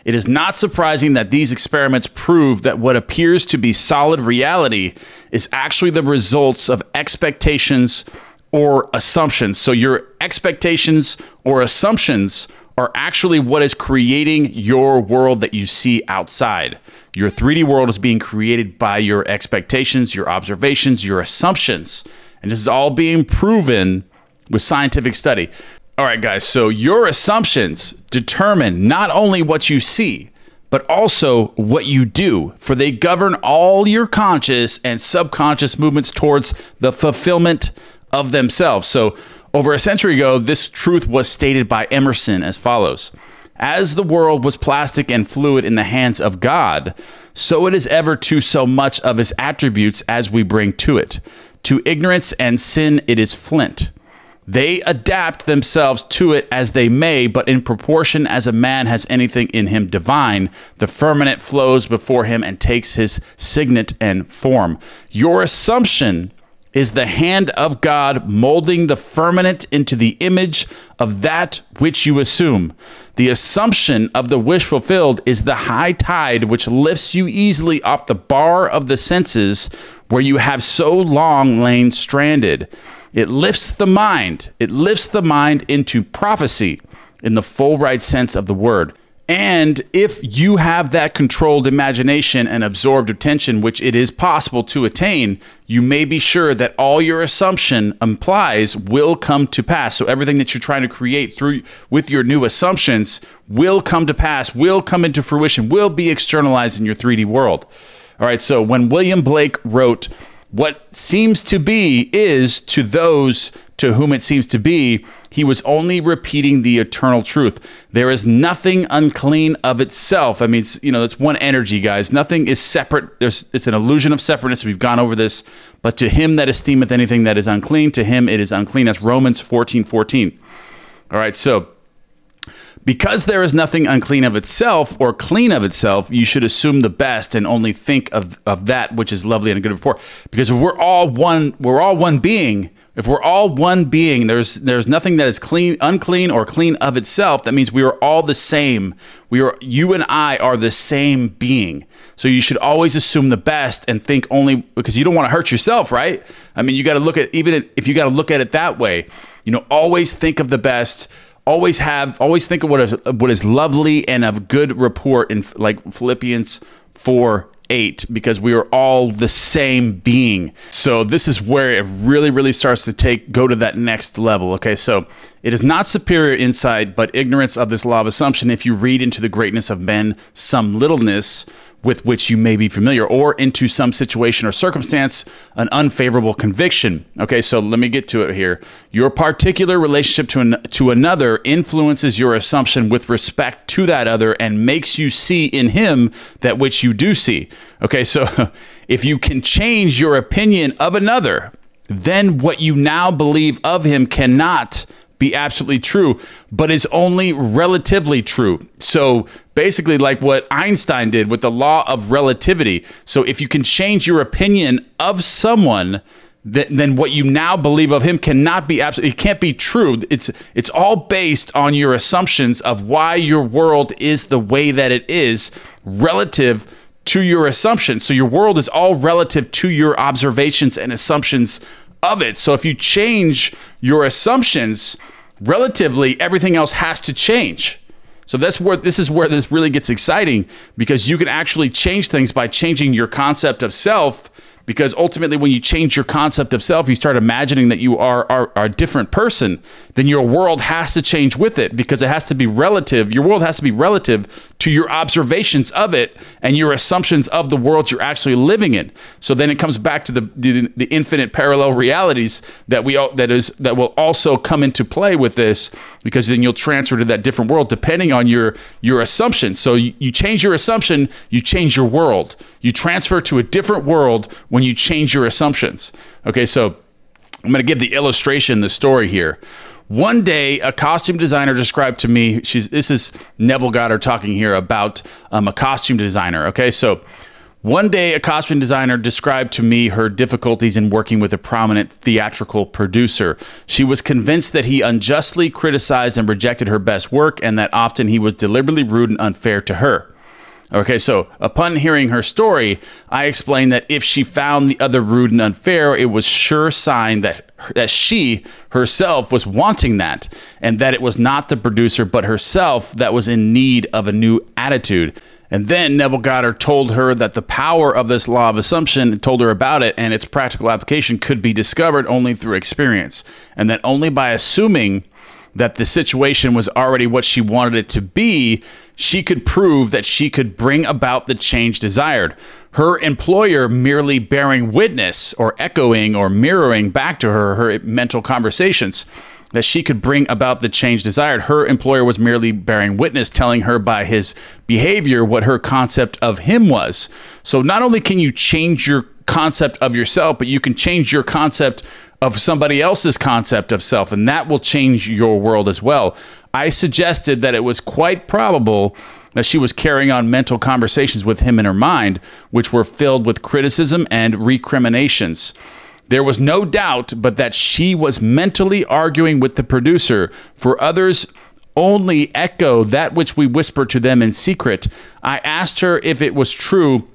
it is not surprising that these experiments prove that what appears to be solid reality is actually the results of expectations or assumptions. So your expectations or assumptions are actually what is creating your world that you see outside. Your 3D world is being created by your expectations, your observations, your assumptions. And this is all being proven with scientific study. All right, guys, so your assumptions determine not only what you see, but also what you do, for they govern all your conscious and subconscious movements towards the fulfillment of themselves. So over a century ago, this truth was stated by Emerson as follows: as the world was plastic and fluid in the hands of God, so it is ever to so much of his attributes as we bring to it. To ignorance and sin it is flint. They adapt themselves to it as they may, but in proportion as a man has anything in him divine, the firmament flows before him and takes his signet and form. Your assumption is the hand of God molding the firmament into the image of that which you assume. The assumption of the wish fulfilled is the high tide which lifts you easily off the bar of the senses where you have so long lain stranded. It lifts the mind. It lifts the mind into prophecy in the full right sense of the word. And if you have that controlled imagination and absorbed attention, which it is possible to attain, you may be sure that all your assumption implies will come to pass. So everything that you're trying to create with your new assumptions will come to pass, will come into fruition, will be externalized in your 3D world. All right, so when William Blake wrote, "What seems to be is to those to whom it seems to be," he was only repeating the eternal truth. There is nothing unclean of itself. I mean, that's one energy, guys. Nothing is separate. It's an illusion of separateness. We've gone over this. But to him that esteemeth anything that is unclean, to him it is unclean. That's Romans 14:14. All right, so because there is nothing unclean of itself or clean of itself, you should assume the best and only think of that which is lovely and a good report. Because if we're all one being. If we're all one being, there's nothing that is unclean or clean of itself. That means we are all the same. You and I are the same being. So you should always assume the best and think only, because you don't want to hurt yourself, right? I mean, you got to look at, even if you got to look at it that way, always think of the best. Always think of what is lovely and of good report in like Philippians 4:8, because we are all the same being. So this is where it really, really starts to go to that next level. Okay, so it is not superior insight, but ignorance of this law of assumption if you read into the greatness of men some littleness with which you may be familiar, or into some situation or circumstance an unfavorable conviction. Okay, so let me get to it here. Your particular relationship to another influences your assumption with respect to that other and makes you see in him that which you do see. Okay, so if you can change your opinion of another, then what you now believe of him cannot be absolutely true, but is only relatively true. So basically like what Einstein did with the law of relativity. So if you can change your opinion of someone, then what you now believe of him cannot be absolutely, it can't be true. It's all based on your assumptions of why your world is the way that it is relative to your assumptions. So your world is all relative to your observations and assumptions of it. So if you change your assumptions, relatively, everything else has to change. So this is where this really gets exciting, because you can actually change things by changing your concept of self. Because ultimately, when you change your concept of self, you start imagining that you are a different person, then your world has to change with it, because it has to be relative. Your world has to be relative to your observations of it and your assumptions of the world you're actually living in. So then it comes back to the infinite parallel realities that will also come into play with this, because then you'll transfer to that different world depending on your assumptions. So you change your assumption, you change your world. You transfer to a different world when you change your assumptions. Okay, so I'm going to give the illustration, the story here. One day, a costume designer described to me, this is Neville Goddard talking here about a costume designer. Okay, so one day, a costume designer described to me her difficulties in working with a prominent theatrical producer. She was convinced that he unjustly criticized and rejected her best work, and that often he was deliberately rude and unfair to her. Okay, so upon hearing her story, I explained that if she found the other rude and unfair, it was sure sign that she herself was wanting that, and that it was not the producer but herself that was in need of a new attitude. And then Neville Goddard told her that the power of this law of assumption, told her about it, and its practical application could be discovered only through experience, and that only by assuming that the situation was already what she wanted it to be, she could prove that she could bring about the change desired. Her employer merely bearing witness, or echoing or mirroring back to her mental conversations, that she could bring about the change desired. Her employer was merely bearing witness, telling her by his behavior what her concept of him was. So not only can you change your concept of yourself, but you can change your concept of somebody else's concept of self, and that will change your world as well. I suggested that it was quite probable that she was carrying on mental conversations with him in her mind, which were filled with criticism and recriminations. There was no doubt but that she was mentally arguing with the producer, for others only echo that which we whisper to them in secret. I asked her if it was true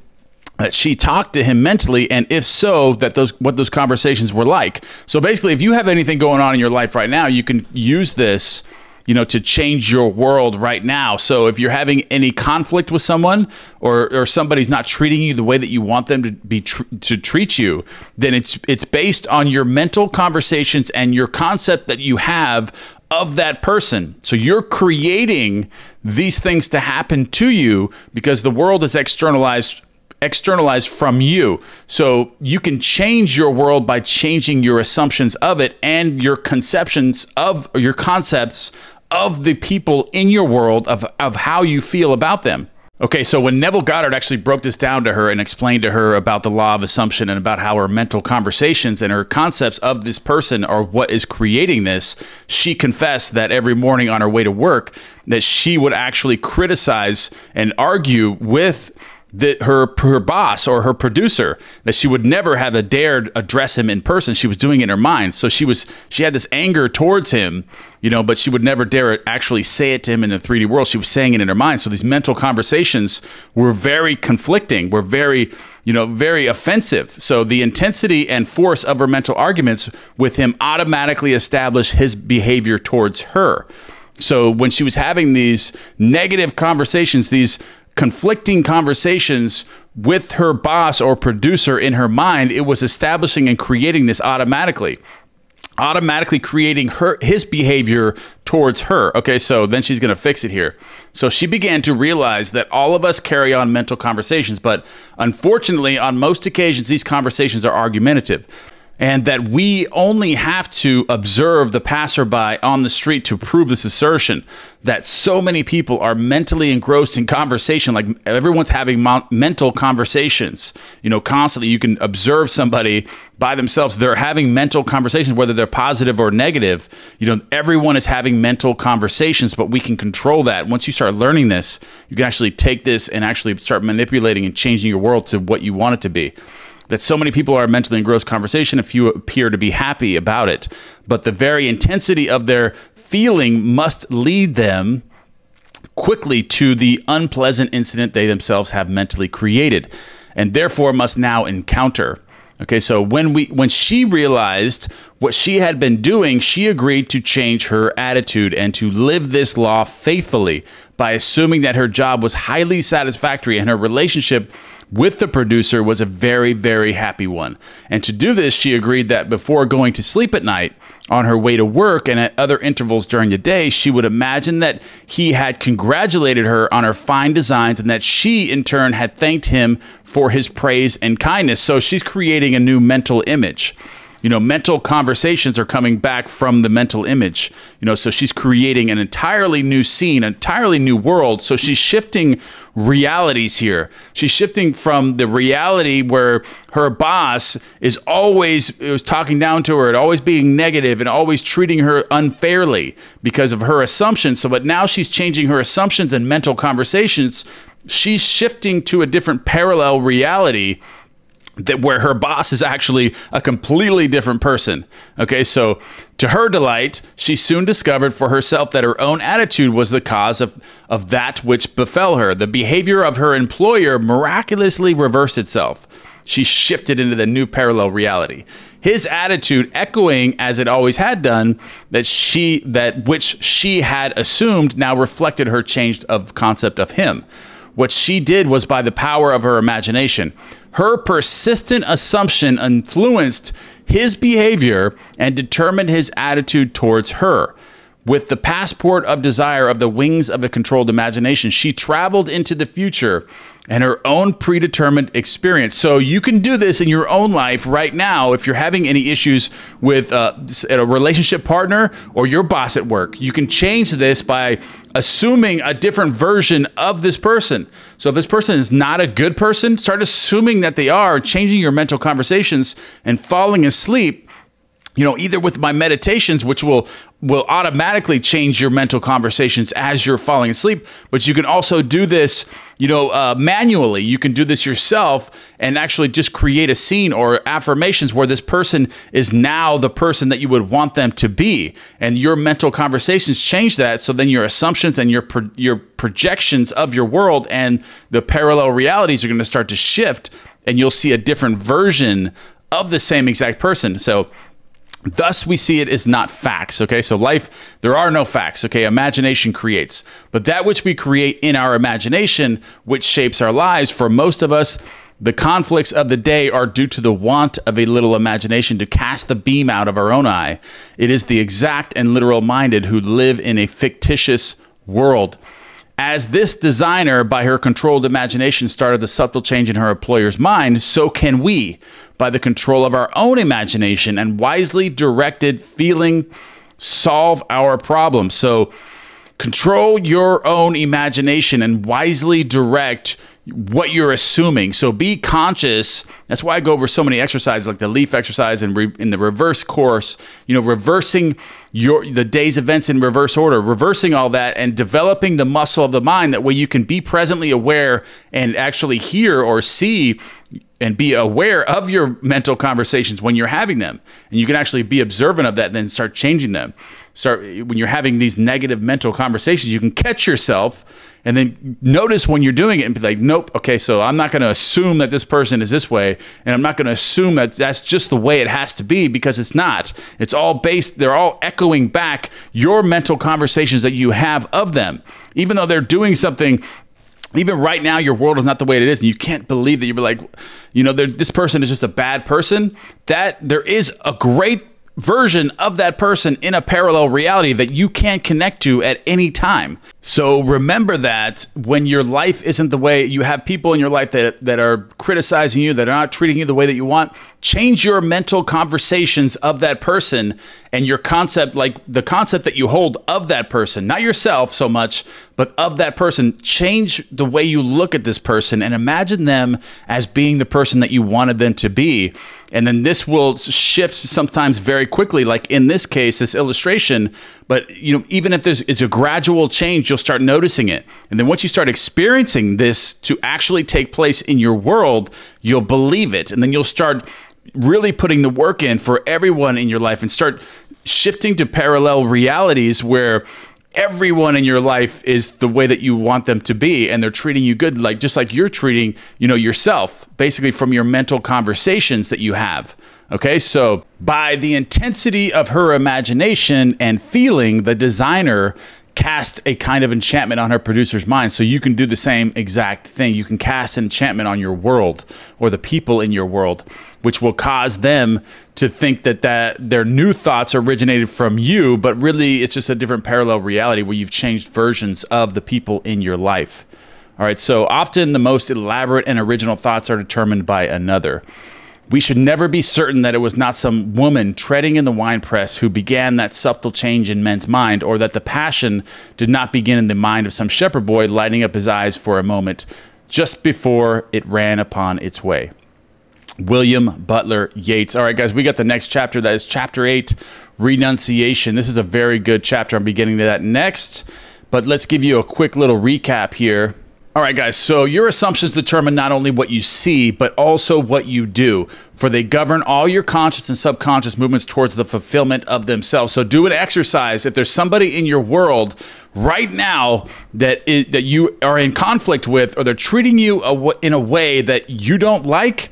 that she talked to him mentally, and if so, what those conversations were like. So basically, if you have anything going on in your life right now, you can use this, to change your world right now. So if you're having any conflict with someone, or somebody's not treating you the way that you want them to treat you, then it's based on your mental conversations and your concept that you have of that person. So you're creating these things to happen to you, because the world is externalized from you. So you can change your world by changing your assumptions of it and your conceptions of, or your concepts of the people in your world, of how you feel about them. Okay, so when Neville Goddard actually broke this down to her and explained to her about the law of assumption and about how her mental conversations and her concepts of this person are what is creating this, she confessed that every morning on her way to work, that she would actually criticize and argue with her boss or her producer, that she would never have dared address him in person. She was doing it in her mind. So she had this anger towards him, but she would never dare actually say it to him in the 3D world. She was saying it in her mind. So these mental conversations were very conflicting, were very offensive. So the intensity and force of her mental arguments with him automatically established his behavior towards her. So when she was having these negative conversations, these conflicting conversations with her boss or producer in her mind, it was establishing and creating this automatically creating his behavior towards her. Okay, so then she's going to fix it here. So she began to realize that all of us carry on mental conversations, but unfortunately, on most occasions, these conversations are argumentative. And that we only have to observe the passerby on the street to prove this assertion, that so many people are mentally engrossed in conversation, like everyone's having mental conversations, constantly. You can observe somebody by themselves. They're having mental conversations, whether they're positive or negative. Everyone is having mental conversations, but we can control that. Once you start learning this, you can actually take this and actually start manipulating and changing your world to what you want it to be. That so many people are mentally engrossed conversation, if you appear to be happy about it, but the very intensity of their feeling must lead them quickly to the unpleasant incident they themselves have mentally created, and therefore must now encounter. Okay, so when she realized what she had been doing, she agreed to change her attitude and to live this law faithfully by assuming that her job was highly satisfactory and her relationship with the producer was a very, very happy one. And to do this, she agreed that before going to sleep at night, on her way to work and at other intervals during the day, she would imagine that he had congratulated her on her fine designs and that she, in turn, had thanked him for his praise and kindness. So she's creating a new mental image. You know, mental conversations are coming back from the mental image. You know, so she's creating an entirely new scene, an entirely new world. So she's shifting realities here. She's shifting from the reality where her boss is always talking down to her and always being negative and always treating her unfairly because of her assumptions. So, but now she's changing her assumptions and mental conversations. She's shifting to a different parallel reality that where her boss is actually a completely different person. Okay, so to her delight, she soon discovered for herself that her own attitude was the cause of that which befell her. The behavior of her employer miraculously reversed itself. She shifted into the new parallel reality. His attitude echoing as it always had done, that which she had assumed now reflected her changed of concept of him. What she did was by the power of her imagination. Her persistent assumption influenced his behavior and determined his attitude towards her. With the passport of desire of the wings of a controlled imagination, she traveled into the future and her own predetermined experience. So you can do this in your own life right now if you're having any issues with a relationship partner or your boss at work. You can change this by assuming a different version of this person. So if this person is not a good person, start assuming that they are, changing your mental conversations and falling asleep. You know, either with my meditations, which will automatically change your mental conversations as you're falling asleep, but you can also do this, manually. You can do this yourself and actually just create a scene or affirmations where this person is now the person that you would want them to be. And your mental conversations change that. So then your assumptions and your projections of your world and the parallel realities are going to start to shift, and you'll see a different version of the same exact person. So thus, we see it as not facts, okay? So life, there are no facts, okay? Imagination creates. But that which we create in our imagination, which shapes our lives, for most of us, the conflicts of the day are due to the want of a little imagination to cast the beam out of our own eye. It is the exact and literal minded who live in a fictitious world. As this designer, by her controlled imagination, started the subtle change in her employer's mind, so can we, by the control of our own imagination and wisely directed feeling, solve our problems. So control your own imagination and wisely direct what you're assuming. So be conscious. That's why I go over so many exercises like the leaf exercise and in the reverse course, reversing the day's events in reverse order, reversing all that and developing the muscle of the mind. That way you can be presently aware and actually hear or see and be aware of your mental conversations when you're having them. And you can actually be observant of that and then start changing them. When you're having these negative mental conversations, you can catch yourself and then notice when you're doing it and be like, nope, okay, so I'm not going to assume that this person is this way, and I'm not going to assume that that's just the way it has to be, because it's not. It's all based, they're all echoing back your mental conversations that you have of them. Even though they're doing something, even right now, your world is not the way it is, and you can't believe that you're like, this person is just a bad person, that there is a great version of that person in a parallel reality that you can connect to at any time. So remember that when your life isn't the way, you have people in your life that are criticizing you, that are not treating you the way that you want, change your mental conversations of that person and your concept, like the concept that you hold of that person, not yourself so much, but of that person. Change the way you look at this person and imagine them as being the person that you wanted them to be. And then this will shift sometimes very quickly, like in this case, this illustration. But even if it's a gradual change, you'll start noticing it. And then once you start experiencing this to actually take place in your world, you'll believe it. And then you'll start really putting the work in for everyone in your life and start shifting to parallel realities where everyone in your life is the way that you want them to be, and they're treating you good, like just like you're treating, you know, yourself, basically from your mental conversations that you have. Okay, so by the intensity of her imagination and feeling, the designer cast a kind of enchantment on her producer's mind. So you can do the same exact thing. You can cast an enchantment on your world or the people in your world, which will cause them to think that their new thoughts originated from you, but really it's just a different parallel reality where you've changed versions of the people in your life. All right, so often the most elaborate and original thoughts are determined by another. We should never be certain that it was not some woman treading in the winepress who began that subtle change in men's mind, or that the passion did not begin in the mind of some shepherd boy lighting up his eyes for a moment just before it ran upon its way. William Butler Yeats. All right, guys, we got the next chapter. That is chapter 8, Renunciation. This is a very good chapter. I'm beginning to that next, but let's give you a quick little recap here. All right, guys, so your assumptions determine not only what you see, but also what you do, for they govern all your conscious and subconscious movements towards the fulfillment of themselves. So do an exercise. If there's somebody in your world right now that you are in conflict with, or they're treating you in a way that you don't like,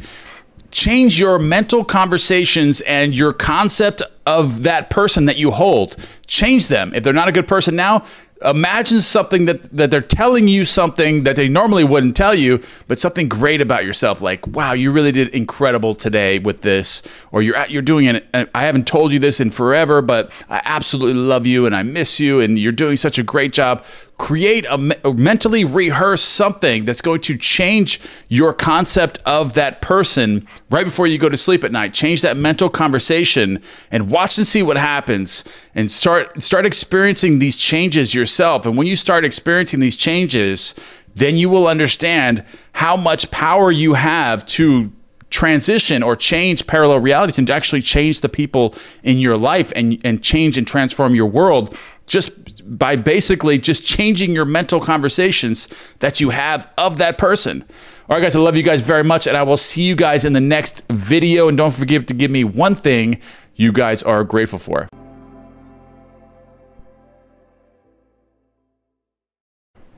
change your mental conversations and your concept of that person that you hold. Change them. If they're not a good person now, imagine something that they're telling you something that they normally wouldn't tell you, but something great about yourself, like, wow, you really did incredible today with this, or you're doing it. I haven't told you this in forever, but I absolutely love you and I miss you and you're doing such a great job. Create mentally rehearse something that's going to change your concept of that person right before you go to sleep at night. Change that mental conversation and watch and see what happens, and start experiencing these changes yourself. And when you start experiencing these changes, then you will understand how much power you have to transition or change parallel realities and to actually change the people in your life and change and transform your world just by basically just changing your mental conversations that you have of that person. All right, guys, I love you guys very much, and I will see you guys in the next video. And don't forget to give me one thing you guys are grateful for.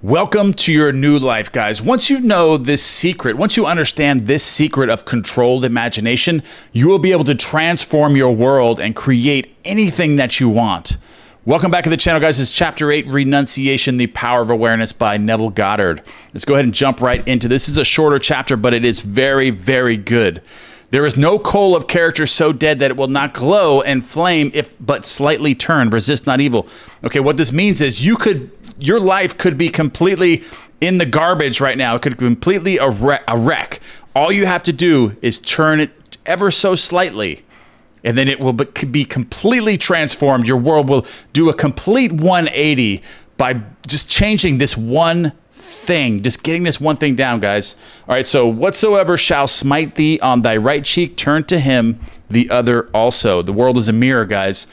Welcome to your new life, guys. Once you know this secret, once you understand this secret of controlled imagination, you will be able to transform your world and create anything that you want. Welcome back to the channel, guys. This is Chapter 8, Renunciation, The Power of Awareness by Neville Goddard. Let's go ahead and jump right into this. This is a shorter chapter, but it is very, very good. There is no coal of character so dead that it will not glow and flame if but slightly turned. Resist not evil. Okay, what this means is your life could be completely in the garbage right now. It could be completely a wreck. All you have to do is turn it ever so slightly, and then it will be completely transformed. Your world will do a complete 180 by just changing this one thing, just getting this one thing down, guys. All right, so whatsoever shall smite thee on thy right cheek, turn to him the other also. The world is a mirror, guys.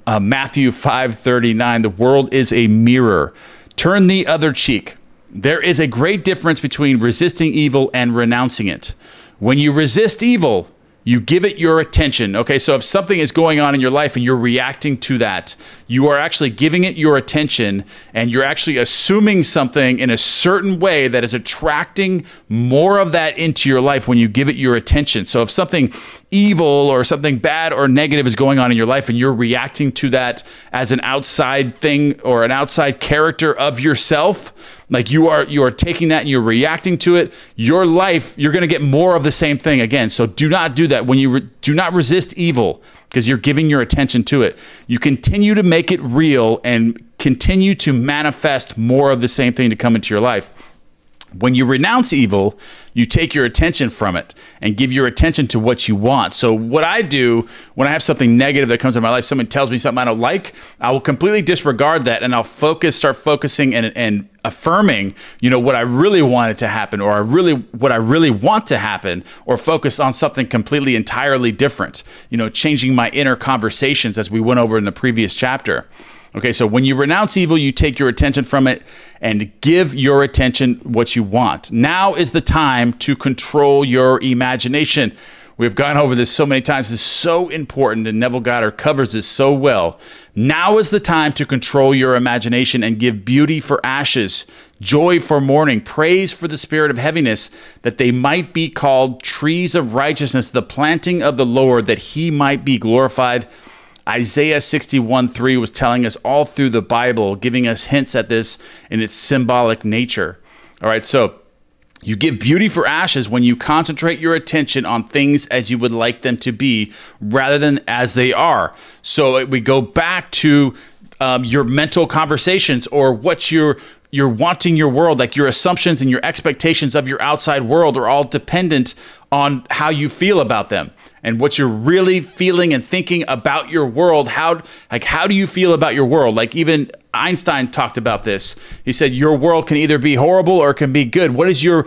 Matthew 5:39, the world is a mirror. Turn the other cheek. There is a great difference between resisting evil and renouncing it. When you resist evil, you give it your attention. Okay, so if something is going on in your life and you're reacting to that, you are actually giving it your attention, and you're actually assuming something in a certain way that is attracting more of that into your life when you give it your attention. So if something evil or something bad or negative is going on in your life and you're reacting to that as an outside thing or an outside character of yourself, like you are taking that and you're reacting to it, your life, you're going to get more of the same thing again. So do not do that. When you do not resist evil, because you're giving your attention to it. You continue to make it real and continue to manifest more of the same thing to come into your life. When you renounce evil, you take your attention from it and give your attention to what you want. So what I do when I have something negative that comes in my life, someone tells me something I don't like, I will completely disregard that, and I'll start focusing and affirming, you know, what I really want it to happen, or what I really want to happen, or focus on something completely entirely different, you know, changing my inner conversations as we went over in the previous chapter. Okay, so when you renounce evil, you take your attention from it and give your attention what you want. Now is the time to control your imagination. We've gone over this so many times. It's so important, and Neville Goddard covers this so well. Now is the time to control your imagination and give beauty for ashes, joy for mourning, praise for the spirit of heaviness, that they might be called trees of righteousness, the planting of the Lord, that he might be glorified. Isaiah 61:3 was telling us all through the Bible, giving us hints at this in its symbolic nature. All right, so you give beauty for ashes when you concentrate your attention on things as you would like them to be rather than as they are. So we go back to your mental conversations, or what you're wanting your world, like your assumptions and your expectations of your outside world are all dependent on how you feel about them and what you're really feeling and thinking about your world. How do you feel about your world? Like even Einstein talked about this. He said your world can either be horrible or it can be good. What is your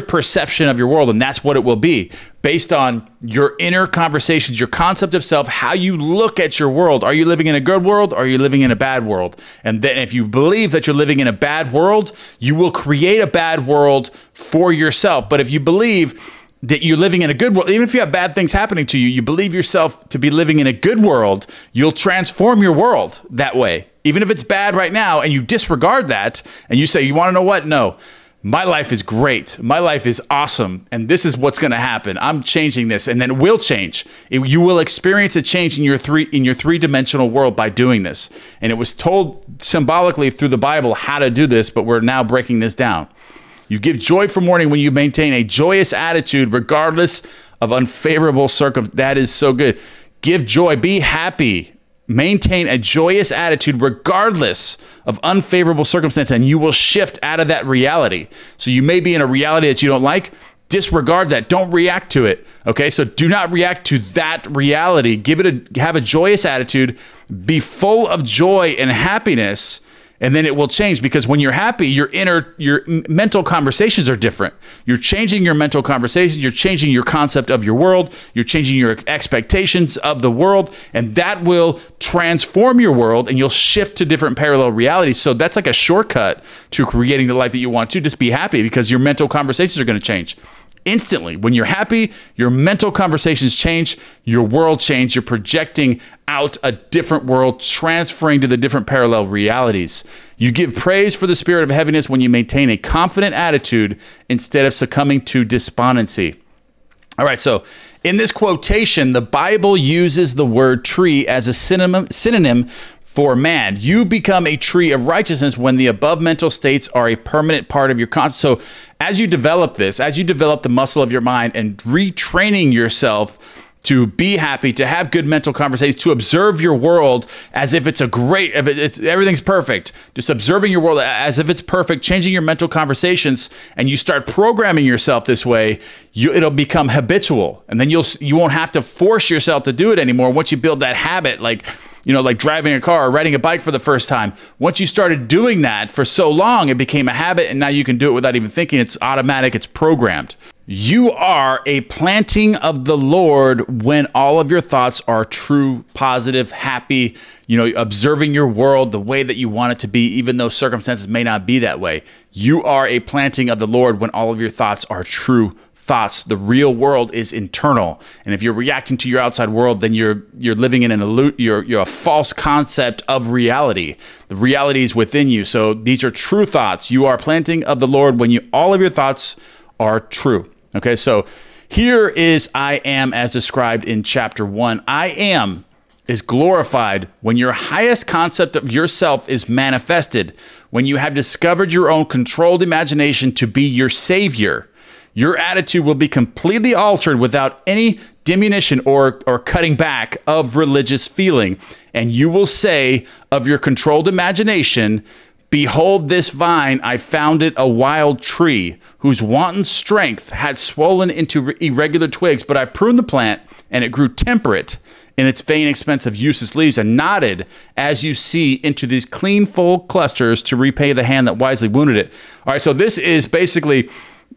perception of your world? And that's what it will be based on your inner conversations, your concept of self, how you look at your world. Are you living in a good world or are you living in a bad world? And then if you believe that you're living in a bad world, you will create a bad world for yourself. But if you believe that you're living in a good world, even if you have bad things happening to you, you believe yourself to be living in a good world, you'll transform your world that way. Even if it's bad right now and you disregard that and you say, you want to know what? No, my life is great. My life is awesome. And this is what's going to happen. I'm changing this, and then it will change. You will experience a change in your three-dimensional world by doing this. And it was told symbolically through the Bible how to do this, but we're now breaking this down. You give joy for mourning when you maintain a joyous attitude regardless of unfavorable circumstances. That is so good. Give joy. Be happy. Maintain a joyous attitude regardless of unfavorable circumstances, and you will shift out of that reality. So you may be in a reality that you don't like. Disregard that. Don't react to it. Okay, so do not react to that reality. Have a joyous attitude. Be full of joy and happiness. And then it will change, because when you're happy, your mental conversations are different. You're changing your mental conversations. You're changing your concept of your world. You're changing your expectations of the world, and that will transform your world, and you'll shift to different parallel realities. So that's like a shortcut to creating the life that you want to. Just be happy, because your mental conversations are going to change. Instantly, when you're happy, your mental conversations change, your world changes, you're projecting out a different world, transferring to the different parallel realities. You give praise for the spirit of heaviness when you maintain a confident attitude instead of succumbing to despondency. All right, so in this quotation, the Bible uses the word tree as a synonym for man. You become a tree of righteousness when the above mental states are a permanent part of your conscience. So as you develop this, as you develop the muscle of your mind and retraining yourself to be happy, to have good mental conversations, to observe your world as if it's everything's perfect, just observing your world as if it's perfect, changing your mental conversations, and you start programming yourself this way, it'll become habitual. And then you won't have to force yourself to do it anymore. Once you build that habit, like driving a car or riding a bike for the first time. Once you started doing that for so long, it became a habit, and now you can do it without even thinking. It's automatic, it's programmed. You are a planting of the Lord when all of your thoughts are true, positive, happy, observing your world the way that you want it to be, even though circumstances may not be that way. You are a planting of the Lord when all of your thoughts are true thoughts. The real world is internal, and if you're reacting to your outside world, then you're living in you're a false concept of reality. The reality is within you. So these are true thoughts. You are planting of the Lord when all of your thoughts are true. Okay, so here is I am as described in chapter 1. I am is glorified when your highest concept of yourself is manifested, when you have discovered your own controlled imagination to be your savior. Your attitude will be completely altered without any diminution or cutting back of religious feeling. And you will say of your controlled imagination, behold this vine, I found it a wild tree, whose wanton strength had swollen into irregular twigs, but I pruned the plant, and it grew temperate in its vain expense of useless leaves, and nodded, as you see, into these clean, full clusters to repay the hand that wisely wounded it. All right, so this is basically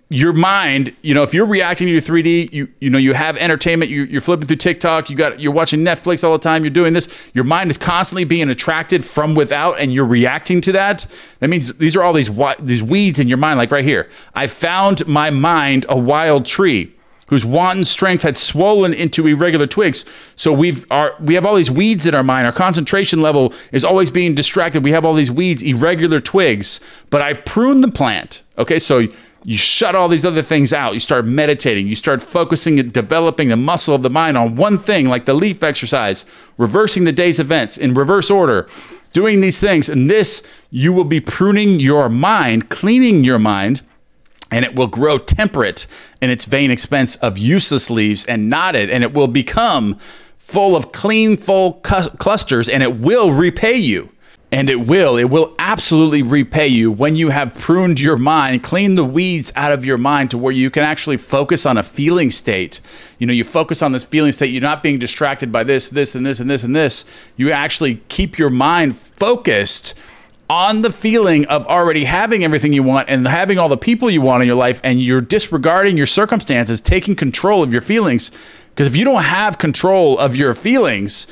your mind. If you're reacting to your 3D, you have entertainment, you're flipping through TikTok, you're watching Netflix all the time, you're doing this, your mind is constantly being attracted from without, and you're reacting to that. That means these are all these weeds in your mind, like right here. I found my mind a wild tree, whose wanton strength had swollen into irregular twigs. So we have all these weeds in our mind. Our concentration level is always being distracted. We have all these weeds, irregular twigs, but I prune the plant. Okay, so you shut all these other things out. You start meditating. You start focusing and developing the muscle of the mind on one thing, like the leaf exercise, reversing the day's events in reverse order, doing these things. And this, you will be pruning your mind, cleaning your mind, and it will grow temperate in its vain expense of useless leaves and knotted, and it will become full of clean, full clusters, and it will repay you. And it will absolutely repay you when you have pruned your mind, cleaned the weeds out of your mind to where you can actually focus on a feeling state. You know, you focus on this feeling state, you're not being distracted by this, this, and this, and this, and this. You actually keep your mind focused on the feeling of already having everything you want and having all the people you want in your life, and you're disregarding your circumstances, taking control of your feelings. Because if you don't have control of your feelings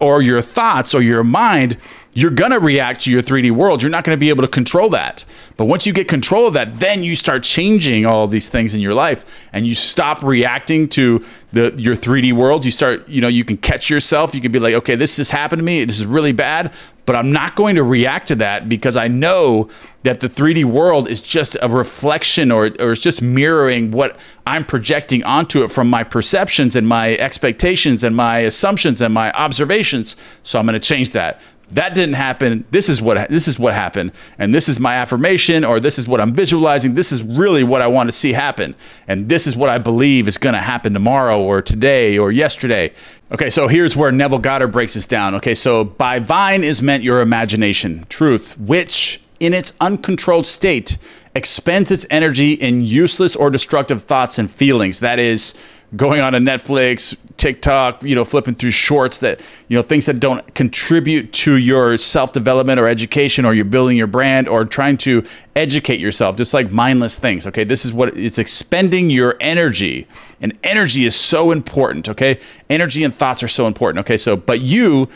or your thoughts or your mind, you're going to react to your 3D world. You're not going to be able to control that. But once you get control of that, then you start changing all these things in your life, and you stop reacting to your 3D world. You start, you can catch yourself. You can be like, okay, this has happened to me. This is really bad, but I'm not going to react to that because I know that the 3D world is just a reflection or it's just mirroring what I'm projecting onto it from my perceptions and my expectations and my assumptions and my observations. So I'm going to change that. That didn't happen. This is what happened. And this is my affirmation, or this is what I'm visualizing. This is really what I want to see happen. And this is what I believe is going to happen tomorrow or today or yesterday. Okay, so here's where Neville Goddard breaks this down. Okay, so by vine is meant your imagination, truth, which in its uncontrolled state expends its energy in useless or destructive thoughts and feelings. That is, going on to Netflix, TikTok, flipping through shorts that, things that don't contribute to your self-development or education, or you're building your brand or trying to educate yourself, just like mindless things. Okay, this is what it's expending your energy, and energy is so important. Okay, energy and thoughts are so important. Okay, so, but you,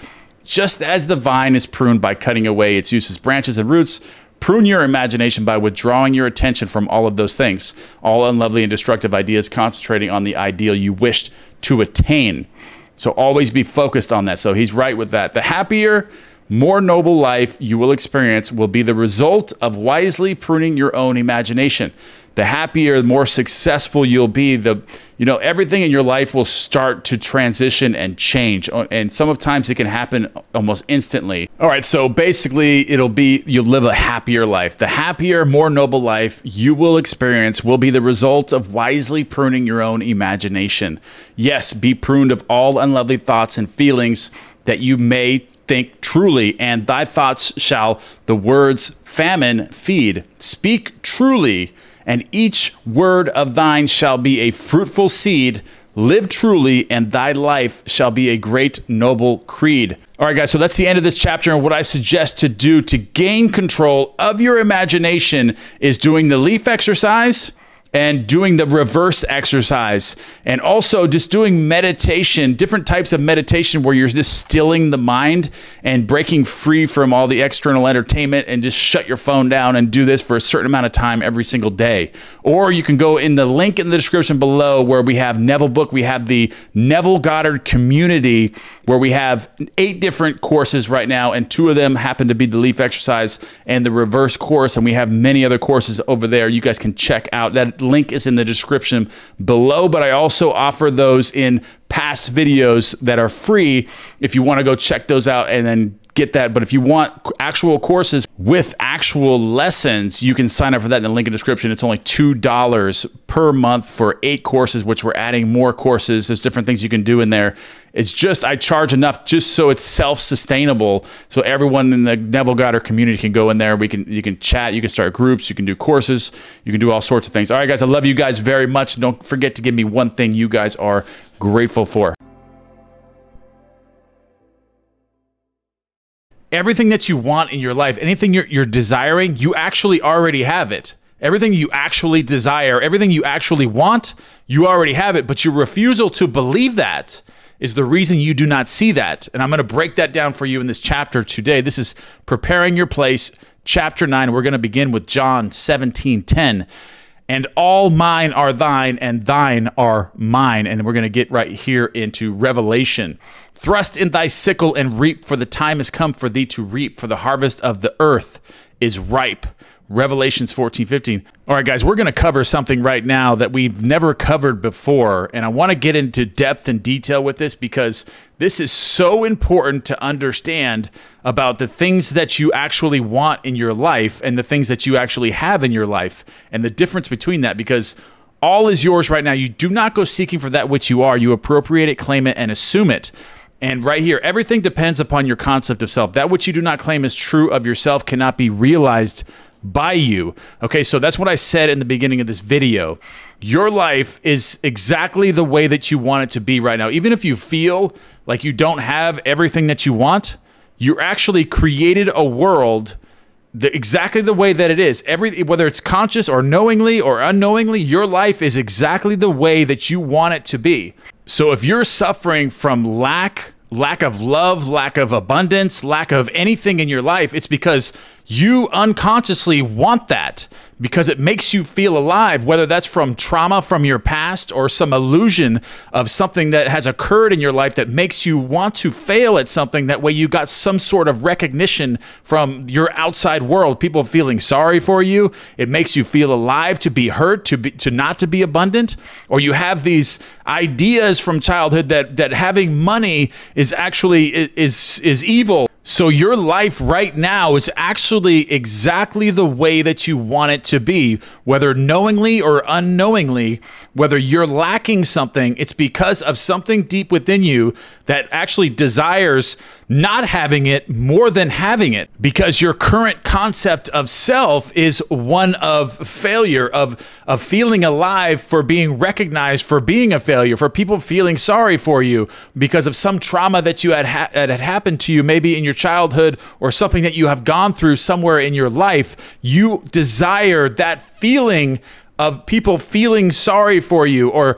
just as the vine is pruned by cutting away its useless branches and roots, prune your imagination by withdrawing your attention from all of those things, all unlovely and destructive ideas, concentrating on the ideal you wished to attain. So always be focused on that. So he's right with that. The happier, more noble life you will experience will be the result of wisely pruning your own imagination. The happier, the more successful you'll be, everything in your life will start to transition and change. And sometimes it can happen almost instantly. All right, so basically you'll live a happier life. The happier, more noble life you will experience will be the result of wisely pruning your own imagination. Yes, be pruned of all unlovely thoughts and feelings that you may think truly, and thy thoughts shall the words famine feed. Speak truly, and each word of thine shall be a fruitful seed. Live truly, and thy life shall be a great noble creed. All right, guys, so that's the end of this chapter. And what I suggest to do to gain control of your imagination is doing the leaf exercise and doing the reverse exercise, and also just doing meditation, different types of meditation where you're just stilling the mind and breaking free from all the external entertainment, and just shut your phone down and do this for a certain amount of time every single day. Or you can go in the link in the description below where we have Neville book. We have the Neville Goddard community where we have 8 different courses right now, and 2 of them happen to be the leaf exercise and the reverse course, and we have many other courses over there you guys can check out. That link is in the description below, but I also offer those in past videos that are free if you want to go check those out and then get that. But if you want actual courses with actual lessons, you can sign up for that in the link in the description. It's only $2 per month for 8 courses, which we're adding more courses. There's different things you can do in there. It's just, I charge enough just so it's self-sustainable, so everyone in the Neville Goddard community can go in there. You can chat, you can start groups, you can do courses, you can do all sorts of things. All right, guys, I love you guys very much. Don't forget to give me one thing you guys are grateful for. Everything that you want in your life, anything you're desiring, you actually already have it. Everything you actually desire, everything you actually want, you already have it, but your refusal to believe that is the reason you do not see that. And I'm going to break that down for you in this chapter today. This is Preparing Your Place, chapter 9. We're going to begin with John 17:10. and all mine are thine, and thine are mine. And we're going to get right here into Revelation. Thrust in thy sickle and reap, for the time has come for thee to reap, for the harvest of the earth is ripe. Revelations 14:15. All right, guys, we're going to cover something right now that we've never covered before, and I want to get into depth and detail with this because this is so important to understand about the things that you actually want in your life and the things that you actually have in your life and the difference between that, because all is yours right now. You do not go seeking for that which you are. You appropriate it, claim it, and assume it. And right here, everything depends upon your concept of self. That which you do not claim is true of yourself cannot be realized by you. Okay, so that's what I said in the beginning of this video. Your life is exactly the way that you want it to be right now. Even if you feel like you don't have everything that you want, you actually created a world exactly the way that it is. Whether it's conscious or knowingly or unknowingly, your life is exactly the way that you want it to be. So if you're suffering from lack of love, lack of abundance, lack of anything in your life, it's because you unconsciously want that because it makes you feel alive, whether that's from trauma from your past or some illusion of something that has occurred in your life that makes you want to fail at something. That way you got some sort of recognition from your outside world, people feeling sorry for you. It makes you feel alive, to be hurt, to not to be abundant. Or you have these ideas from childhood that having money is actually is evil. So your life right now is actually exactly the way that you want it to be, whether knowingly or unknowingly. Whether you're lacking something, it's because of something deep within you that actually desires not having it more than having it, because your current concept of self is one of failure, of feeling alive, for being recognized for being a failure, for people feeling sorry for you because of some trauma that you had happened to you, maybe in your childhood, or something that you have gone through somewhere in your life. You desire that feeling of people feeling sorry for you, or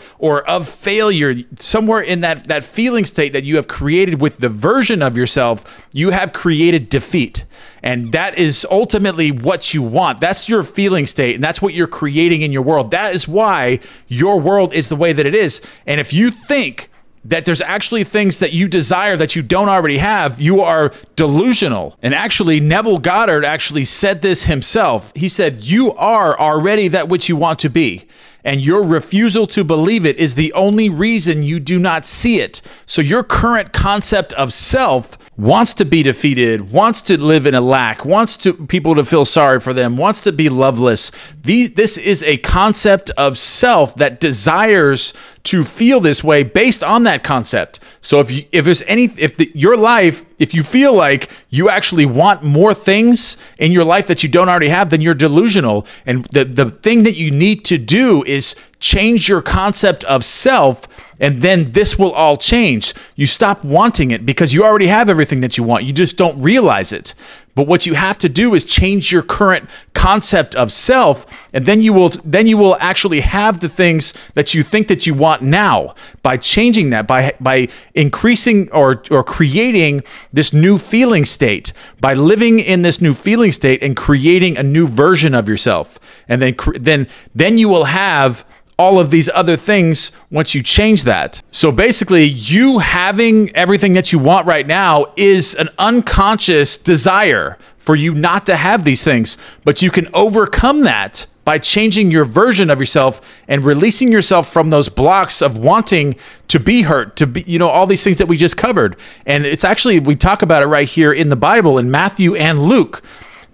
of failure. Somewhere in that feeling state that you have created with the version of yourself, you have created defeat. And that is ultimately what you want. That's your feeling state, and that's what you're creating in your world. That is why your world is the way that it is. And if you think that there's actually things that you desire that you don't already have, you are delusional. And actually, Neville Goddard actually said this himself. He said, you are already that which you want to be, and your refusal to believe it is the only reason you do not see it. So your current concept of self wants to be defeated, wants to live in a lack, wants people to feel sorry for them, wants to be loveless. This is a concept of self that desires to feel this way based on that concept. So your life, if you feel like you actually want more things in your life that you don't already have, then you're delusional. And the thing that you need to do is change your concept of self, and then this will all change. You stop wanting it because you already have everything that you want. You just don't realize it. But what you have to do is change your current concept of self, and then you will actually have the things that you think that you want now. By changing that, by increasing or creating this new feeling state, by living in this new feeling state and creating a new version of yourself, and then you will have all of these other things once you change that. So basically, you having everything that you want right now is an unconscious desire for you not to have these things, but you can overcome that by changing your version of yourself and releasing yourself from those blocks of wanting to be hurt, to be, all these things that we just covered. And it's actually, we talk about it right here in the Bible in Matthew and Luke.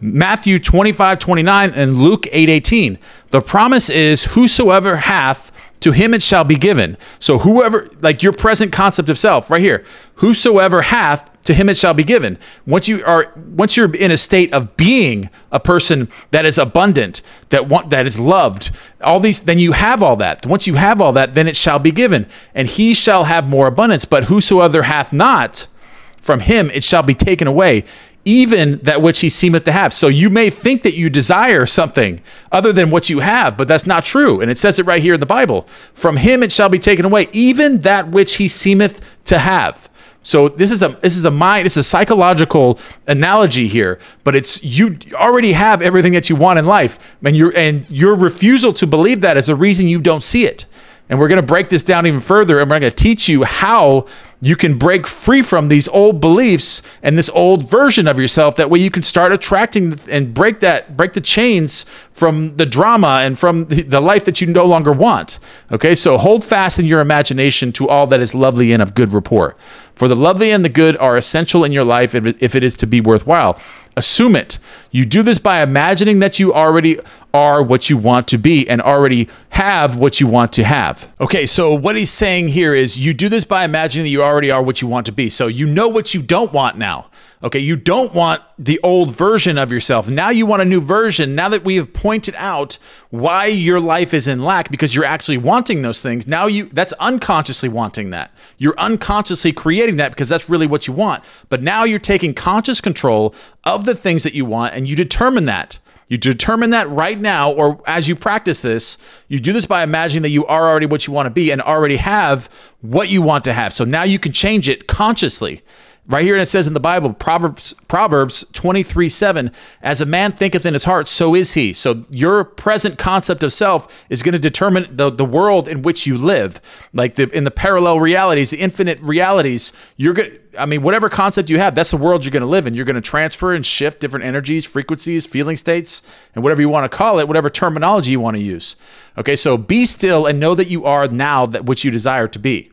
Matthew 25:29 and Luke 8:18. The promise is, whosoever hath, to him it shall be given. So whoever, like your present concept of self right here, whosoever hath, to him it shall be given. Once you're in a state of being a person that is abundant, that is loved, then you have all that. Once you have all that, then it shall be given, and he shall have more abundance. But whosoever hath not, from him it shall be taken away, even that which he seemeth to have. So you may think that you desire something other than what you have, but that's not true. And it says it right here in the Bible. From him it shall be taken away, even that which he seemeth to have. So this is a psychological analogy here, but it's you already have everything that you want in life, and your refusal to believe that is the reason you don't see it. And we're going to break this down even further, and we're going to teach you how you can break free from these old beliefs and this old version of yourself. That way you can start attracting and break the chains from the drama and from the life that you no longer want. Okay, so hold fast in your imagination to all that is lovely and of good report. For the lovely and the good are essential in your life if it is to be worthwhile. Assume it. You do this by imagining that you already are what you want to be and already have what you want to have. Okay, so what he's saying here is you do this by imagining that you already are what you want to be. So you know what you don't want now. Okay, you don't want the old version of yourself. Now you want a new version. Now that we have pointed out why your life is in lack because you're actually wanting those things, now that's unconsciously wanting that. You're unconsciously creating that because that's really what you want. But now you're taking conscious control of the things that you want, and you determine that. You determine that right now, or as you practice this, you do this by imagining that you are already what you want to be and already have what you want to have. So now you can change it consciously. Right here, it says in the Bible, Proverbs 23:7, as a man thinketh in his heart, so is he. So your present concept of self is going to determine the world in which you live. Like in the parallel realities, the infinite realities, whatever concept you have, that's the world you're going to live in. You're going to transfer and shift different energies, frequencies, feeling states, and whatever you want to call it, whatever terminology you want to use. Okay, so be still and know that you are now that which you desire to be.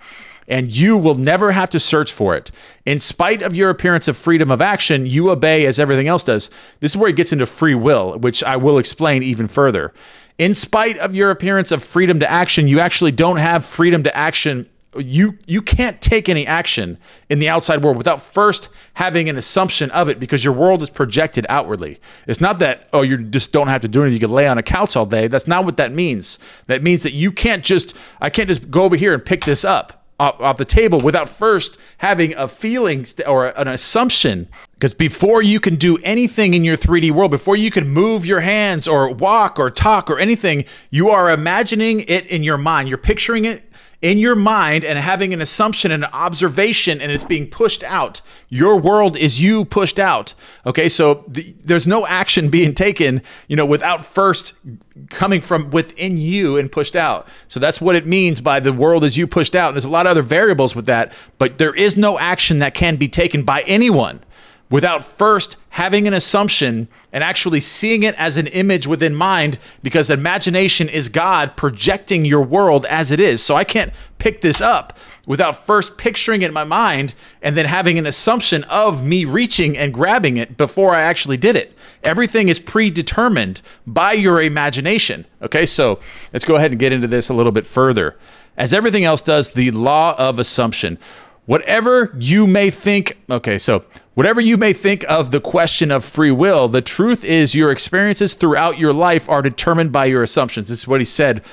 And you will never have to search for it. In spite of your appearance of freedom of action, you obey as everything else does. This is where it gets into free will, which I will explain even further. In spite of your appearance of freedom to action, you actually don't have freedom to action. You can't take any action in the outside world without first having an assumption of it, because your world is projected outwardly. It's not that, oh, you just don't have to do anything. You can lay on a couch all day. That's not what that means. That means that I can't just go over here and pick this up off the table without first having a feeling or an assumption. Because before you can do anything in your 3D world, before you can move your hands or walk or talk or anything, you are imagining it in your mind. You're picturing it in your mind and having an assumption and an observation, and it's being pushed out. Your world is you pushed out. Okay, so there's no action being taken, without first coming from within you and pushed out. So that's what it means by the world is you pushed out. And there's a lot of other variables with that, but there is no action that can be taken by anyone without first having an assumption and actually seeing it as an image within mind, because imagination is God projecting your world as it is. So I can't pick this up without first picturing it in my mind and then having an assumption of me reaching and grabbing it before I actually did it. Everything is predetermined by your imagination. Okay, so let's go ahead and get into this a little bit further. As everything else does, the law of assumption. Whatever you may think of the question of free will, the truth is your experiences throughout your life are determined by your assumptions. This is what he said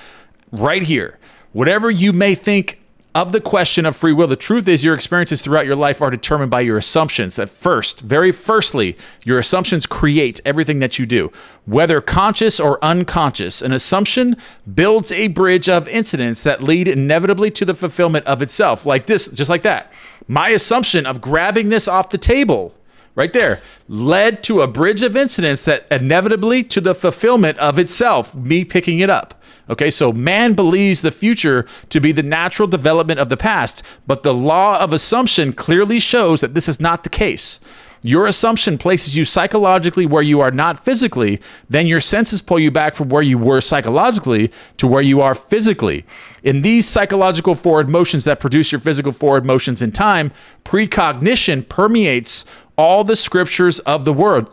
right here. Whatever you may think of the question of free will, the truth is your experiences throughout your life are determined by your assumptions. At first, very firstly, your assumptions create everything that you do, whether conscious or unconscious. An assumption builds a bridge of incidents that lead inevitably to the fulfillment of itself. Like this, just like that. My assumption of grabbing this off the table right there led to a bridge of incidents that inevitably to the fulfillment of itself, me picking it up. Okay, so man believes the future to be the natural development of the past, but the law of assumption clearly shows that this is not the case. Your assumption places you psychologically where you are not physically, then your senses pull you back from where you were psychologically to where you are physically. In these psychological forward motions that produce your physical forward motions in time, precognition permeates all the scriptures of the word,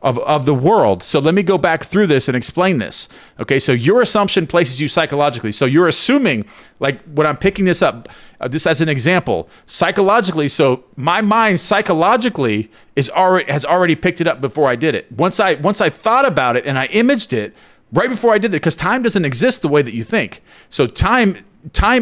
of the world. So let me go back through this and explain this. Okay, so your assumption places you psychologically. So you're assuming, like when I'm picking this up, this as an example, psychologically. So my mind psychologically has already picked it up before I did it. Once I thought about it and I imaged it right before I did it, because time doesn't exist the way that you think. So time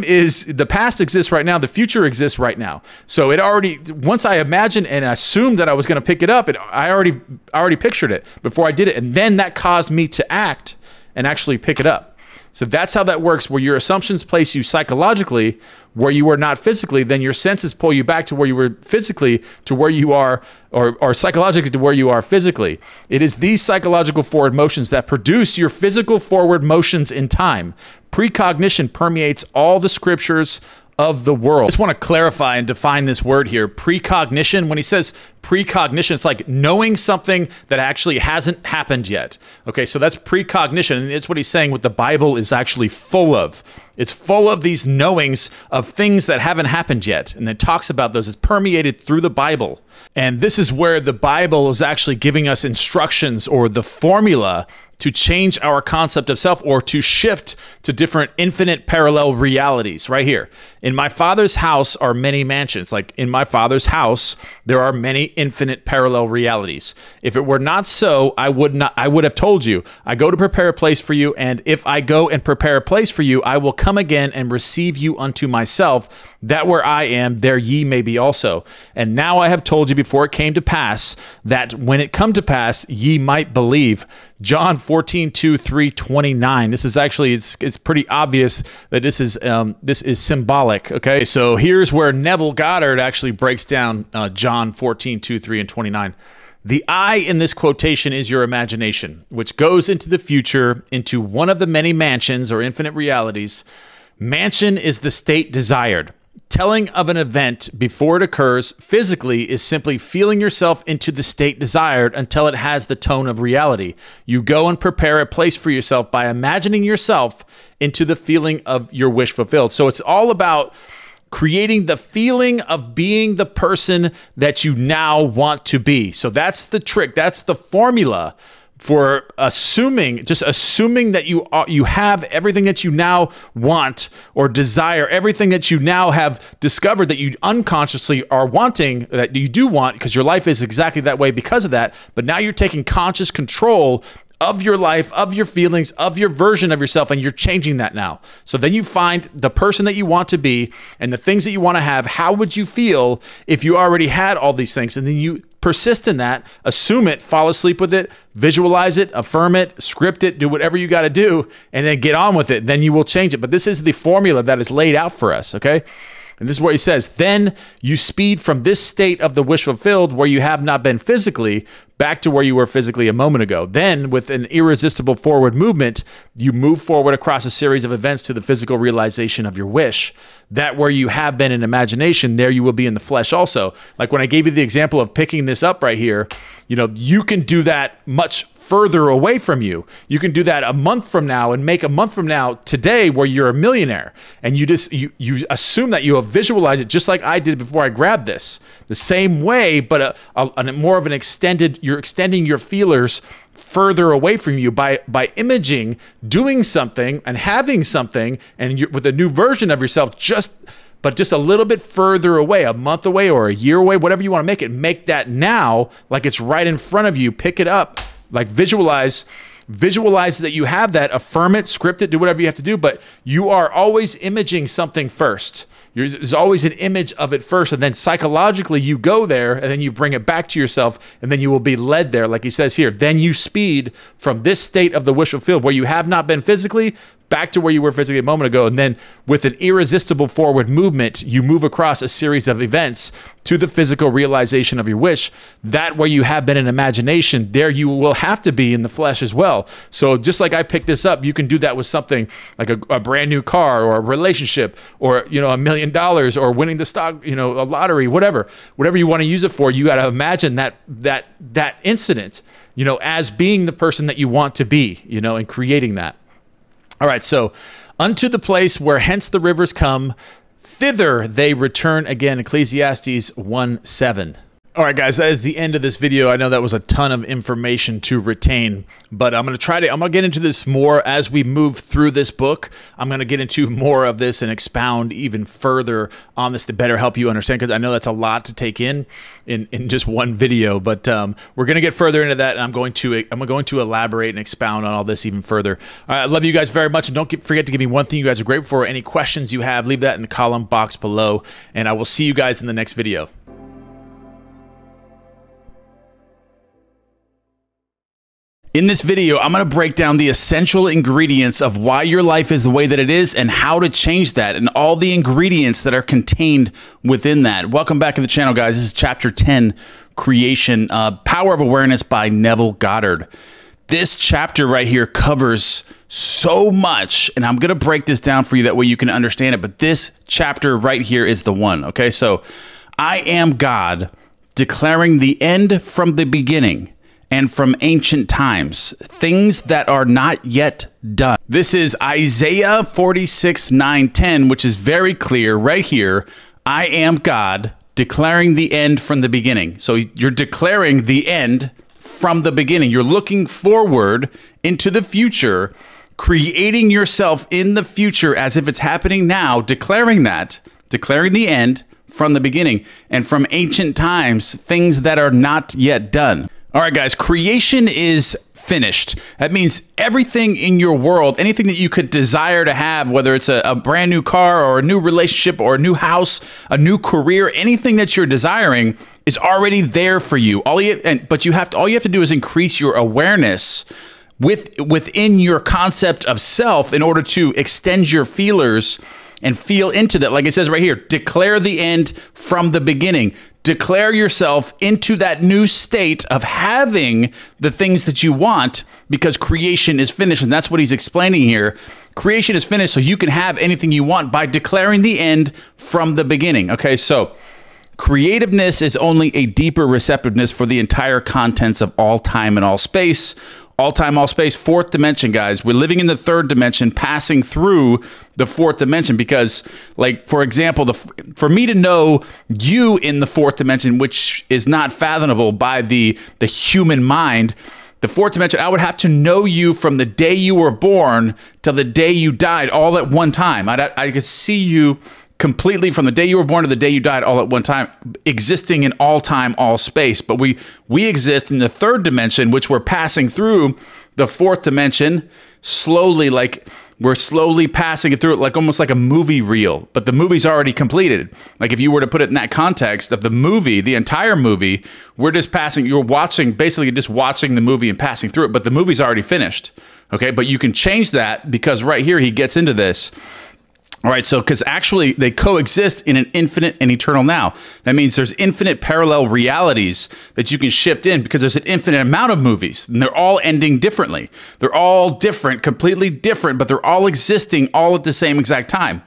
is, the past exists right now, the future exists right now. So it already, once I imagined and assumed that I was going to pick it up, I already pictured it before I did it, and then that caused me to act and actually pick it up. So that's how that works, where your assumptions place you psychologically where you were not physically, then your senses pull you back to where you were physically, to where you are, or psychologically to where you are physically. It is these psychological forward motions that produce your physical forward motions in time. Precognition permeates all the scriptures of the world. I just want to clarify and define this word here, precognition. When he says precognition, it's like knowing something that actually hasn't happened yet. Okay, so that's precognition, and it's what he's saying what the Bible is actually full of. It's full of these knowings of things that haven't happened yet, and it talks about those. It's permeated through the Bible. And this is where the Bible is actually giving us instructions or the formula to change our concept of self, or to shift to different infinite parallel realities. Right here, in my Father's house are many mansions. Like, in my Father's house there are many infinite parallel realities. If it were not so, I would have told you, I go to prepare a place for you, and if I go and prepare a place for you, I will come again and receive you unto myself, that where I am, there ye may be also. And now I have told you before it came to pass, that when it come to pass, ye might believe. John 14:2-3:29. This is actually, it's pretty obvious that this is symbolic. Okay, so here's where Neville Goddard actually breaks down John 14:2-3-29. The I in this quotation is your imagination, which goes into the future, into one of the many mansions or infinite realities. Mansion is the state desired. Telling of an event before it occurs physically is simply feeling yourself into the state desired until it has the tone of reality. You go and prepare a place for yourself by imagining yourself into the feeling of your wish fulfilled. So it's all about creating the feeling of being the person that you now want to be. So that's the trick. That's the formula for assuming that you have everything that you now want or desire, everything that you now have discovered that you unconsciously are wanting, that you do want, because your life is exactly that way because of that. But now you're taking conscious control of your life, of your feelings, of your version of yourself, and you're changing that now. So then you find the person that you want to be and the things that you want to have. How would you feel if you already had all these things? And then you persist in that, assume it, fall asleep with it, visualize it, affirm it, script it, do whatever you got to do, and then get on with it. Then you will change it. But this is the formula that is laid out for us, okay? And this is what he says. Then you speed from this state of the wish fulfilled, where you have not been physically, back to where you were physically a moment ago. Then, with an irresistible forward movement, you move forward across a series of events to the physical realization of your wish. That where you have been in imagination, there you will be in the flesh also. Like when I gave you the example of picking this up right here, you know, you can do that much further away from you. You can do that a month from now and make a month from now today where you're a millionaire. And you assume that you have visualized it just like I did before I grabbed this. The same way, but a more of an extended, you're extending your feelers further away from you by imaging doing something and having something, and with a new version of yourself, but just a little bit further away, a month away or a year away, whatever you want to make it. Make that now like it's right in front of you. Pick it up, like visualize that you have that, affirm it, script it, do whatever you have to do, but you are always imaging something first. There's always an image of it first, and then psychologically you go there, and then you bring it back to yourself, and then you will be led there, like he says here. Then you speed from this state of the wish fulfilled, where you have not been physically, back to where you were physically a moment ago. And then with an irresistible forward movement, you move across a series of events to the physical realization of your wish. That where you have been in imagination, there you will have to be in the flesh as well. So just like I picked this up, you can do that with something like a brand new car, or a relationship, or, you know, $1 million, or winning the stock, you know, a lottery, whatever you want to use it for. You got to imagine that incident, you know, as being the person that you want to be, you know, and creating that. All right, so unto the place where hence the rivers come, thither they return again. Ecclesiastes 1:7. All right, guys, that is the end of this video. I know that was a ton of information to retain, but I'm going to get into this more as we move through this book. I'm going to get into more of this and expound even further on this to better help you understand, because I know that's a lot to take in just one video, but we're going to get further into that, and I'm going to elaborate and expound on all this even further. All right, I love you guys very much, and don't forget to give me one thing you guys are grateful for. Any questions you have, leave that in the column box below, and I will see you guys in the next video. In this video, I'm going to break down the essential ingredients of why your life is the way that it is and how to change that, and all the ingredients that are contained within that. Welcome back to the channel, guys. This is Chapter 10, Creation, Power of Awareness by Neville Goddard. This chapter right here covers so much, and I'm going to break this down for you that way you can understand it. But this chapter right here is the one, okay? So, I am God, declaring the end from the beginning and from ancient times, things that are not yet done. This is Isaiah 46:9-10, which is very clear right here. I am God, declaring the end from the beginning. So you're declaring the end from the beginning. You're looking forward into the future, creating yourself in the future as if it's happening now, declaring the end from the beginning, and from ancient times, things that are not yet done. All right, guys, creation is finished. That means everything in your world, anything that you could desire to have, whether it's a brand new car or a new relationship or a new house, a new career, anything that you're desiring is already there for you. All you have to do is increase your awareness within your concept of self in order to extend your feelers and feel into that. Like it says right here, declare the end from the beginning. Declare yourself into that new state of having the things that you want, because creation is finished. And that's what he's explaining here. Creation is finished so you can have anything you want by declaring the end from the beginning. Okay, so creativeness is only a deeper receptiveness for the entire contents of all time and all space. All time, all space, fourth dimension, guys. We're living in the third dimension, passing through the fourth dimension, because, like, for example, for me to know you in the fourth dimension, which is not fathomable by the human mind, the fourth dimension, I would have to know you from the day you were born till the day you died, all at one time. I could see you completely from the day you were born to the day you died, all at one time, existing in all time, all space. But we exist in the third dimension, which we're passing through the fourth dimension slowly, like we're slowly passing it through it, like almost like a movie reel. But the movie's already completed. Like if you were to put it in that context of the movie, the entire movie, we're just passing, you're watching, basically just watching the movie and passing through it, but the movie's already finished. Okay, but you can change that, because right here he gets into this. All right, so because actually they coexist in an infinite and eternal now. That means there's infinite parallel realities that you can shift in, because there's an infinite amount of movies, and they're all ending differently. They're all different, completely different, but they're all existing all at the same exact time.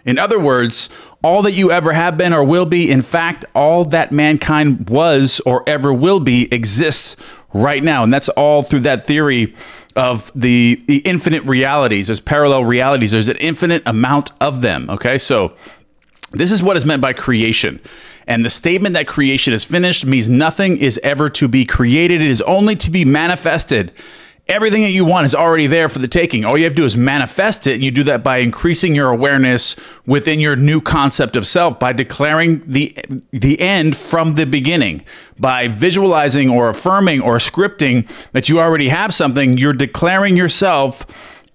In other words, all that you ever have been or will be, in fact, all that mankind was or ever will be, exists right now. And that's all through that theory of the infinite realities. There's parallel realities. There's an infinite amount of them. Okay, so this is what is meant by creation. And the statement that creation is finished means nothing is ever to be created. It is only to be manifested. Everything that you want is already there for the taking. All you have to do is manifest it, and you do that by increasing your awareness within your new concept of self, by declaring the end from the beginning, by visualizing or affirming or scripting that you already have something. You're declaring yourself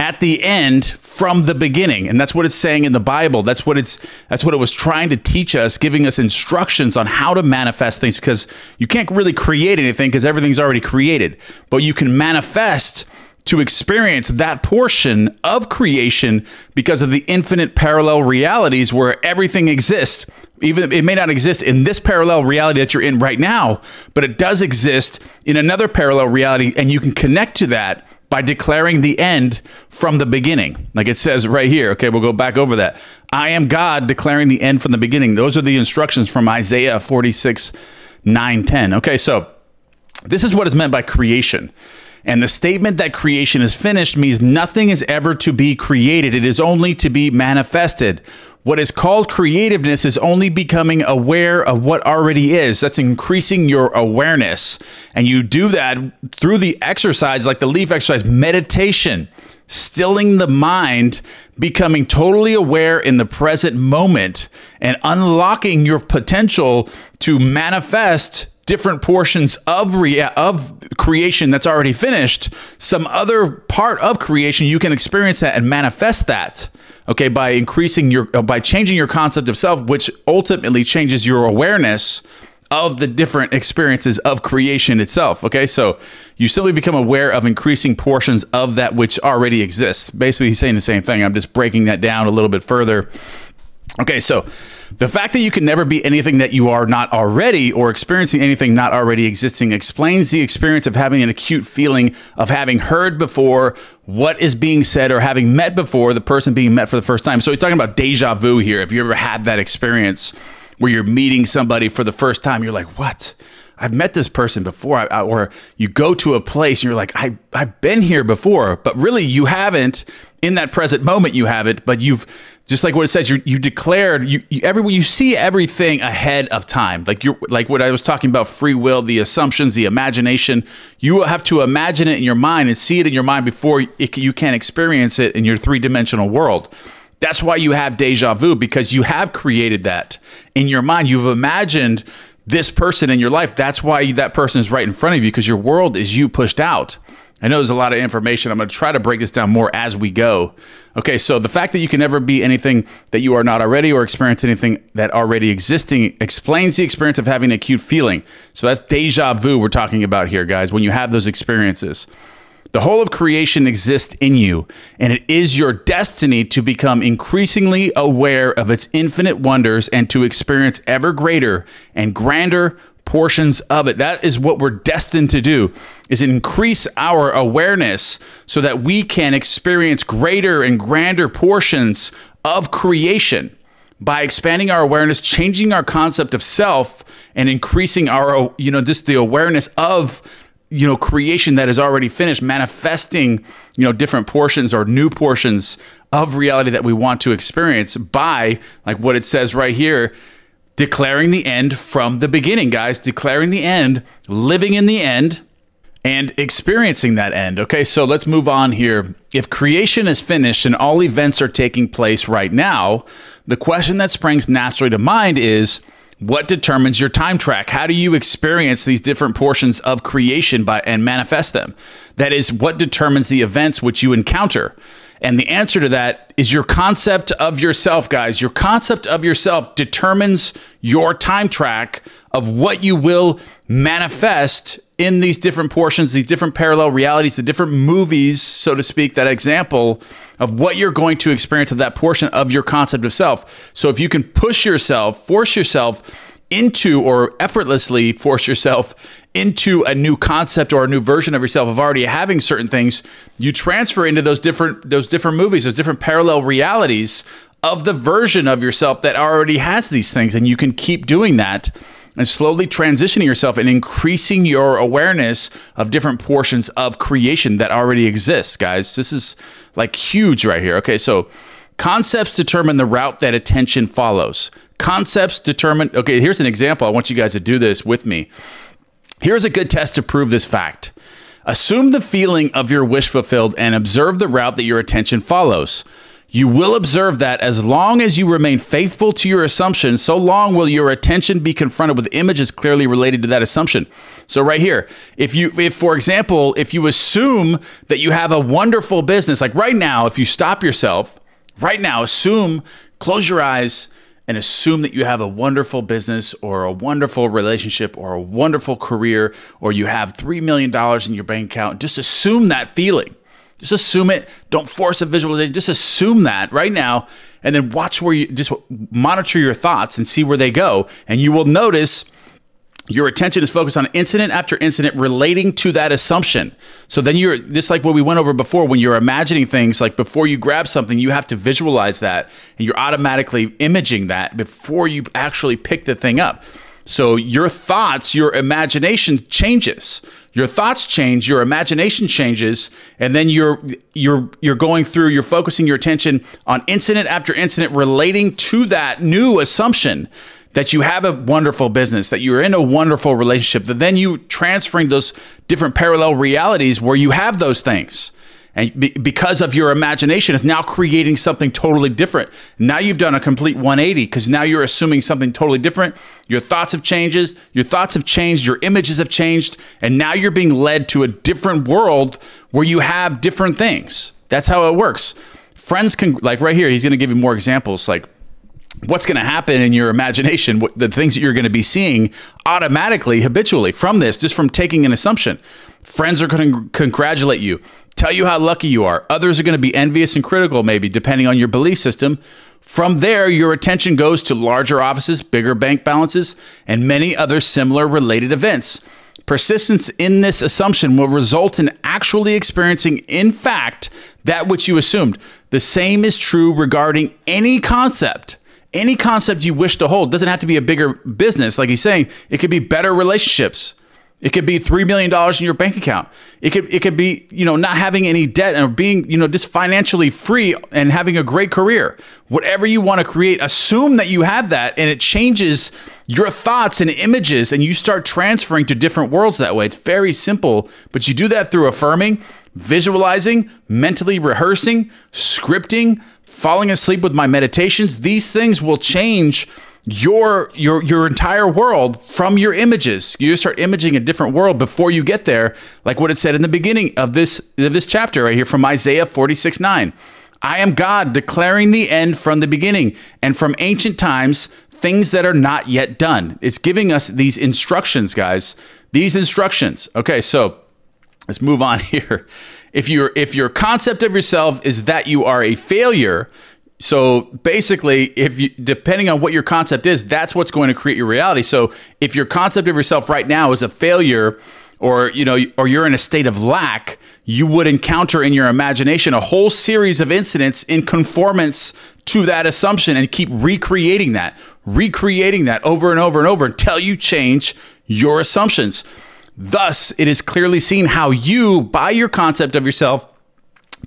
at the end from the beginning. And that's what it's saying in the Bible. That's what it was trying to teach us, giving us instructions on how to manifest things, because you can't really create anything because everything's already created. But you can manifest to experience that portion of creation because of the infinite parallel realities where everything exists. Even it may not exist in this parallel reality that you're in right now, but it does exist in another parallel reality, and you can connect to that by declaring the end from the beginning. Like it says right here. Okay, we'll go back over that. I am God, declaring the end from the beginning. Those are the instructions from Isaiah 46:9-10. Okay, so this is what is meant by creation. And the statement that creation is finished means nothing is ever to be created. It is only to be manifested. What is called creativeness is only becoming aware of what already is. That's increasing your awareness. And you do that through the exercise, like the leaf exercise, meditation, stilling the mind, becoming totally aware in the present moment, and unlocking your potential to manifest different portions of creation that's already finished. Some other part of creation, you can experience that and manifest that. Okay, by changing your concept of self, which ultimately changes your awareness of the different experiences of creation itself. Okay, so you simply become aware of increasing portions of that which already exists. Basically, he's saying the same thing. I'm just breaking that down a little bit further. Okay, so the fact that you can never be anything that you are not already, or experiencing anything not already existing, explains the experience of having an acute feeling of having heard before what is being said, or having met before the person being met for the first time. So he's talking about deja vu here. If you ever had that experience where you're meeting somebody for the first time, you're like, what? I've met this person before. Or you go to a place and you're like, I've been here before, but really you haven't. In that present moment, you haven't, but you've, just like what it says, you declared, you see everything ahead of time. Like what I was talking about, free will, the assumptions, the imagination. You have to imagine it in your mind and see it in your mind before you can experience it in your three-dimensional world. That's why you have deja vu, because you have created that in your mind. You've imagined this person in your life. That's why that person is right in front of you, because your world is you pushed out. I know there's a lot of information. I'm going to try to break this down more as we go. Okay, so the fact that you can never be anything that you are not already, or experience anything that already existing, explains the experience of having an acute feeling. So that's deja vu we're talking about here, guys, when you have those experiences. The whole of creation exists in you, and it is your destiny to become increasingly aware of its infinite wonders and to experience ever greater and grander portions of it. That is what we're destined to do, is increase our awareness so that we can experience greater and grander portions of creation by expanding our awareness, changing our concept of self, and increasing our, just the awareness of creation that is already finished, manifesting, different portions or new portions of reality that we want to experience by, like what it says right here, declaring the end from the beginning, guys, declaring the end, living in the end, and experiencing that end. Okay, so let's move on here. If creation is finished and all events are taking place right now, the question that springs naturally to mind is, what determines your time track? How do you experience these different portions of creation and manifest them? That is, what determines the events which you encounter? And the answer to that is your concept of yourself, guys. Your concept of yourself determines your time track of what you will manifest in these different portions, these different parallel realities, the different movies, so to speak, that example of what you're going to experience of that portion of your concept of self. So if you can push yourself, force yourself into, or effortlessly force yourself into a new concept or a new version of yourself of already having certain things, you transfer into those different movies, those different parallel realities of the version of yourself that already has these things. And you can keep doing that and slowly transitioning yourself and increasing your awareness of different portions of creation that already exists, guys. This is like huge right here. Okay, so concepts determine the route that attention follows. Concepts determine, okay, here's an example. I want you guys to do this with me. Here's a good test to prove this fact. Assume the feeling of your wish fulfilled and observe the route that your attention follows. You will observe that as long as you remain faithful to your assumption, so long will your attention be confronted with images clearly related to that assumption. So right here, if for example, if you assume that you have a wonderful business, like right now, if you stop yourself, right now, close your eyes and assume that you have a wonderful business or a wonderful relationship or a wonderful career, or you have $3 million in your bank account. Just assume that feeling. Just assume it. Don't force a visualization. Just assume that right now, and then watch where you just monitor your thoughts and see where they go. And you will notice your attention is focused on incident after incident relating to that assumption. So then you're just like what we went over before, when you're imagining things, like before you grab something, you have to visualize that, and you're automatically imaging that before you actually pick the thing up. So your thoughts, your imagination changes. Your thoughts change, your imagination changes, and then you're going through, you're focusing your attention on incident after incident relating to that new assumption that you have a wonderful business, that you're in a wonderful relationship, that then you transferring those different parallel realities where you have those things. And because of your imagination, is now creating something totally different. Now you've done a complete 180, because now you're assuming something totally different. Your thoughts have changed, your images have changed, and now you're being led to a different world where you have different things. That's how it works. Friends can, like right here, he's going to give you more examples. Like, what's going to happen in your imagination, the things that you're going to be seeing automatically, habitually from this, just from taking an assumption. Friends are going to congratulate you, tell you how lucky you are. Others are going to be envious and critical, maybe, depending on your belief system. From there, your attention goes to larger offices, bigger bank balances, and many other similar related events. Persistence in this assumption will result in actually experiencing, in fact, that which you assumed. The same is true regarding any concept. Any concept you wish to hold. Doesn't have to be a bigger business, like he's saying. It could be better relationships. It could be $3 million in your bank account. It could be, not having any debt and being, just financially free and having a great career. Whatever you want to create, assume that you have that, and it changes your thoughts and images, and you start transferring to different worlds that way. It's very simple, but you do that through affirming, visualizing, mentally rehearsing, scripting, falling asleep with my meditations. These things will change your entire world from your images. You start imaging a different world before you get there, like what it said in the beginning of this chapter right here from Isaiah 46:9. I am God, declaring the end from the beginning, and from ancient times, things that are not yet done. It's giving us these instructions, guys. These instructions. Okay, so let's move on here. If your concept of yourself is that you are a failure, so basically, depending on what your concept is, that's what's going to create your reality. So if your concept of yourself right now is a failure, or you're in a state of lack, you would encounter in your imagination a whole series of incidents in conformance to that assumption, and keep recreating that over and over and over until you change your assumptions. Thus, it is clearly seen how you, by your concept of yourself,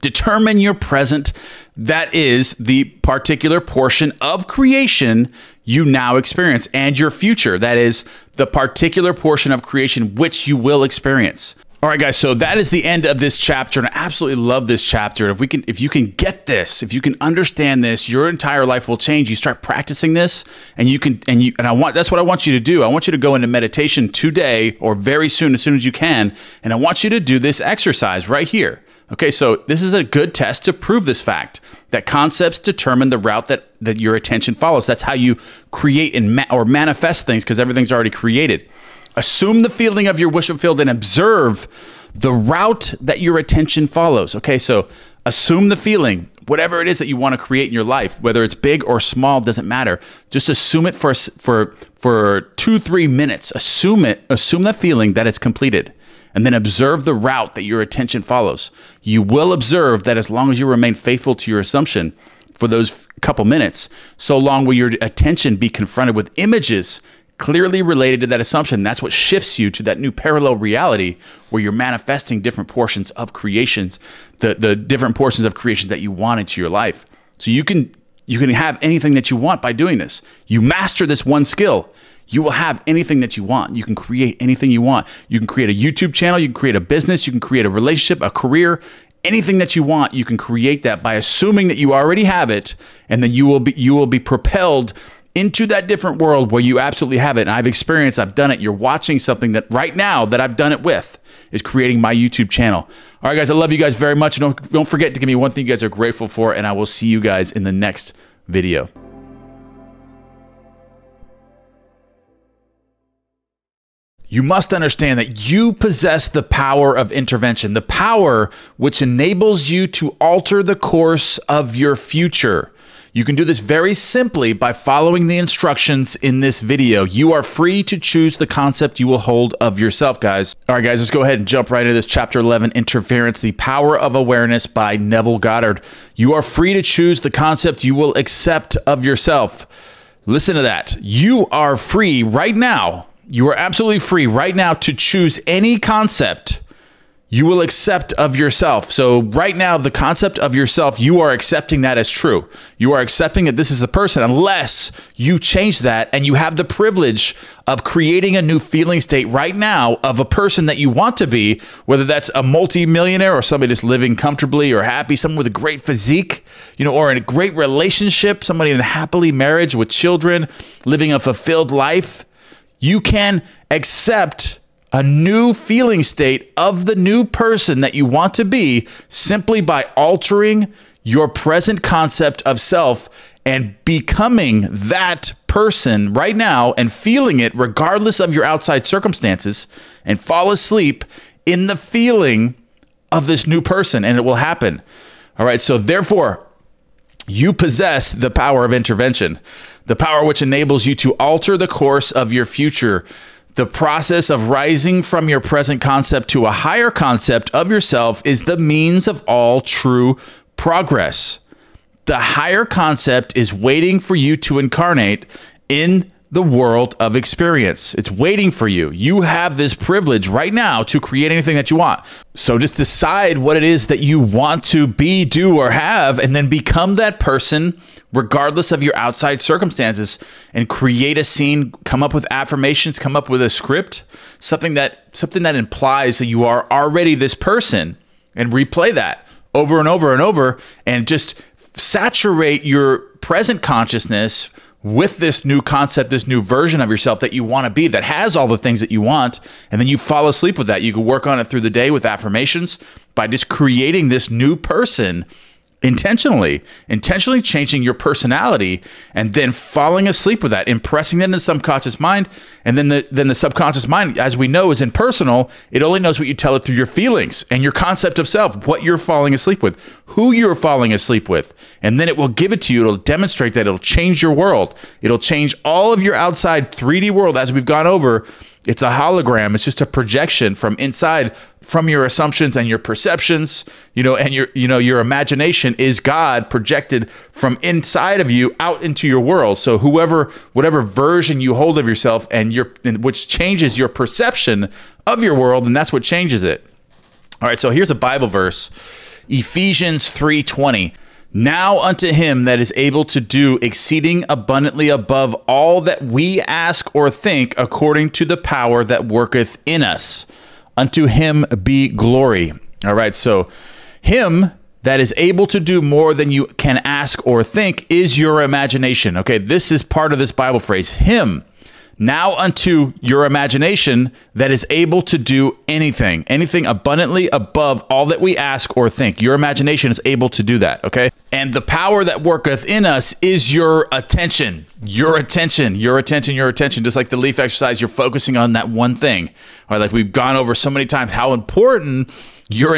determine your present, that is the particular portion of creation you now experience, and your future, that is the particular portion of creation which you will experience. All right, guys, so that is the end of this chapter, and I absolutely love this chapter. If you can get this, if you can understand this, your entire life will change. You start practicing this, and that's what I want you to do. I want you to go into meditation today, or very soon, as soon as you can, and I want you to do this exercise right here. Okay, so this is a good test to prove this fact, that concepts determine the route that your attention follows. That's how you create or manifest things, because everything's already created. Assume the feeling of your wish fulfilled and observe the route that your attention follows. Okay, so assume the feeling, whatever it is that you want to create in your life, whether it's big or small, doesn't matter. Just assume it for 2-3 minutes. Assume that feeling that it's completed, and then observe the route that your attention follows. You will observe that as long as you remain faithful to your assumption for those couple minutes, so long will your attention be confronted with images clearly related to that assumption. That's what shifts you to that new parallel reality where you're manifesting different portions of creations, the different portions of creation that you want into your life. So you can have anything that you want by doing this. You master this one skill, you will have anything that you want. You can create anything you want. You can create a YouTube channel, you can create a business, you can create a relationship, a career, anything that you want. You can create that by assuming that you already have it, and then you will be propelled into that different world where you absolutely have it. And I've done it. You're watching something that right now that I've done it with is creating my YouTube channel. All right, guys, I love you guys very much. Don't forget to give me one thing you guys are grateful for, and I will see you guys in the next video. You must understand that you possess the power of intervention, the power which enables you to alter the course of your future. You can do this very simply by following the instructions in this video. You are free to choose the concept you will hold of yourself, guys. All right, guys, let's go ahead and jump right into this chapter 11, Interference, the Power of Awareness by Neville Goddard. You are free to choose the concept you will accept of yourself. Listen to that. You are free right now. You are absolutely free right now to choose any concept you will accept of yourself. So right now, the concept of yourself, you are accepting that as true. You are accepting that this is the person, unless you change that and you have the privilege of creating a new feeling state right now of a person that you want to be, whether that's a multi-millionaire or somebody that's living comfortably or happy, someone with a great physique, or in a great relationship, somebody in a happily marriage with children, living a fulfilled life. You can accept a new feeling state of the new person that you want to be simply by altering your present concept of self and becoming that person right now and feeling it regardless of your outside circumstances, and fall asleep in the feeling of this new person, and it will happen. All right. So therefore, you possess the power of intervention, the power which enables you to alter the course of your future. The process of rising from your present concept to a higher concept of yourself is the means of all true progress. The higher concept is waiting for you to incarnate in the world of experience. It's waiting for you. You have this privilege right now to create anything that you want. So just decide what it is that you want to be, do, or have, and then become that person regardless of your outside circumstances, and create a scene, come up with affirmations, come up with a script, something that implies that you are already this person, and replay that over and over and over, and just saturate your present consciousness with this new concept, this new version of yourself that you want to be, that has all the things that you want, and then you fall asleep with that. You can work on it through the day with affirmations by just creating this new person intentionally changing your personality, and then falling asleep with that, impressing that in the subconscious mind. And then the subconscious mind, as we know, is impersonal. It only knows what you tell it through your feelings and your concept of self, what you're falling asleep with, who you're falling asleep with. And then it will give it to you. It'll demonstrate that. It'll change your world. It'll change all of your outside 3D world, as we've gone over. It's a hologram. It's just a projection from inside, from your assumptions and your perceptions, and your imagination is God projected from inside of you out into your world. So whatever version you hold of yourself, and which changes your perception of your world, and that's what changes it. All right. So here's a Bible verse, Ephesians 3:20. Now unto him that is able to do exceeding abundantly above all that we ask or think, according to the power that worketh in us. Unto him be glory. All right, so him that is able to do more than you can ask or think is your imagination. Okay, this is part of this Bible phrase, him. Now unto your imagination that is able to do anything abundantly above all that we ask or think. Your imagination is able to do that, okay? And the power that worketh in us is your attention. Your attention. Just like the leaf exercise, you're focusing on that one thing. All right, like we've gone over so many times how important your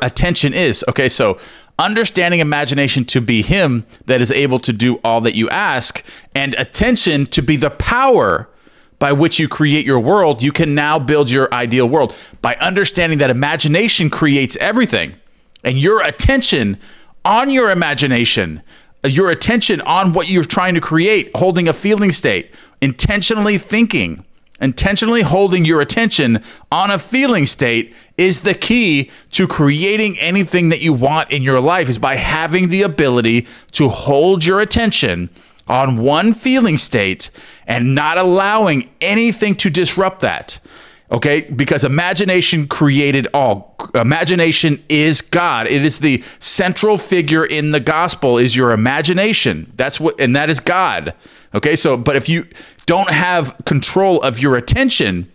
attention is. Okay, so understanding imagination to be him that is able to do all that you ask, and attention to be the power by which you create your world, you can now build your ideal world. By understanding that imagination creates everything, and your attention on your imagination, your attention on what you're trying to create, holding a feeling state, intentionally thinking, intentionally holding your attention on a feeling state is the key to creating anything that you want in your life, is by having the ability to hold your attention on one feeling state and not allowing anything to disrupt that. Okay, because imagination created all. Imagination is God. It is the central figure in the gospel, is your imagination. And that is God. Okay, so, but if you don't have control of your attention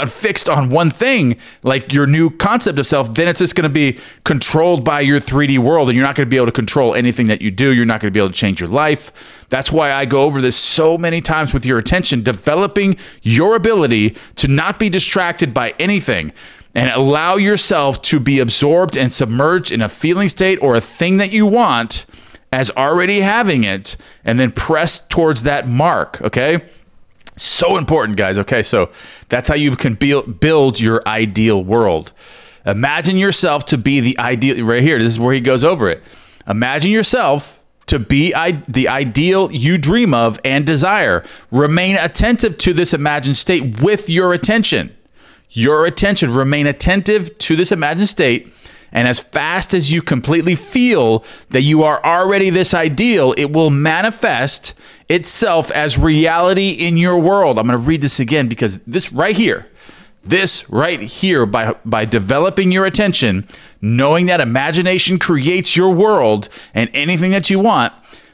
fixed on one thing, like your new concept of self, then it's just going to be controlled by your 3D world, and you're not going to be able to control anything that you do. You're not going to be able to change your life. That's why I go over this so many times with your attention, developing your ability to not be distracted by anything, and allow yourself to be absorbed and submerged in a feeling state or a thing that you want as already having it, and then press towards that mark, okay? So important, guys. Okay, so that's how you can build your ideal world. Imagine yourself to be the ideal, right here, this is where he goes over it. Imagine yourself to be the ideal you dream of and desire. Remain attentive to this imagined state with your attention. Your attention, remain attentive to this imagined state. And as fast as you completely feel that you are already this ideal, it will manifest itself as reality in your world. I'm going to read this again, because this right here, by developing your attention, knowing that imagination creates your world and anything that you want,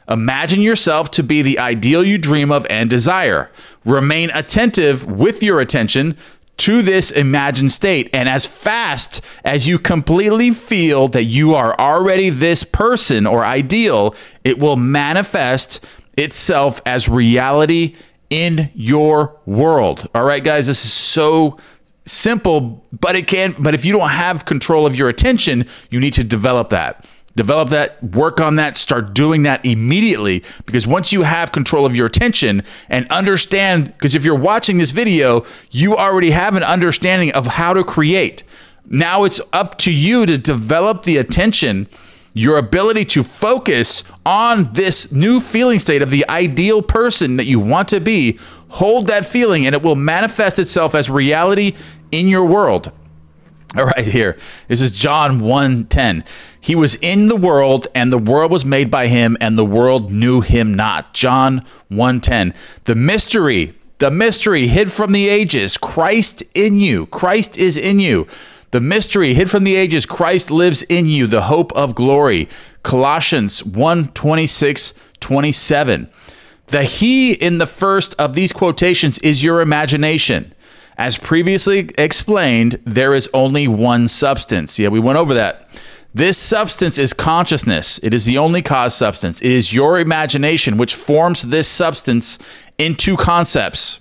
imagine yourself to be the ideal you dream of and desire. Remain attentive with your attention to this imagined state. And as fast as you completely feel that you are already this person or ideal, it will manifest itself as reality in your world. All right, guys, this is so simple, but if you don't have control of your attention, you need to develop that. Develop that, work on that, start doing that immediately, because once you have control of your attention and understand, because if you're watching this video, you already have an understanding of how to create. Now it's up to you to develop the attention, your ability to focus on this new feeling state of the ideal person that you want to be. Hold that feeling and it will manifest itself as reality in your world. All right, here. This is John 1:10. He was in the world, and the world was made by him, and the world knew him not. John 1:10. The mystery hid from the ages, Christ in you. Christ is in you. The mystery hid from the ages, Christ lives in you, the hope of glory. Colossians 1:26-27. The he in the first of these quotations is your imagination. As previously explained, there is only one substance. Yeah, we went over that. This substance is consciousness. It is the only cause substance. It is your imagination which forms this substance into concepts,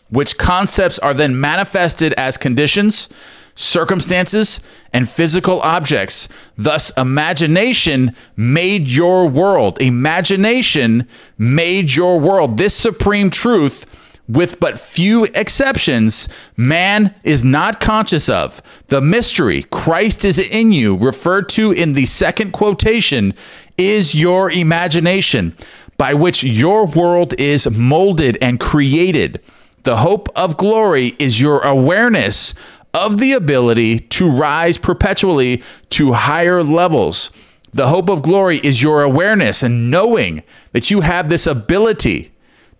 which concepts are then manifested as conditions, circumstances, and physical objects. Thus, imagination made your world. Imagination made your world. This supreme truth, with but few exceptions, man is not conscious of. The mystery, Christ is in you, referred to in the second quotation, is your imagination, by which your world is molded and created. The hope of glory is your awareness of the ability to rise perpetually to higher levels. The hope of glory is your awareness and knowing that you have this ability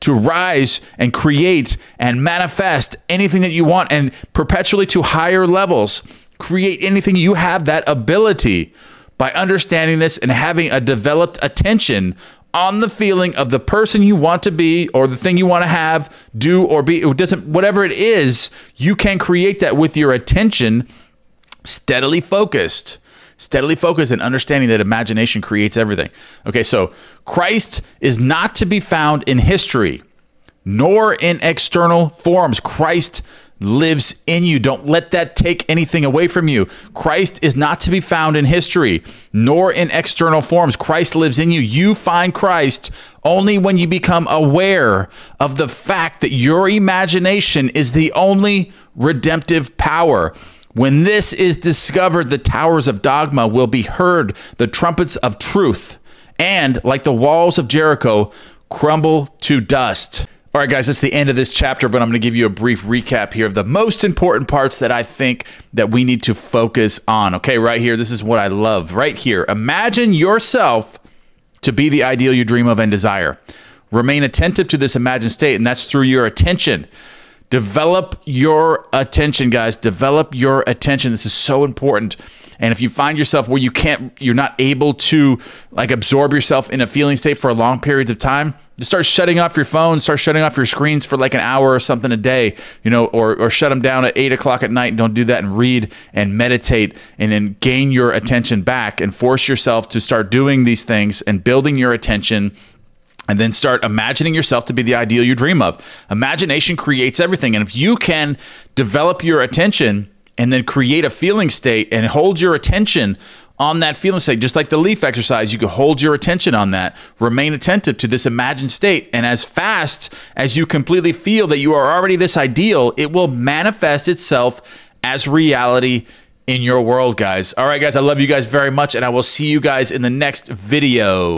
to rise and create and manifest anything that you want and perpetually to higher levels. Create anything. You have that ability by understanding this and having a developed attention on the feeling of the person you want to be or the thing you want to have, do, or be. It doesn't, whatever it is, you can create that with your attention steadily focused. Steadily focused and understanding that imagination creates everything. Okay, so Christ is not to be found in history, nor in external forms. Christ lives in you. Don't let that take anything away from you. Christ is not to be found in history, nor in external forms. Christ lives in you. You find Christ only when you become aware of the fact that your imagination is the only redemptive power. When this is discovered, the towers of dogma will be heard, the trumpets of truth, and like the walls of Jericho, crumble to dust. All right, guys, that's the end of this chapter, but I'm going to give you a brief recap here of the most important parts that I think that we need to focus on. Okay, right here, this is what I love. Right here, imagine yourself to be the ideal you dream of and desire. Remain attentive to this imagined state, and that's through your attention. Develop your attention, guys. Develop your attention. This is so important. And if you find yourself where you're not able to like absorb yourself in a feeling state for long periods of time, just start shutting off your phone, start shutting off your screens for like an hour or something a day, or shut them down at 8 o'clock at night. Don't do that, and read and meditate and then gain your attention back and force yourself to start doing these things and building your attention. And then start imagining yourself to be the ideal you dream of. Imagination creates everything. And if you can develop your attention and then create a feeling state and hold your attention on that feeling state, just like the leaf exercise, you can hold your attention on that. Remain attentive to this imagined state. And as fast as you completely feel that you are already this ideal, it will manifest itself as reality in your world, guys. All right, guys, I love you guys very much, and I will see you guys in the next video.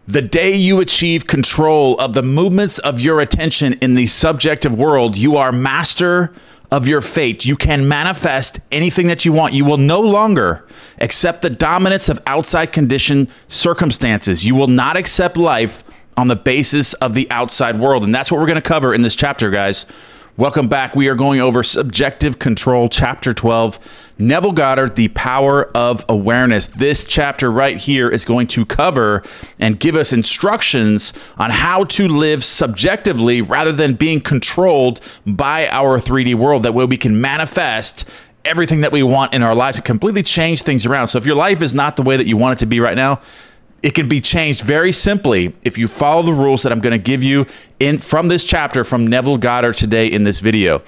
The day you achieve control of the movements of your attention in the subjective world, you are master of your fate. You can manifest anything that you want. You will no longer accept the dominance of outside condition circumstances. You will not accept life on the basis of the outside world. And that's what we're going to cover in this chapter, guys. Welcome back. We are going over Subjective Control, Chapter 12. Neville Goddard, The Power of Awareness. This chapter right here is going to cover and give us instructions on how to live subjectively rather than being controlled by our 3D world. That way we can manifest everything that we want in our lives and completely change things around. So if your life is not the way that you want it to be right now, it can be changed very simply if you follow the rules that I'm going to give you from this chapter from Neville Goddard today in this video.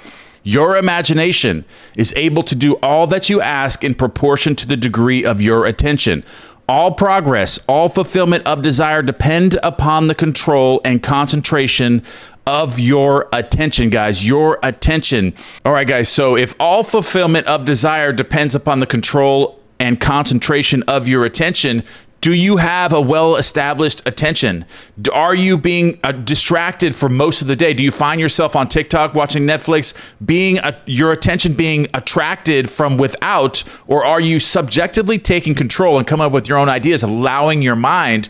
Your imagination is able to do all that you ask in proportion to the degree of your attention. All progress, all fulfillment of desire depend upon the control and concentration of your attention, guys. Your attention. All right, guys. So if all fulfillment of desire depends upon the control and concentration of your attention, do you have a well-established attention? Are you being distracted for most of the day? Do you find yourself on TikTok watching Netflix, your attention being attracted from without, or are you subjectively taking control and coming up with your own ideas, allowing your mind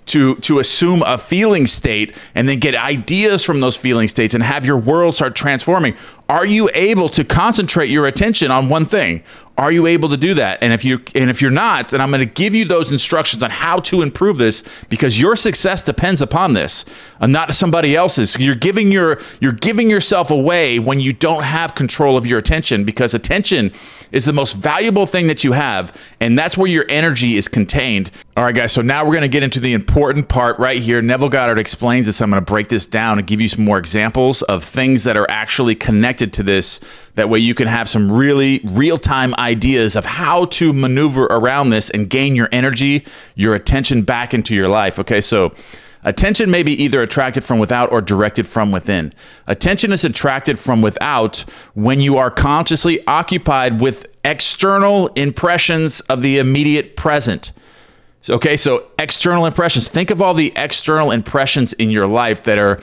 to assume a feeling state and then get ideas from those feeling states and have your world start transforming? Are you able to concentrate your attention on one thing? Are you able to do that? And if you're not, then I'm going to give you those instructions on how to improve this, because your success depends upon this, and not somebody else's. You're giving yourself away when you don't have control of your attention, because attention is the most valuable thing that you have, and that's where your energy is contained. All right, guys, so now we're going to get into the important part right here. Neville Goddard explains this. I'm going to break this down and give you some more examples of things that are actually connected to this. That way you can have some really real-time ideas of how to maneuver around this and gain your energy, your attention back into your life. Okay, so attention may be either attracted from without or directed from within. Attention is attracted from without when you are consciously occupied with external impressions of the immediate present. Okay, so external impressions. Think of all the external impressions in your life that are,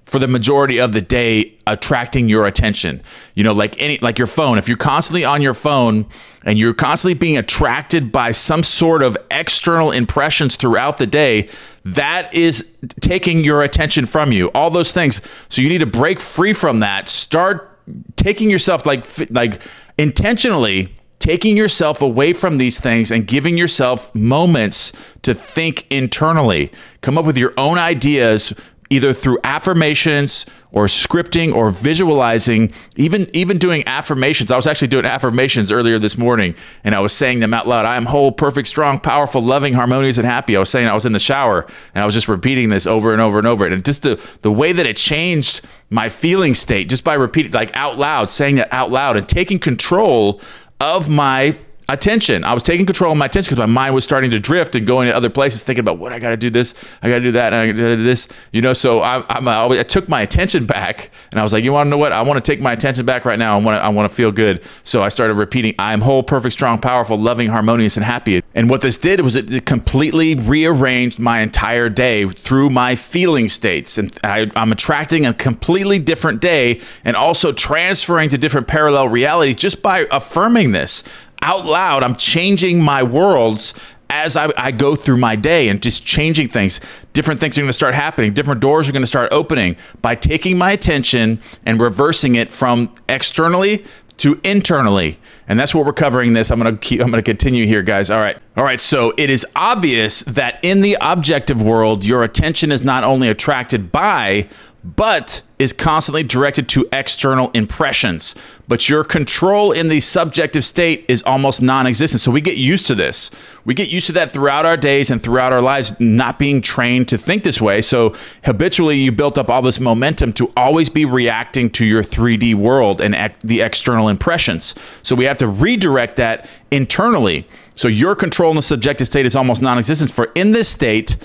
for the majority of the day, attracting your attention. You know, like your phone. If you're constantly on your phone and you're constantly being attracted by some sort of external impressions throughout the day, that is taking your attention from you. All those things. So you need to break free from that. Start taking yourself like intentionally taking yourself away from these things and giving yourself moments to think internally. Come up with your own ideas, either through affirmations or scripting or visualizing, even doing affirmations. I was actually doing affirmations earlier this morning, and I was saying them out loud. I am whole, perfect, strong, powerful, loving, harmonious, and happy. I was saying I was in the shower, and I was just repeating this over and over and over. And just the way that it changed my feeling state, just by repeating, like out loud, saying that out loud and taking control of my attention. I was taking control of my attention because my mind was starting to drift and going to other places, thinking about what I got to do this, I got to do that, and I got to do this. You know, so I took my attention back, and I was like, you want to know what? I want to take my attention back right now. I want to feel good. So I started repeating, I am whole, perfect, strong, powerful, loving, harmonious, and happy. And what this did was it completely rearranged my entire day through my feeling states. And I'm attracting a completely different day and also transferring to different parallel realities just by affirming this out loud. I'm changing my worlds as I go through my day and just changing things. Different things are going to start happening. Different doors are going to start opening by taking my attention and reversing it from externally to internally. And that's what we're covering this. I'm going to continue here, guys. All right. So it is obvious that in the objective world, your attention is not only attracted by, but is constantly directed to external impressions. But your control in the subjective state is almost non-existent. So we get used to this. We get used to that throughout our days and throughout our lives, not being trained to think this way. So habitually, you built up all this momentum to always be reacting to your 3D world and the external impressions. So we have to redirect that internally. So your control in the subjective state is almost non-existent. For in this state,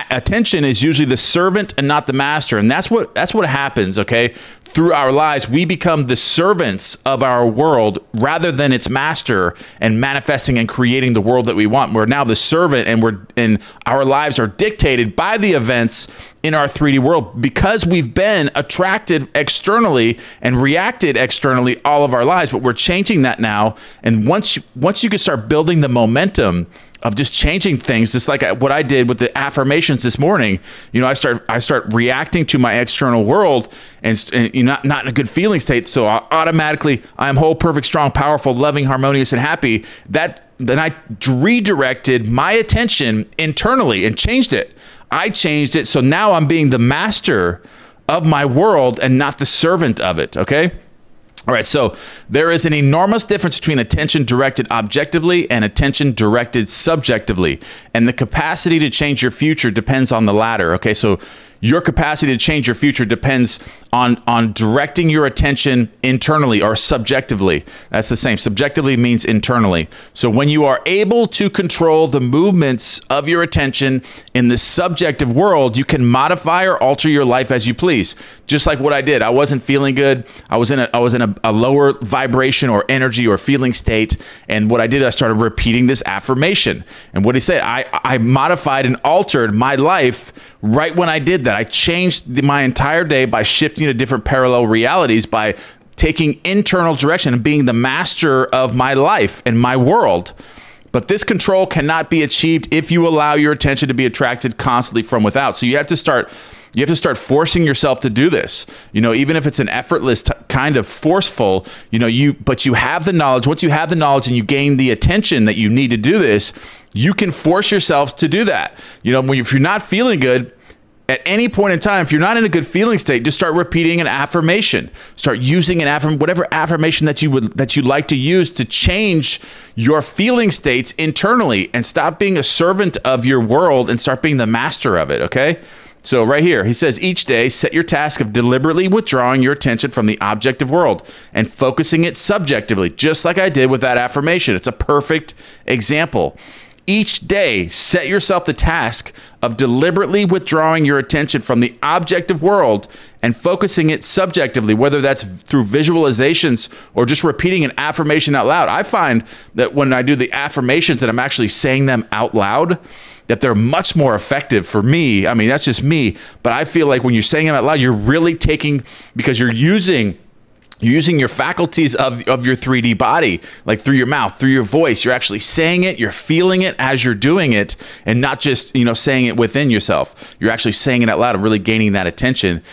attention is usually the servant and not the master. And that's what happens, okay? Through our lives, we become the servants of our world rather than its master and manifesting and creating the world that we want. We're now the servant, and our lives are dictated by the events in our 3D world because we've been attracted externally and reacted externally all of our lives. But we're changing that now. And once you can start building the momentum of just changing things, just like what I did with the affirmations affirmations this morning, I start reacting to my external world and not in a good feeling state. So I am whole, perfect, strong, powerful, loving, harmonious, and happy. Then I redirected my attention internally and changed it. I changed it. So now I'm being the master of my world and not the servant of it. Okay. All right, so there is an enormous difference between attention directed objectively and attention directed subjectively. And the capacity to change your future depends on the latter. Okay, so your capacity to change your future depends on directing your attention internally or subjectively. That's the same. Subjectively means internally. So when you are able to control the movements of your attention in the subjective world, you can modify or alter your life as you please. Just like what I did. I wasn't feeling good. I was in a lower vibration or energy or feeling state. And what I did, I started repeating this affirmation. And what he said, I modified and altered my life right when I did that. I changed my entire day by shifting to different parallel realities, by taking internal direction and being the master of my life and my world. But this control cannot be achieved if you allow your attention to be attracted constantly from without. So you have to start forcing yourself to do this. Even if it's an effortless kind of forceful, but you have the knowledge. Once you have the knowledge and you gain the attention that you need to do this, you can force yourself to do that. If you're not feeling good, at any point in time, if you're not in a good feeling state, just start repeating an affirmation. Start using whatever affirmation that you like to use to change your feeling states internally, and stop being a servant of your world and start being the master of it, okay? So right here, he says, each day, set your task of deliberately withdrawing your attention from the objective world and focusing it subjectively, just like I did with that affirmation. It's a perfect example. Each day, set yourself the task of deliberately withdrawing your attention from the objective world and focusing it subjectively, whether that's through visualizations or just repeating an affirmation out loud. I find that when I do the affirmations and I'm actually saying them out loud, that they're much more effective for me. I mean, that's just me, but I feel like when you're saying them out loud, you're really taking, because you're using your faculties of your 3D body, like through your mouth, through your voice. You're actually saying it, you're feeling it as you're doing it, and not just, saying it within yourself. You're actually saying it out loud and really gaining that attention,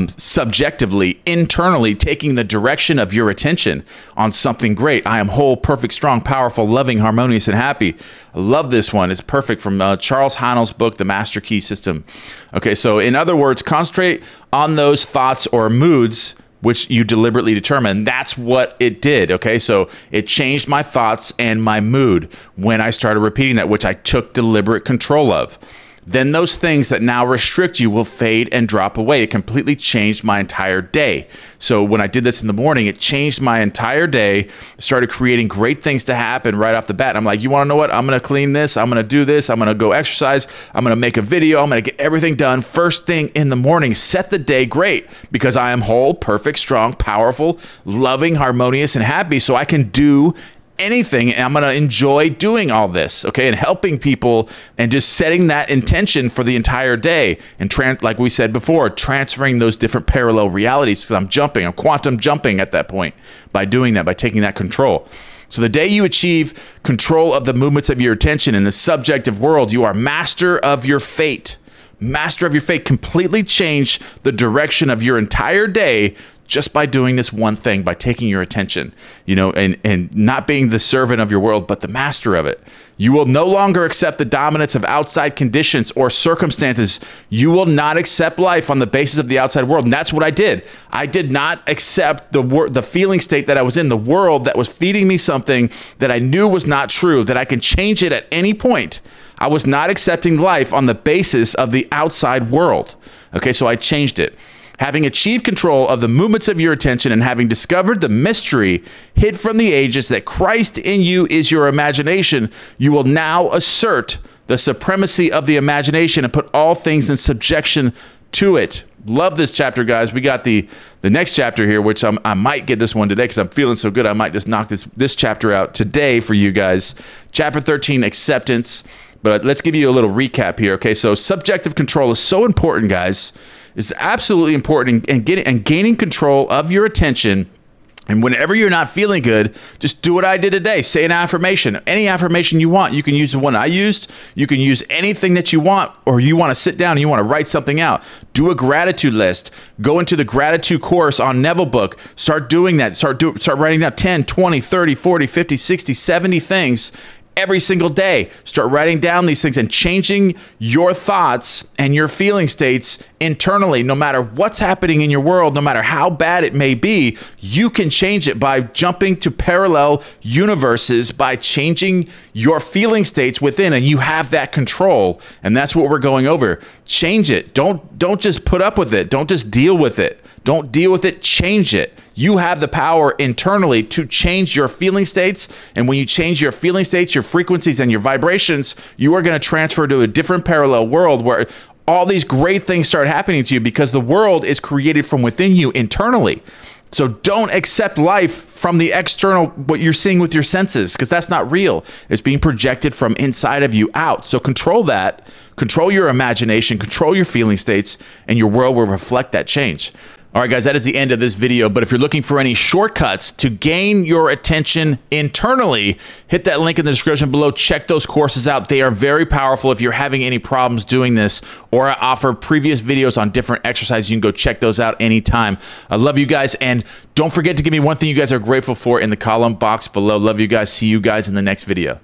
subjectively, internally, taking the direction of your attention on something great. I am whole, perfect, strong, powerful, loving, harmonious, and happy. I love this one. It's perfect, from Charles Haanel's book, The Master Key System. Okay, so in other words, concentrate on those thoughts or moods which you deliberately determine. That's what it did, okay? So it changed my thoughts and my mood when I started repeating that, which I took deliberate control of. Then those things that now restrict you will fade and drop away. It completely changed my entire day. So when I did this in the morning, it changed my entire day, started creating great things to happen right off the bat. And I'm like, you want to know what? I'm going to clean this. I'm going to do this. I'm going to go exercise. I'm going to make a video. I'm going to get everything done first thing in the morning. Set the day great, because I am whole, perfect, strong, powerful, loving, harmonious, and happy. So I can do anything, and I'm going to enjoy doing all this, okay, and helping people and just setting that intention for the entire day, and like we said before, transferring those different parallel realities, because I'm quantum jumping at that point by doing that, by taking that control. So the day you achieve control of the movements of your attention in the subjective world, you are master of your fate. Master of your fate. Completely change the direction of your entire day just by doing this one thing, by taking your attention, and not being the servant of your world, but the master of it. You will no longer accept the dominance of outside conditions or circumstances. You will not accept life on the basis of the outside world. And that's what I did. I did not accept the feeling state that I was in, the world that was feeding me something that I knew was not true, that I can change it at any point. I was not accepting life on the basis of the outside world. Okay, so I changed it. Having achieved control of the movements of your attention and having discovered the mystery hid from the ages that Christ in you is your imagination, you will now assert the supremacy of the imagination and put all things in subjection to it. Love this chapter, guys. We got the next chapter here, which I might get this one today because I'm feeling so good. I might just knock this chapter out today for you guys. Chapter 13, acceptance. But let's give you a little recap here. Okay, so subjective control is so important, guys. It's absolutely important, and gaining control of your attention And whenever you're not feeling good, just do what I did today. Say an affirmation. Any affirmation you want. You can use the one I used. You can use anything that you want, or you want to sit down and you want to write something out. Do a gratitude list. Go into the gratitude course on Neville book. Start doing that. Start writing down 10, 20, 30, 40, 50, 60, 70 things every single day. Start writing down these things and changing your thoughts and your feeling states internally. No matter what's happening in your world, no matter how bad it may be, you can change it by jumping to parallel universes, by changing your feeling states within, and you have that control. And that's what we're going over. Change it. Don't just put up with it. Don't just deal with it. Don't deal with it, change it. You have the power internally to change your feeling states. And when you change your feeling states, your frequencies, and your vibrations, you are going to transfer to a different parallel world where all these great things start happening to you, because the world is created from within you internally. So don't accept life from the external, what you're seeing with your senses, because that's not real. It's being projected from inside of you out. So control that, control your imagination, control your feeling states, and your world will reflect that change. All right, guys, that is the end of this video. But if you're looking for any shortcuts to gain your attention internally, hit that link in the description below. Check those courses out. They are very powerful. If you're having any problems doing this, or I offer previous videos on different exercises, you can go check those out anytime. I love you guys. And don't forget to give me one thing you guys are grateful for in the column box below. Love you guys. See you guys in the next video.